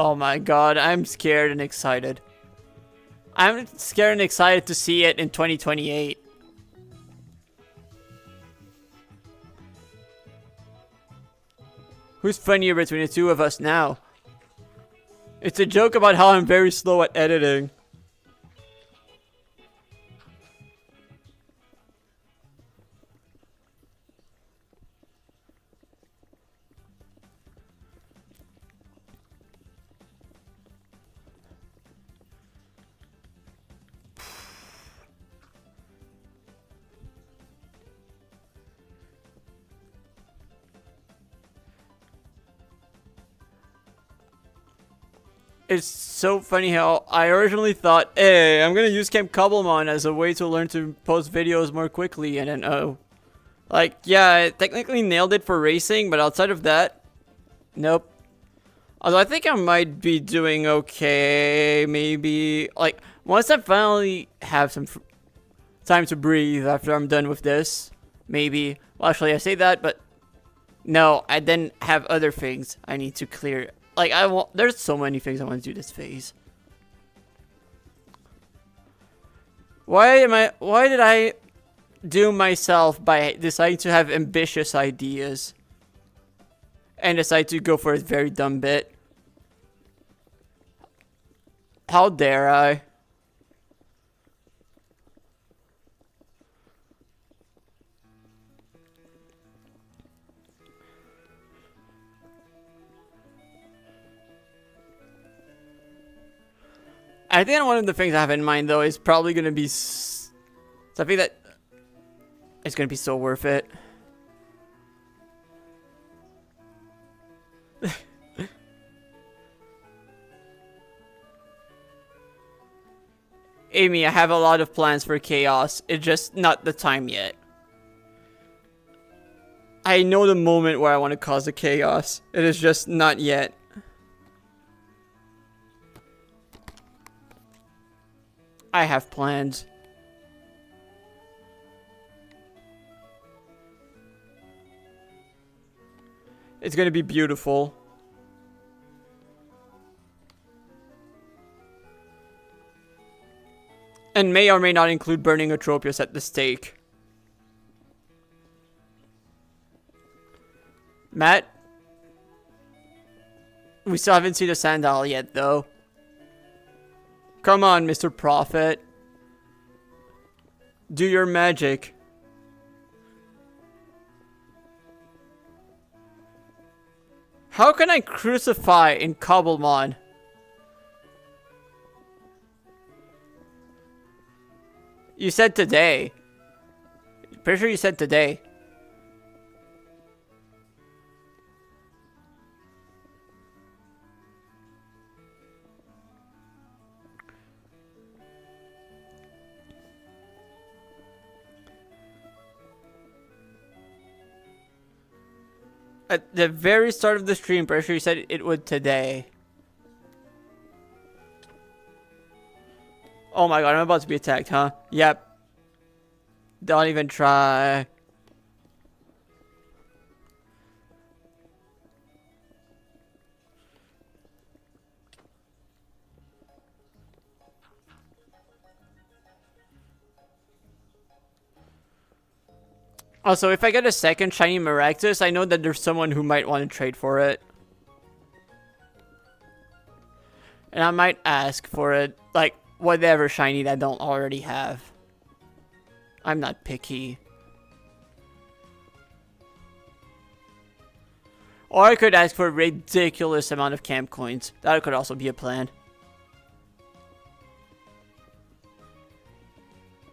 Oh my god, I'm scared and excited. I'm scared and excited to see it in 2028. Who's funnier between the two of us now? It's a joke about how I'm very slow at editing. It's so funny how I originally thought, hey, I'm gonna use Camp Cobblemon as a way to learn to post videos more quickly, and then like, yeah, I technically nailed it for racing, but outside of that, nope. Although I think I might be doing okay, maybe, like, once I finally have some time to breathe after I'm done with this, maybe. Well, actually, I say that, but no, I then have other things I need to clear. Like, there's so many things I want to do this phase. Why did I do myself by deciding to have ambitious ideas and decide to go for a very dumb bit? How dare I? I think one of the things I have in mind, though, is probably going to be something that is going to be so worth it. Amy, I have a lot of plans for chaos. It's just not the time yet. I know the moment where I want to cause the chaos. It is just not yet. I have plans. It's gonna be beautiful. And may or may not include burning Atropius at the stake. Matt? We still haven't seen the Sandal yet, though. Come on, Mr. Prophet. Do your magic. How can I crucify in Cobblemon? You said today. Pretty sure you said today. At the very start of the stream, pretty sure you said it would today. Oh my god, I'm about to be attacked, huh? Yep. Don't even try. Also, if I get a second shiny Maractus, I know that there's someone who might want to trade for it. And I might ask for it, like, whatever shiny that I don't already have. I'm not picky. Or I could ask for a ridiculous amount of camp coins. That could also be a plan.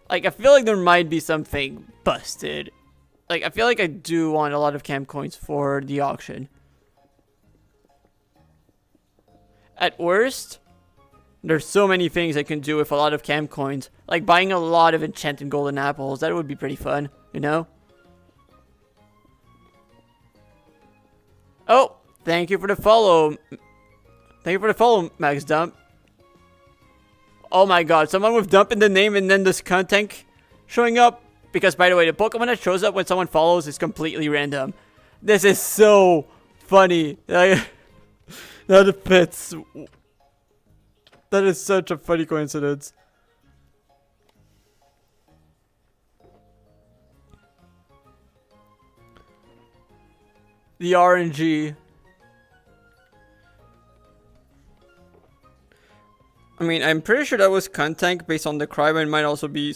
Like, I feel like there might be something busted. Like, I feel like I do want a lot of camp coins for the auction. At worst, there's so many things I can do with a lot of camp coins. Like buying a lot of enchanted golden apples. That would be pretty fun, you know? Oh, thank you for the follow. Thank you for the follow, Max Dump. Oh my god, someone with Dump in the name and then this content showing up. Because, by the way, the Pokemon that shows up when someone follows is completely random. This is so funny. That fits. That is such a funny coincidence. The RNG. I mean, I'm pretty sure that was Contank based on the cry, but it might also be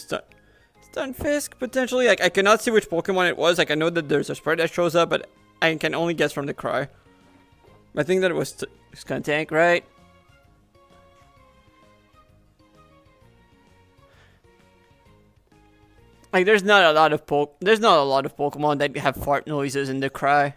Stunfisk, potentially. Like, I cannot see which Pokemon it was. Like, I know that there's a sprite that shows up, but I can only guess from the cry. I think that it was Skuntank, right? Like, there's not a lot of Pokemon that have fart noises in the cry.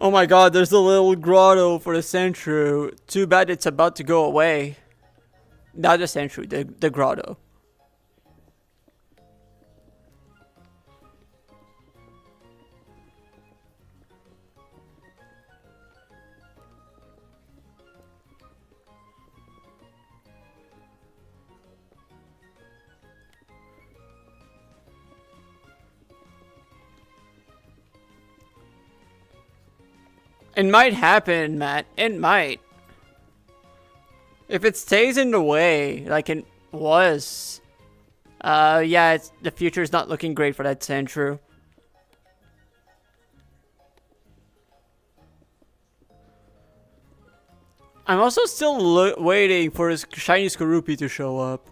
Oh my god, there's a little grotto for the Sentru. Too bad it's about to go away. Not the Sentru, the grotto. It might happen, Matt. It might. If it stays in the way, like it was, yeah, the future is not looking great for that Sentru. I'm also still waiting for his shiny Skorupi to show up.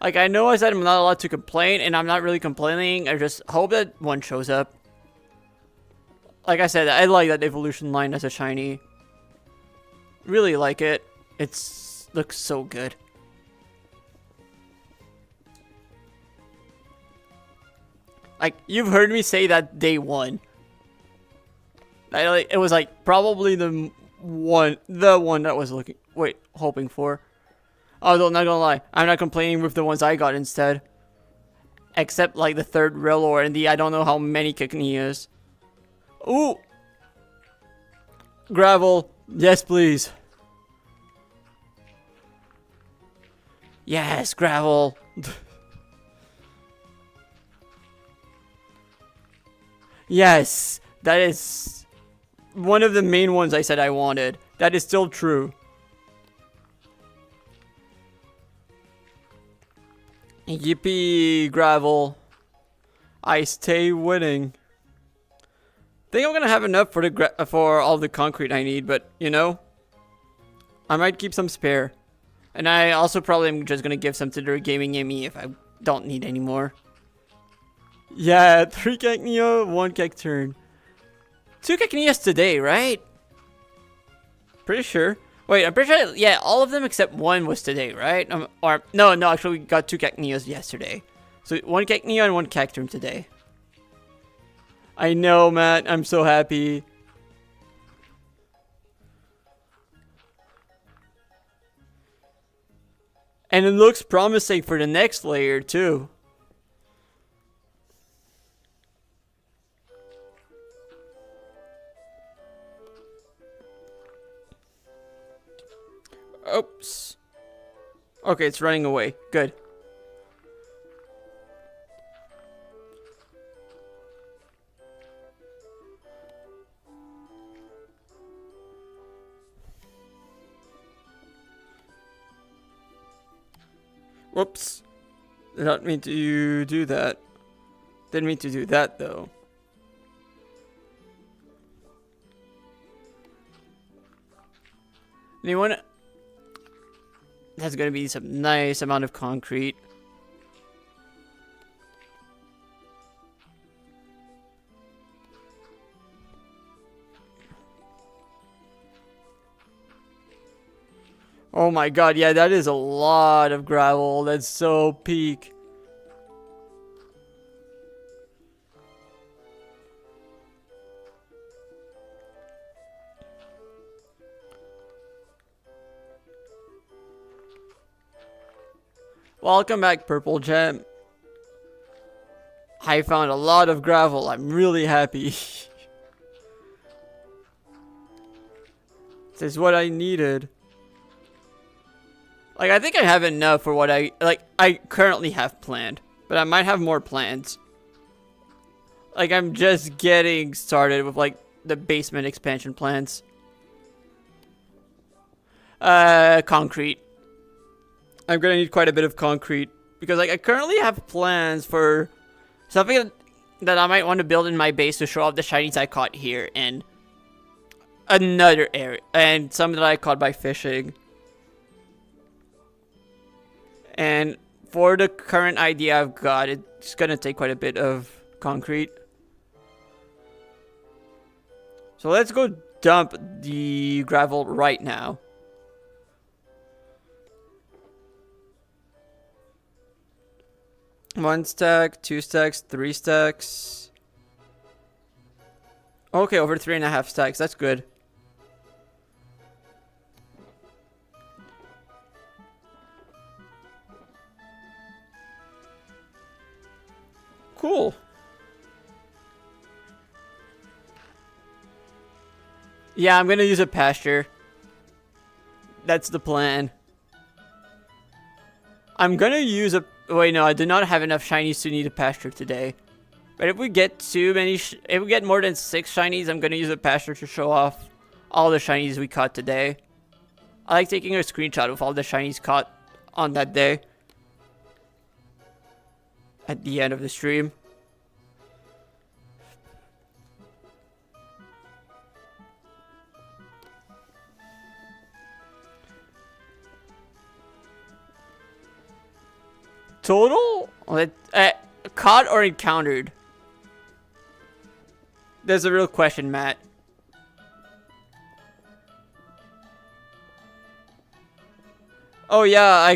Like, I know I said I'm not allowed to complain, and I'm not really complaining. I just hope that one shows up. Like I said, I like that evolution line as a shiny. Really like it. It's looks so good. Like, you've heard me say that day one. It was like probably the one that was hoping for. Although, not gonna lie, I'm not complaining with the ones I got instead. Except like the third Rillor and the I don't know how many Kiknias. Ooh! Gravel. Yes, please. Yes, gravel. Yes, that is one of the main ones I said I wanted. That is still true. Yippee, gravel. I stay winning. Think I'm gonna have enough for all the concrete I need, but you know, I might keep some spare. And I also probably am just gonna give some to the gaming Yemi if I don't need any more. Yeah, 3 Cacnea, 1 Cacturn. 2 Cacneas today, right? Pretty sure. Wait, I'm pretty sure, yeah, all of them except one was today, right? Or, no, actually we got 2 Cacneas yesterday. So 1 Cacnea and 1 Cacturn today. I know, Matt, I'm so happy. And it looks promising for the next layer, too. Oops. Okay, it's running away. Good. Whoops. Did not mean to do that. Didn't mean to do that, though. Anyone? That's gonna be some nice amount of concrete. Oh my god, yeah, that is a lot of gravel. That's so peak. Welcome back, Purple Gem. I found a lot of gravel. I'm really happy. This is what I needed. Like, I think I have enough for what I currently have planned. But I might have more plans. Like, I'm just getting started with, like, the basement expansion plans. Concrete. I'm gonna need quite a bit of concrete. Because, like, I currently have plans for something that I might want to build in my base to show off the shinies I caught here. And another area. And some that I caught by fishing. And for the current idea I've got, it's gonna take quite a bit of concrete. So let's go dump the gravel right now. One stack, 2 stacks, 3 stacks. Okay, over 3.5 stacks. That's good. Cool. Yeah, I'm gonna use a pasture. That's the plan. I'm gonna use a... Wait, no, I do not have enough shinies to need a pasture today. But if we get too many... if we get more than 6 shinies, I'm gonna use a pasture to show off all the shinies we caught today. I like taking a screenshot of all the shinies caught on that day. At the end of the stream. Total? Caught or encountered? There's a real question, Matt. Oh yeah,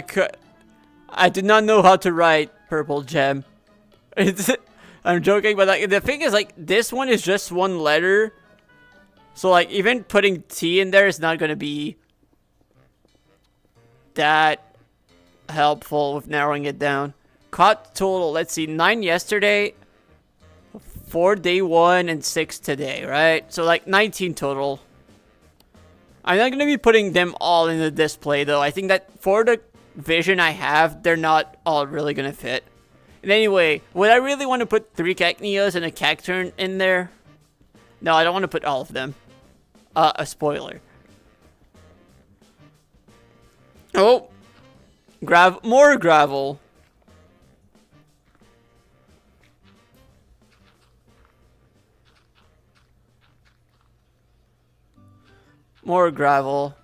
I did not know how to write purple gem. I'm joking, but like the thing is, like, this one is just one letter. So like even putting T in there is not gonna be that helpful with narrowing it down. Caught total, let's see, 9 yesterday, 4 day 1, and 6 today, right? So like 19 total. I'm not going to be putting them all in the display though. I think that for the vision I have, they're not all really going to fit. And anyway, would I really want to put 3 Cacneas and a Cacturn in there? No, I don't want to put all of them. A spoiler. Oh! More gravel. More gravel.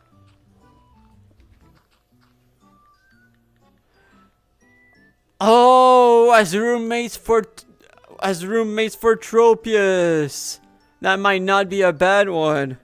Oh, as roommates for Tropius. That might not be a bad one.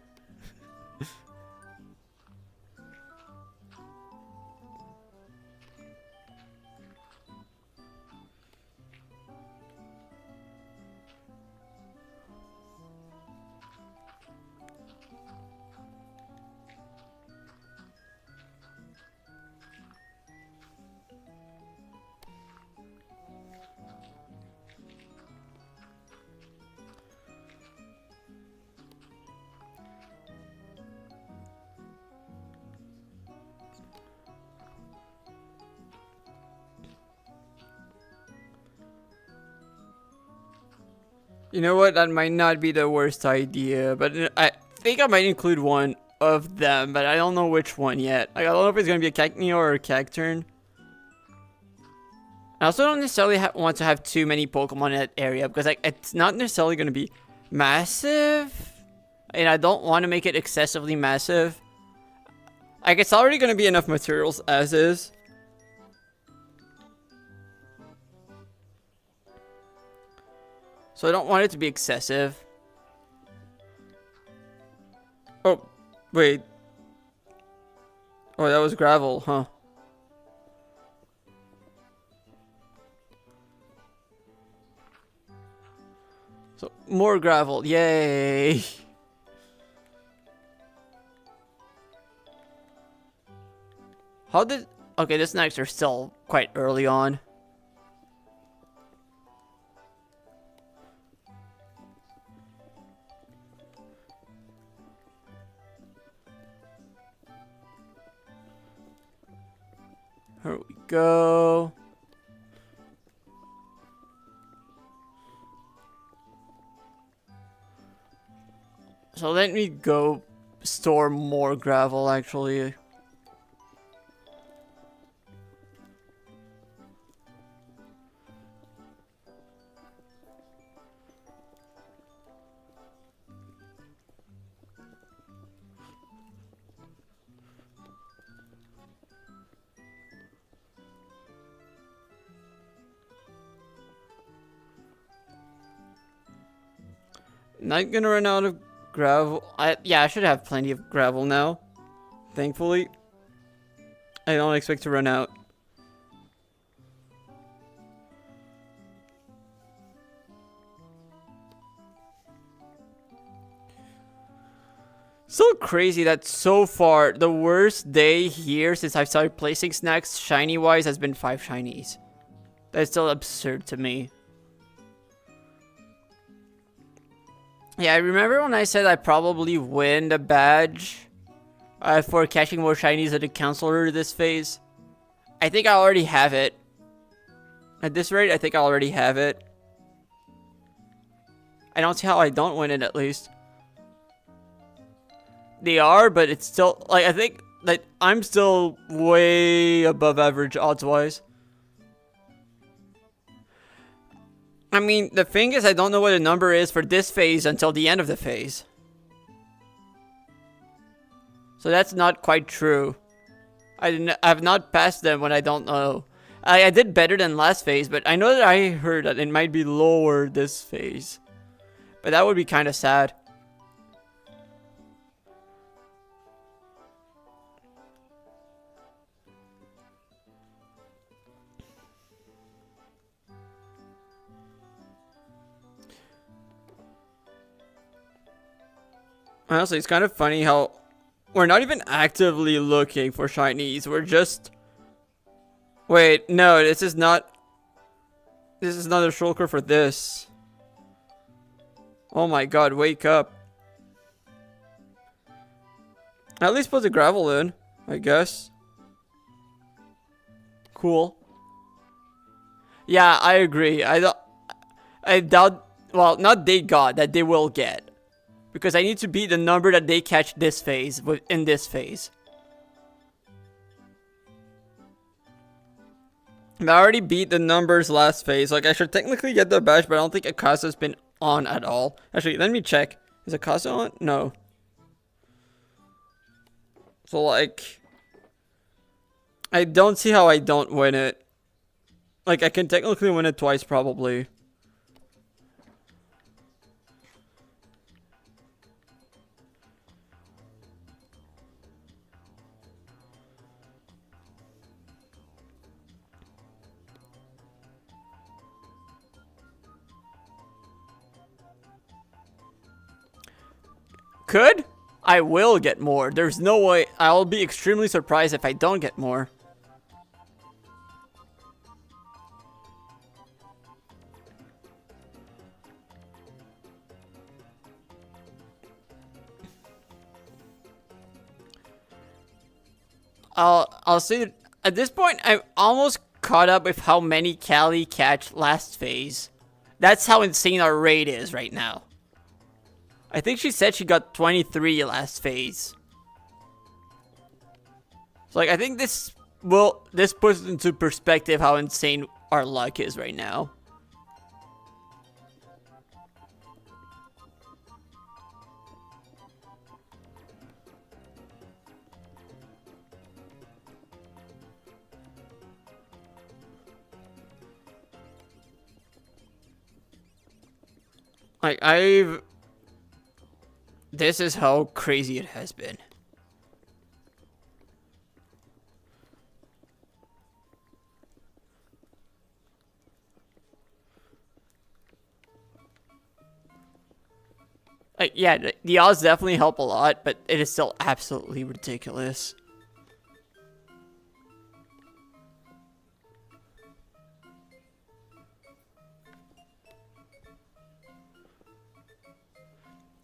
You know what? That might not be the worst idea, but I think I might include one of them, but I don't know which one yet. Like, I don't know if it's going to be a Cacneo or a Cacturn. I also don't necessarily want to have too many Pokemon in that area, because like it's not necessarily going to be massive, and I don't want to make it excessively massive. Like, it's already going to be enough materials as is. So I don't want it to be excessive. Oh, wait. Oh, that was gravel, huh? So, more gravel. Yay! How did... Okay, this next are still quite early on. Here we go. So let me go store more gravel, actually. Not gonna run out of gravel. Yeah, I should have plenty of gravel now. Thankfully. I don't expect to run out. crazy that so far the worst day here since I've started placing snacks shiny wise has been 5 shinies. That's still absurd to me. Yeah, I remember when I said I probably win the badge for catching more shinies at the counselor this phase. I think I already have it. At this rate, I think I already have it. I don't see how I don't win it at least. They are, but it's still, like, I think that I'm still way above average odds-wise. I mean, the thing is, I don't know what the number is for this phase until the end of the phase. So that's not quite true. I've not passed them when I don't know. I did better than last phase, but I know that I heard that it might be lower this phase. But that would be kind of sad. Honestly, it's kind of funny how we're not even actively looking for shinies. We're just... Wait, no, this is not... This is not a shulker for this. Oh my god, wake up. At least put the gravel in, I guess. Cool. Yeah, I agree. I doubt... Well, not they got, that they will get. Because I need to beat the number that they catch this phase, in this phase. I already beat the numbers last phase. Like, I should technically get the badge, but I don't think Akasa's been on at all. Actually, let me check. Is Akasa on? No. So, like... I don't see how I don't win it. Like, I can technically win it twice, probably. Could? I will get more. There's no way. I'll be extremely surprised if I don't get more. I'll say at this point I'm almost caught up with how many Callie catch last phase. That's how insane our rate is right now. I think she said she got 23 last phase. So, like, I think this puts into perspective how insane our luck is right now. Like, this is how crazy it has been. Like, yeah, the odds definitely help a lot, but it is still absolutely ridiculous.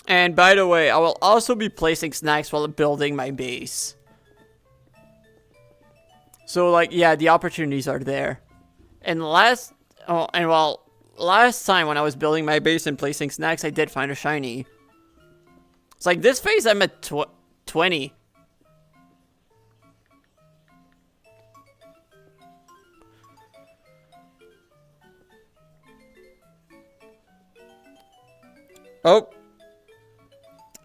And by the way, I will also be placing snacks while building my base. So, like, yeah, the opportunities are there. And last time when I was building my base and placing snacks, I did find a shiny. It's like this phase I'm at 20. Oh.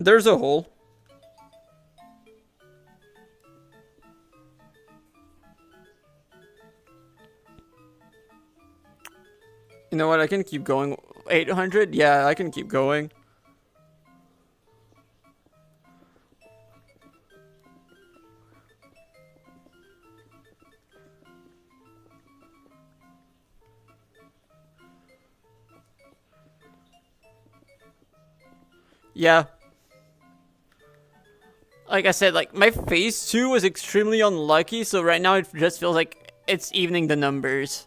There's a hole. You know what? I can keep going. 800? Yeah, I can keep going. Yeah. like I said, like my phase 2 was extremely unlucky, so right now it just feels like it's evening the numbers.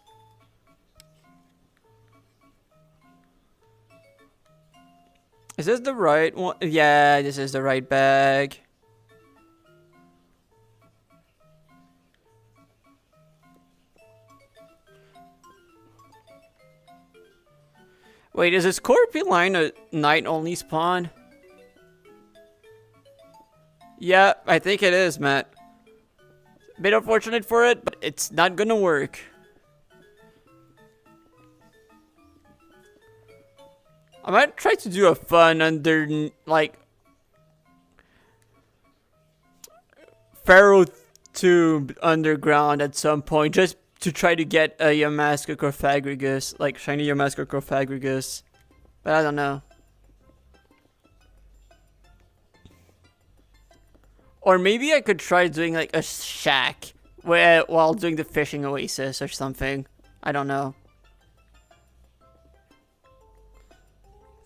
Is this the right one? Yeah, this is the right bag. Wait, is a Scorpion line a night-only spawn? Yeah, I think it is, Matt. Bit unfortunate for it, but it's not gonna work. I might try to do a fun under, like, Pharaoh Tomb underground at some point, just to try to get a Yamaska Corphagrigus, like shiny Yamaska Corphagrigus. But I don't know. Or maybe I could try doing like a shack while doing the fishing oasis or something. I don't know.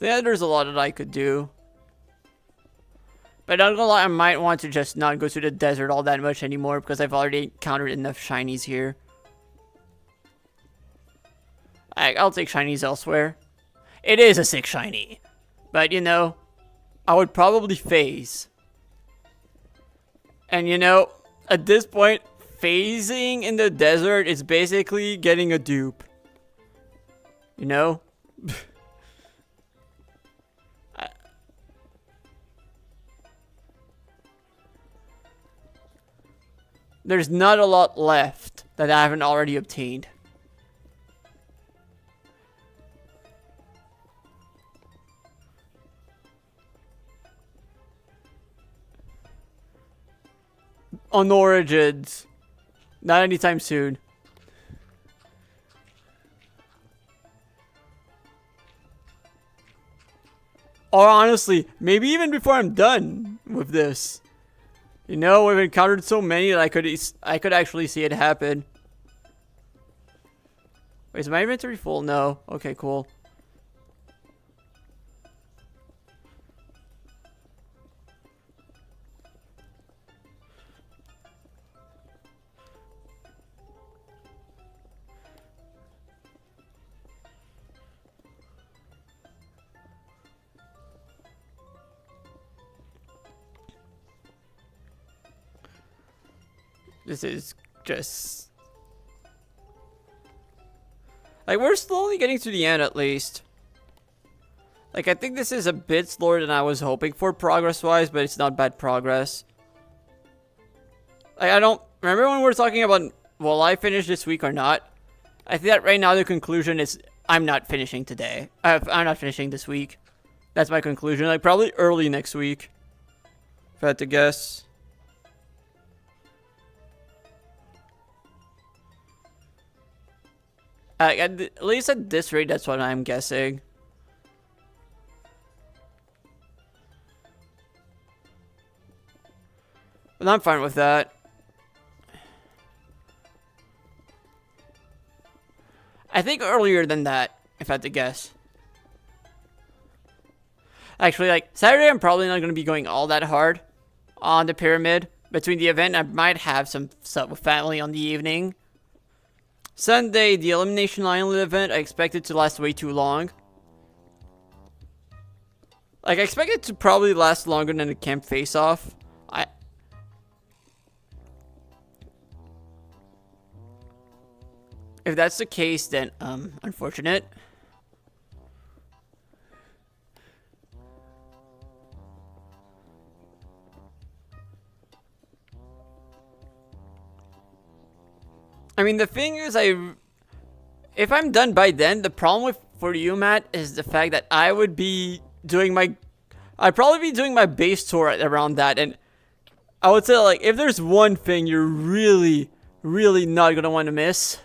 Yeah, there's a lot that I could do. But not gonna lie, I might want to just not go to the desert all that much anymore because I've already encountered enough shinies here. I'll take shinies elsewhere. It is a 6 shiny. But, you know, I would probably phase. And, you know, at this point, phasing in the desert is basically getting a dupe. You know? There's not a lot left that I haven't already obtained. On Origins. Not anytime soon. Or honestly, maybe even before I'm done with this. You know, we've encountered so many that I could actually see it happen. Wait, is my inventory full? No. Okay, cool. This is just... like, we're slowly getting to the end, at least. Like, I think this is a bit slower than I was hoping for progress-wise, but it's not bad progress. Like, I don't... remember when we were talking about, will I finish this week or not? I think that right now the conclusion is, I'm not finishing today. I'm not finishing this week. That's my conclusion. Like, probably early next week. If I had to guess. At least at this rate, that's what I'm guessing. But I'm fine with that. I think earlier than that, if I had to guess. Actually, like, Saturday I'm probably not going to be going all that hard on the pyramid. Between the event, I might have some stuff with family on the evening. Sunday, the Elimination Island event, I expect it to last way too long. Like, I expect it to probably last longer than the camp face-off. If that's the case, then, unfortunate. I mean, the thing is, if I'm done by then, the problem for you, Matt, is the fact that I would be doing I'd probably be doing my base tour around that, and I would say, like, if there's one thing you're really, really not gonna want to miss,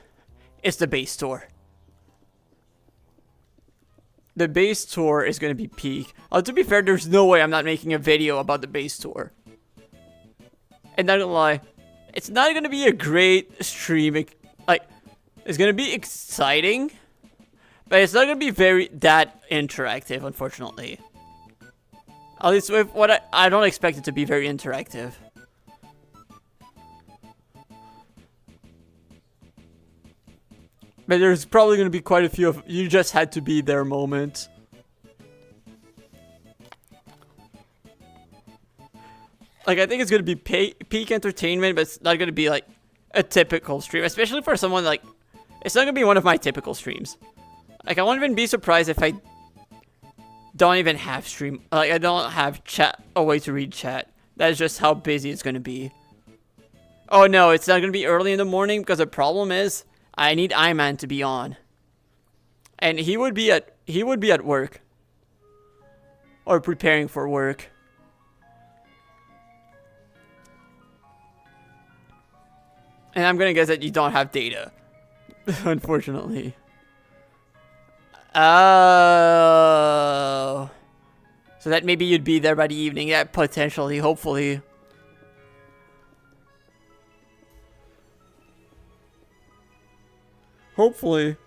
it's the base tour. The base tour is gonna be peak. To be fair, there's no way I'm not making a video about the base tour. And not gonna lie, it's not gonna be a great stream. Like, it's gonna be exciting, but it's not gonna be that interactive, unfortunately. At least with what I don't expect it to be very interactive. But there's probably going to be quite a few of you just had to be there moments. Like, I think it's going to be peak entertainment, but it's not going to be like a typical stream. Especially for someone like, it's not going to be one of my typical streams. Like, I won't even be surprised if I don't even have stream. Like, I don't have chat, a way to read chat. That's just how busy it's going to be. Oh no, it's not going to be early in the morning because the problem is, I need Iman to be on. And he would be at work. Or preparing for work. And I'm gonna guess that you don't have data. Unfortunately. Oh. So that maybe you'd be there by the evening. Yeah, potentially, hopefully. Hopefully.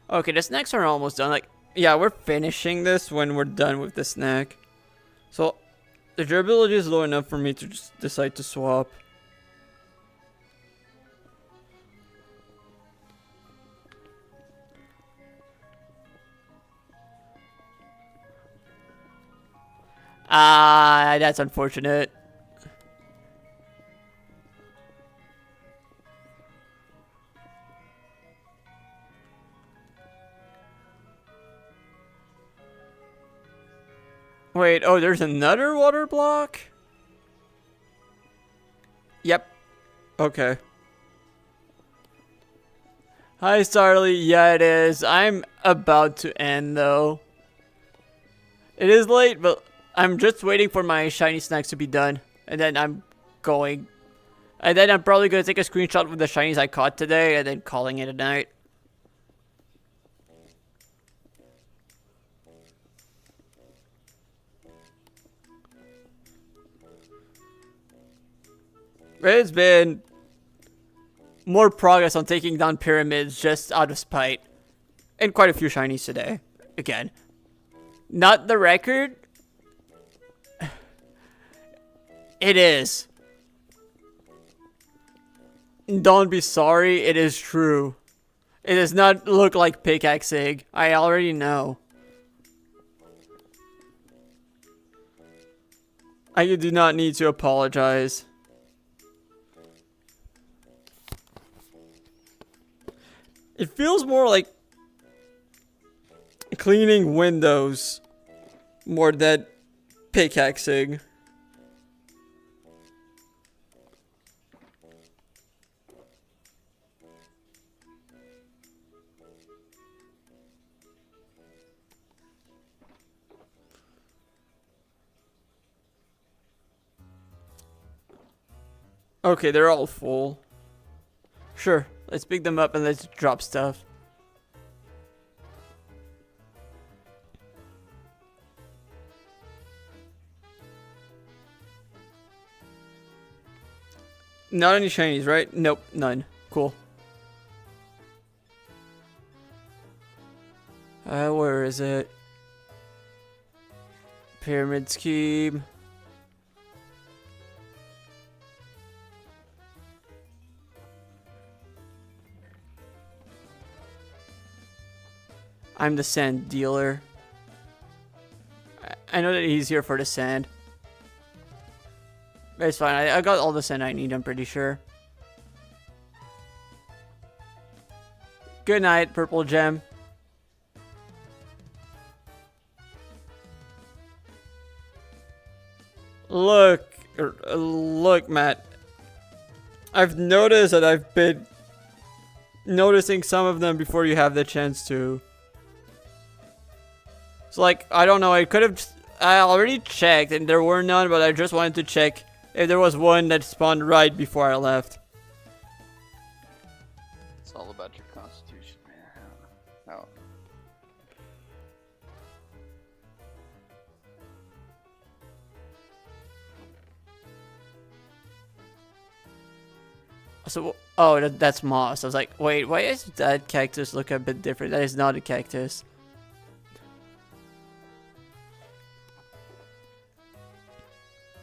Okay, the snacks are almost done. Like, yeah, we're finishing this when we're done with the snack. So, the durability is low enough for me to just decide to swap. Ah, that's unfortunate. Wait, oh, there's another water block? Yep. Okay. Hi, Starly. Yeah, it is. I'm about to end, though. It is late, but I'm just waiting for my shiny snacks to be done. And then I'm going. And then I'm probably going to take a screenshot with the shinies I caught today and then calling it a night. There's been more progress on taking down pyramids just out of spite. And quite a few shinies today. Again. Not the record. It is. Don't be sorry, it is true. It does not look like pickaxing. I already know. I do not need to apologize. It feels more like cleaning windows more than pickaxing. Okay, they're all full. Sure, let's pick them up and let's drop stuff. Not any shinies, right? Nope, none. Cool. Where is it? Pyramid scheme. I'm the sand dealer. I know that he's here for the sand. But it's fine. I got all the sand I need, I'm pretty sure. Good night, Purple Gem. Look, Matt. I've noticed that I've been noticing some of them before you have the chance to. So, like, I don't know, I already checked and there were none, but I just wanted to check if there was one that spawned right before I left.
It's all about your constitution, man. No.
So, oh, that's moss. I was like, wait, why does that cactus look a bit different? That is not a cactus.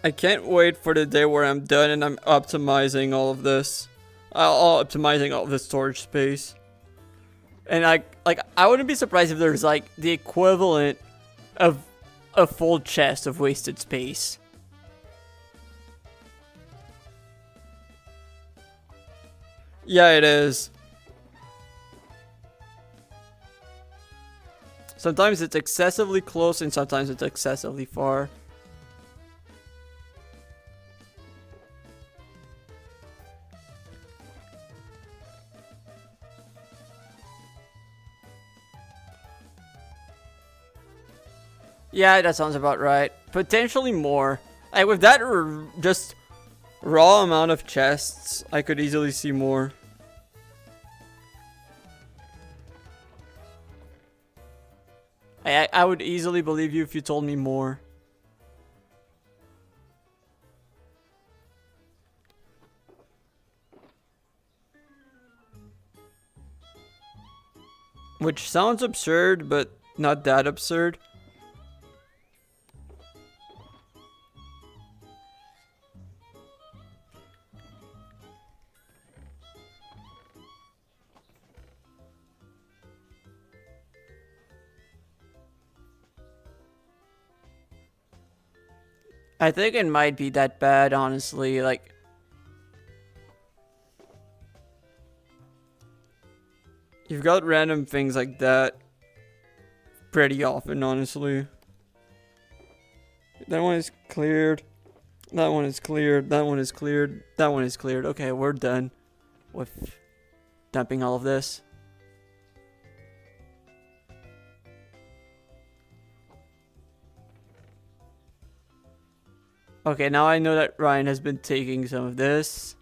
I can't wait for the day where I'm done and I'm optimizing all of this. Optimizing all of the storage space. And I wouldn't be surprised if there's like the equivalent of a full chest of wasted space. Yeah, it is. Sometimes it's excessively close and sometimes it's excessively far. Yeah, that sounds about right. Potentially more. Like with that just raw amount of chests, I could easily see more. I would easily believe you if you told me more. Which sounds absurd, but not that absurd. I think it might be that bad, honestly. Like, you've got random things like that pretty often, honestly. That one is cleared. That one is cleared. That one is cleared. That one is cleared. Okay, we're done with dumping all of this. Okay, now I know that Ryan has been taking some of this.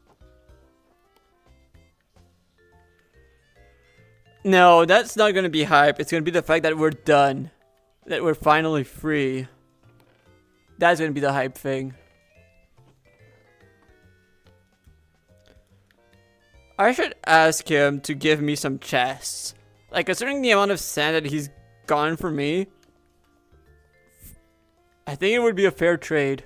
No, that's not gonna be hype. It's gonna be the fact that we're done. That we're finally free. That's gonna be the hype thing. I should ask him to give me some chests. Like, considering the amount of sand that he's gone for me, I think it would be a fair trade.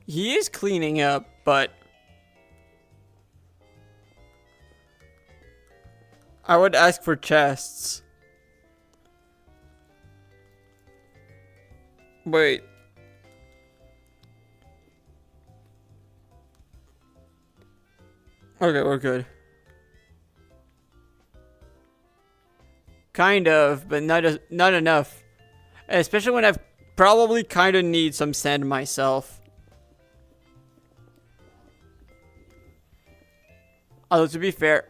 He is cleaning up, but I would ask for chests. Wait. Okay, we're good. Kind of, but not enough. Especially when I probably kind of need some sand myself. Although, to be fair,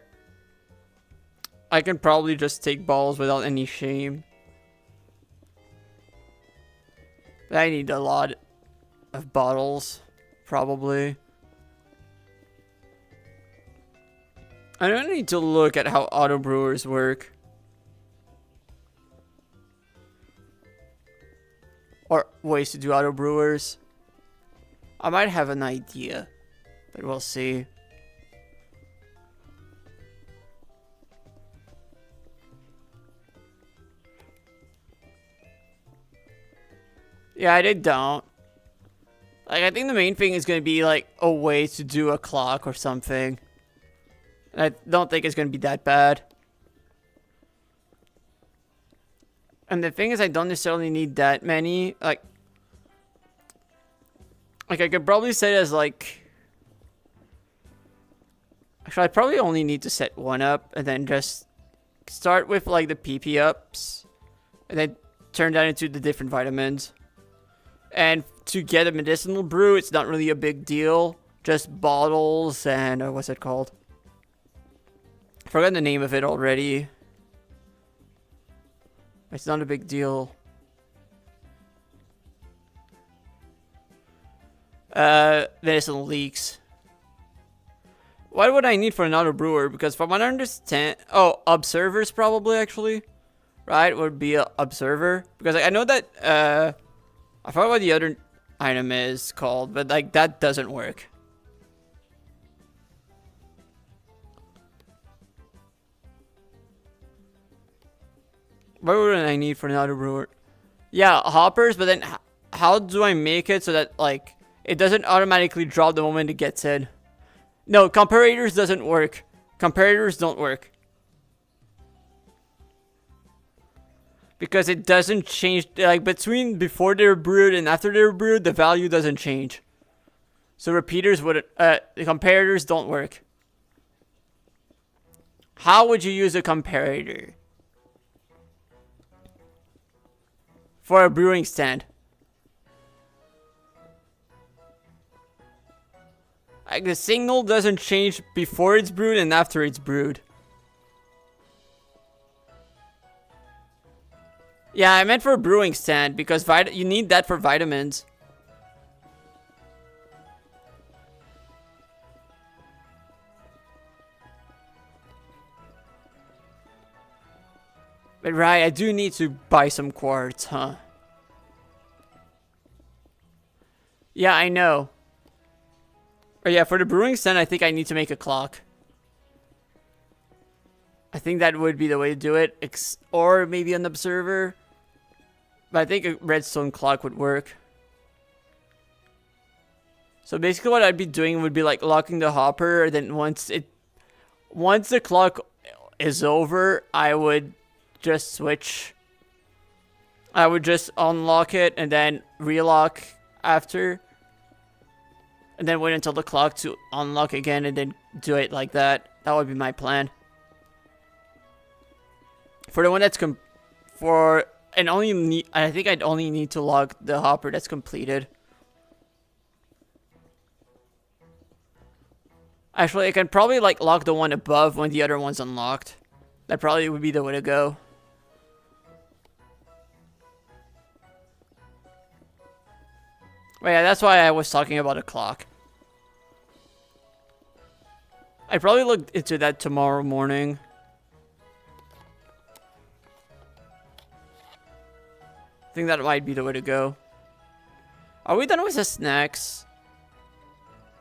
I can probably just take balls without any shame. But I need a lot of bottles, probably. I don't need to look at how auto brewers work. Or ways to do auto brewers. I might have an idea, but we'll see. Yeah, I don't. Like, I think the main thing is going to be, like, a way to do a clock or something. I don't think it's going to be that bad. And the thing is, I don't necessarily need that many. Like I could probably set it as, like... Actually, I probably only need to set one up. And then just start with, like, the PP ups. And then turn that into the different vitamins. And to get a medicinal brew, it's not really a big deal. Just bottles and... what's it called? I forgot the name of it already. It's not a big deal. Medicinal leaks. What would I need for another brewer? Because from what I understand... Oh, observers probably, actually. Right? Would be a observer. Because like, I know that... I forgot what the other item is called. But like, that doesn't work. What would I need for another brewer? Yeah, hoppers, but then how do I make it so that, like, it doesn't automatically drop the moment it gets in? No, comparators doesn't work. Comparators don't work. Because it doesn't change, like, between before they're brewed and after they're brewed, the value doesn't change. So repeaters wouldn't, the comparators don't work. How would you use a comparator? For a brewing stand. Like the signal doesn't change before it's brewed and after it's brewed. Yeah, I meant for a brewing stand because you need that for vitamins. But right, I do need to buy some quartz, huh? Yeah, I know. Oh yeah, for the brewing stand, I think I need to make a clock. I think that would be the way to do it. Or maybe an observer. But I think a redstone clock would work. So basically what I'd be doing would be like locking the hopper. And then once the clock is over, I would just switch. I would just unlock it and then relock after. And then wait until the clock to unlock again and then do it like that. That would be my plan. For the one that's I think I'd only need to lock the hopper that's completed. Actually, I can probably like lock the one above when the other one's unlocked. That probably would be the way to go. But yeah, that's why I was talking about a clock. I probably look into that tomorrow morning. I think that might be the way to go. Are we done with the snacks?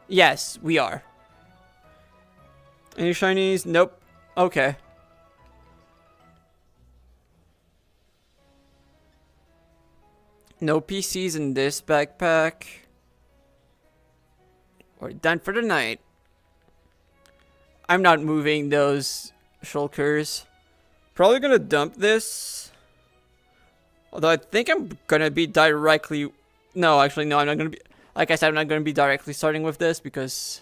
Yes, we are. Any shinies? Nope. Okay. No PCs in this backpack. We're done for the night. I'm not moving those shulkers. Probably gonna dump this. Although I think I'm gonna be directly... No, actually, no, I'm not gonna be... Like I said, I'm not gonna be directly starting with this because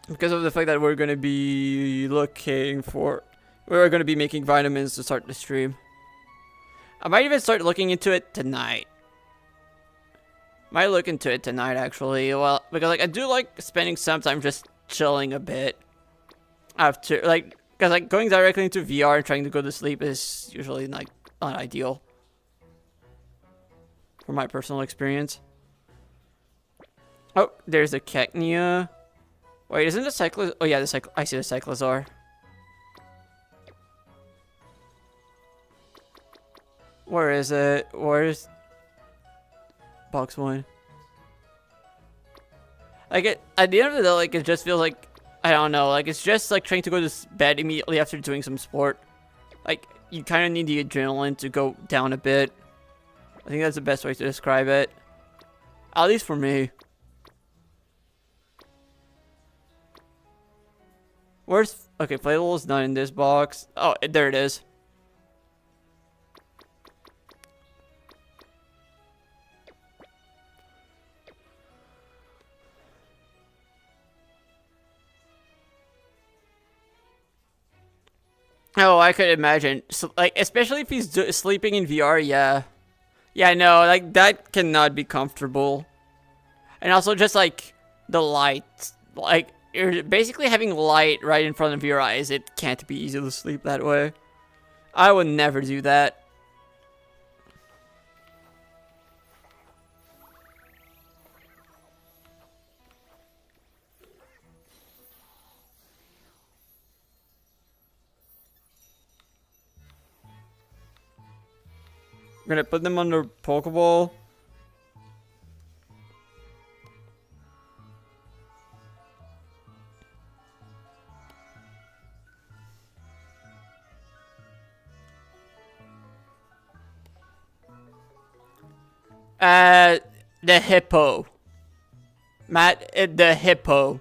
of the fact that we're gonna be looking for... We're gonna be making vitamins to start the stream. I might even start looking into it tonight. Might look into it tonight, actually. Well, because like I do like spending some time just chilling a bit after, like, because like going directly into VR and trying to go to sleep is usually like not ideal from my personal experience. Oh, there's a Cacnea. Wait, isn't the Cyclosaur? Oh yeah, I see the Cyclosaur. Where is it? Where's box 1? Like at the end of the day, like it just feels like, I don't know, like it's just like trying to go to bed immediately after doing some sport. Like you kind of need the adrenaline to go down a bit. I think that's the best way to describe it. At least for me. Where's... Okay, Playable is not in this box. Oh, there it is. Oh, I could imagine. So, like, especially if he's sleeping in VR, yeah. Yeah, no, like, that cannot be comfortable. And also just, like, the light. Like, you're basically having light right in front of your eyes. It can't be easy to sleep that way. I would never do that. We're gonna put them under Pokeball. The hippo. Matt, the hippo.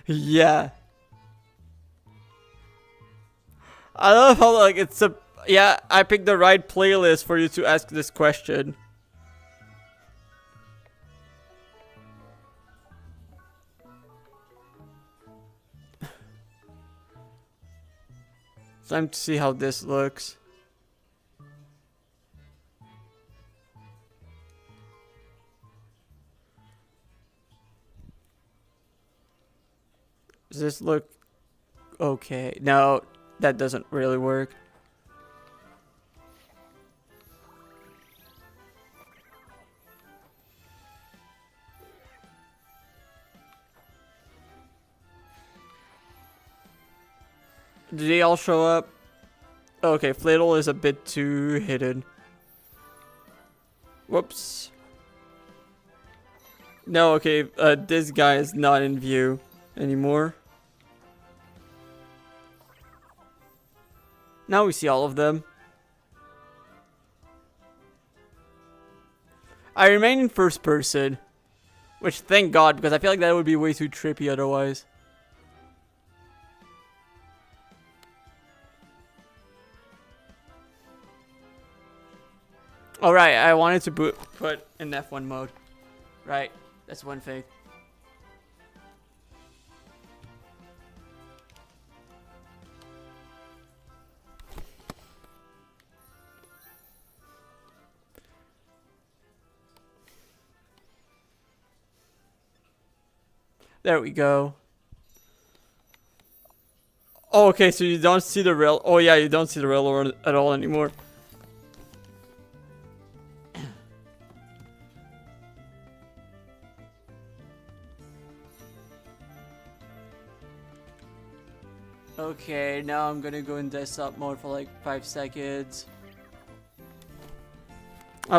Yeah. I love how like it's a yeah, I picked the right playlist for you to ask this question. Time to see how this looks. Does this look okay? No, that doesn't really work. Did they all show up? Okay, Flittle is a bit too hidden. Whoops. No, okay, this guy is not in view anymore. Now we see all of them. I remain in first person. Which, thank God, because I feel like that would be way too trippy otherwise. Alright, I wanted to put in F1 mode. Right, that's one thing. There we go. Oh, okay, so you don't see the rail. Oh yeah, you don't see the railroad at all anymore. Okay, now I'm gonna go in desktop mode for like 5 seconds.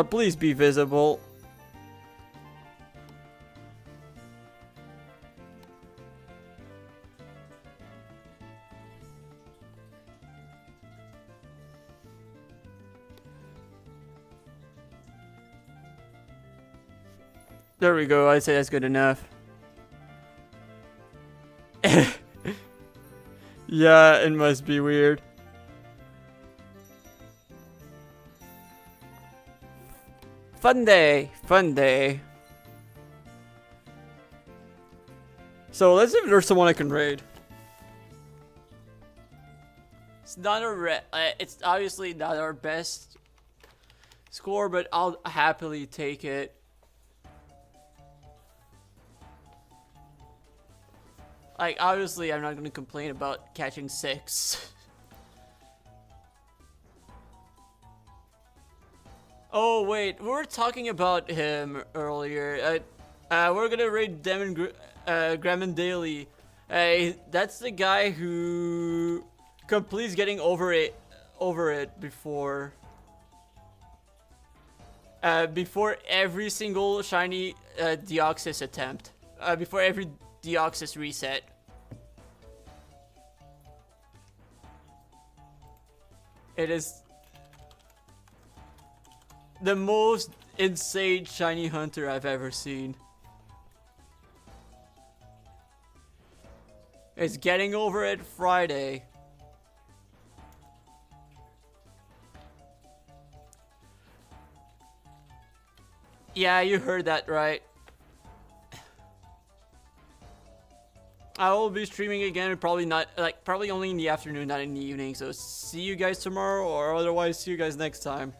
Please be visible. There we go, I'd say that's good enough. Yeah, it must be weird. Fun day, fun day. So let's see if there's someone I can raid. It's not it's obviously not our best score, but I'll happily take it. Like, obviously, I'm not going to complain about catching 6. Oh, wait. We were talking about him earlier. We're going to raid Graham Daily. That's the guy who completes getting over it before every single shiny Deoxys attempt. Before every Deoxys reset. It is the most insane shiny hunter I've ever seen. It's getting over it Friday. Yeah, you heard that right. I will be streaming again, probably only in the afternoon, not in the evening. So see you guys tomorrow, or otherwise see you guys next time.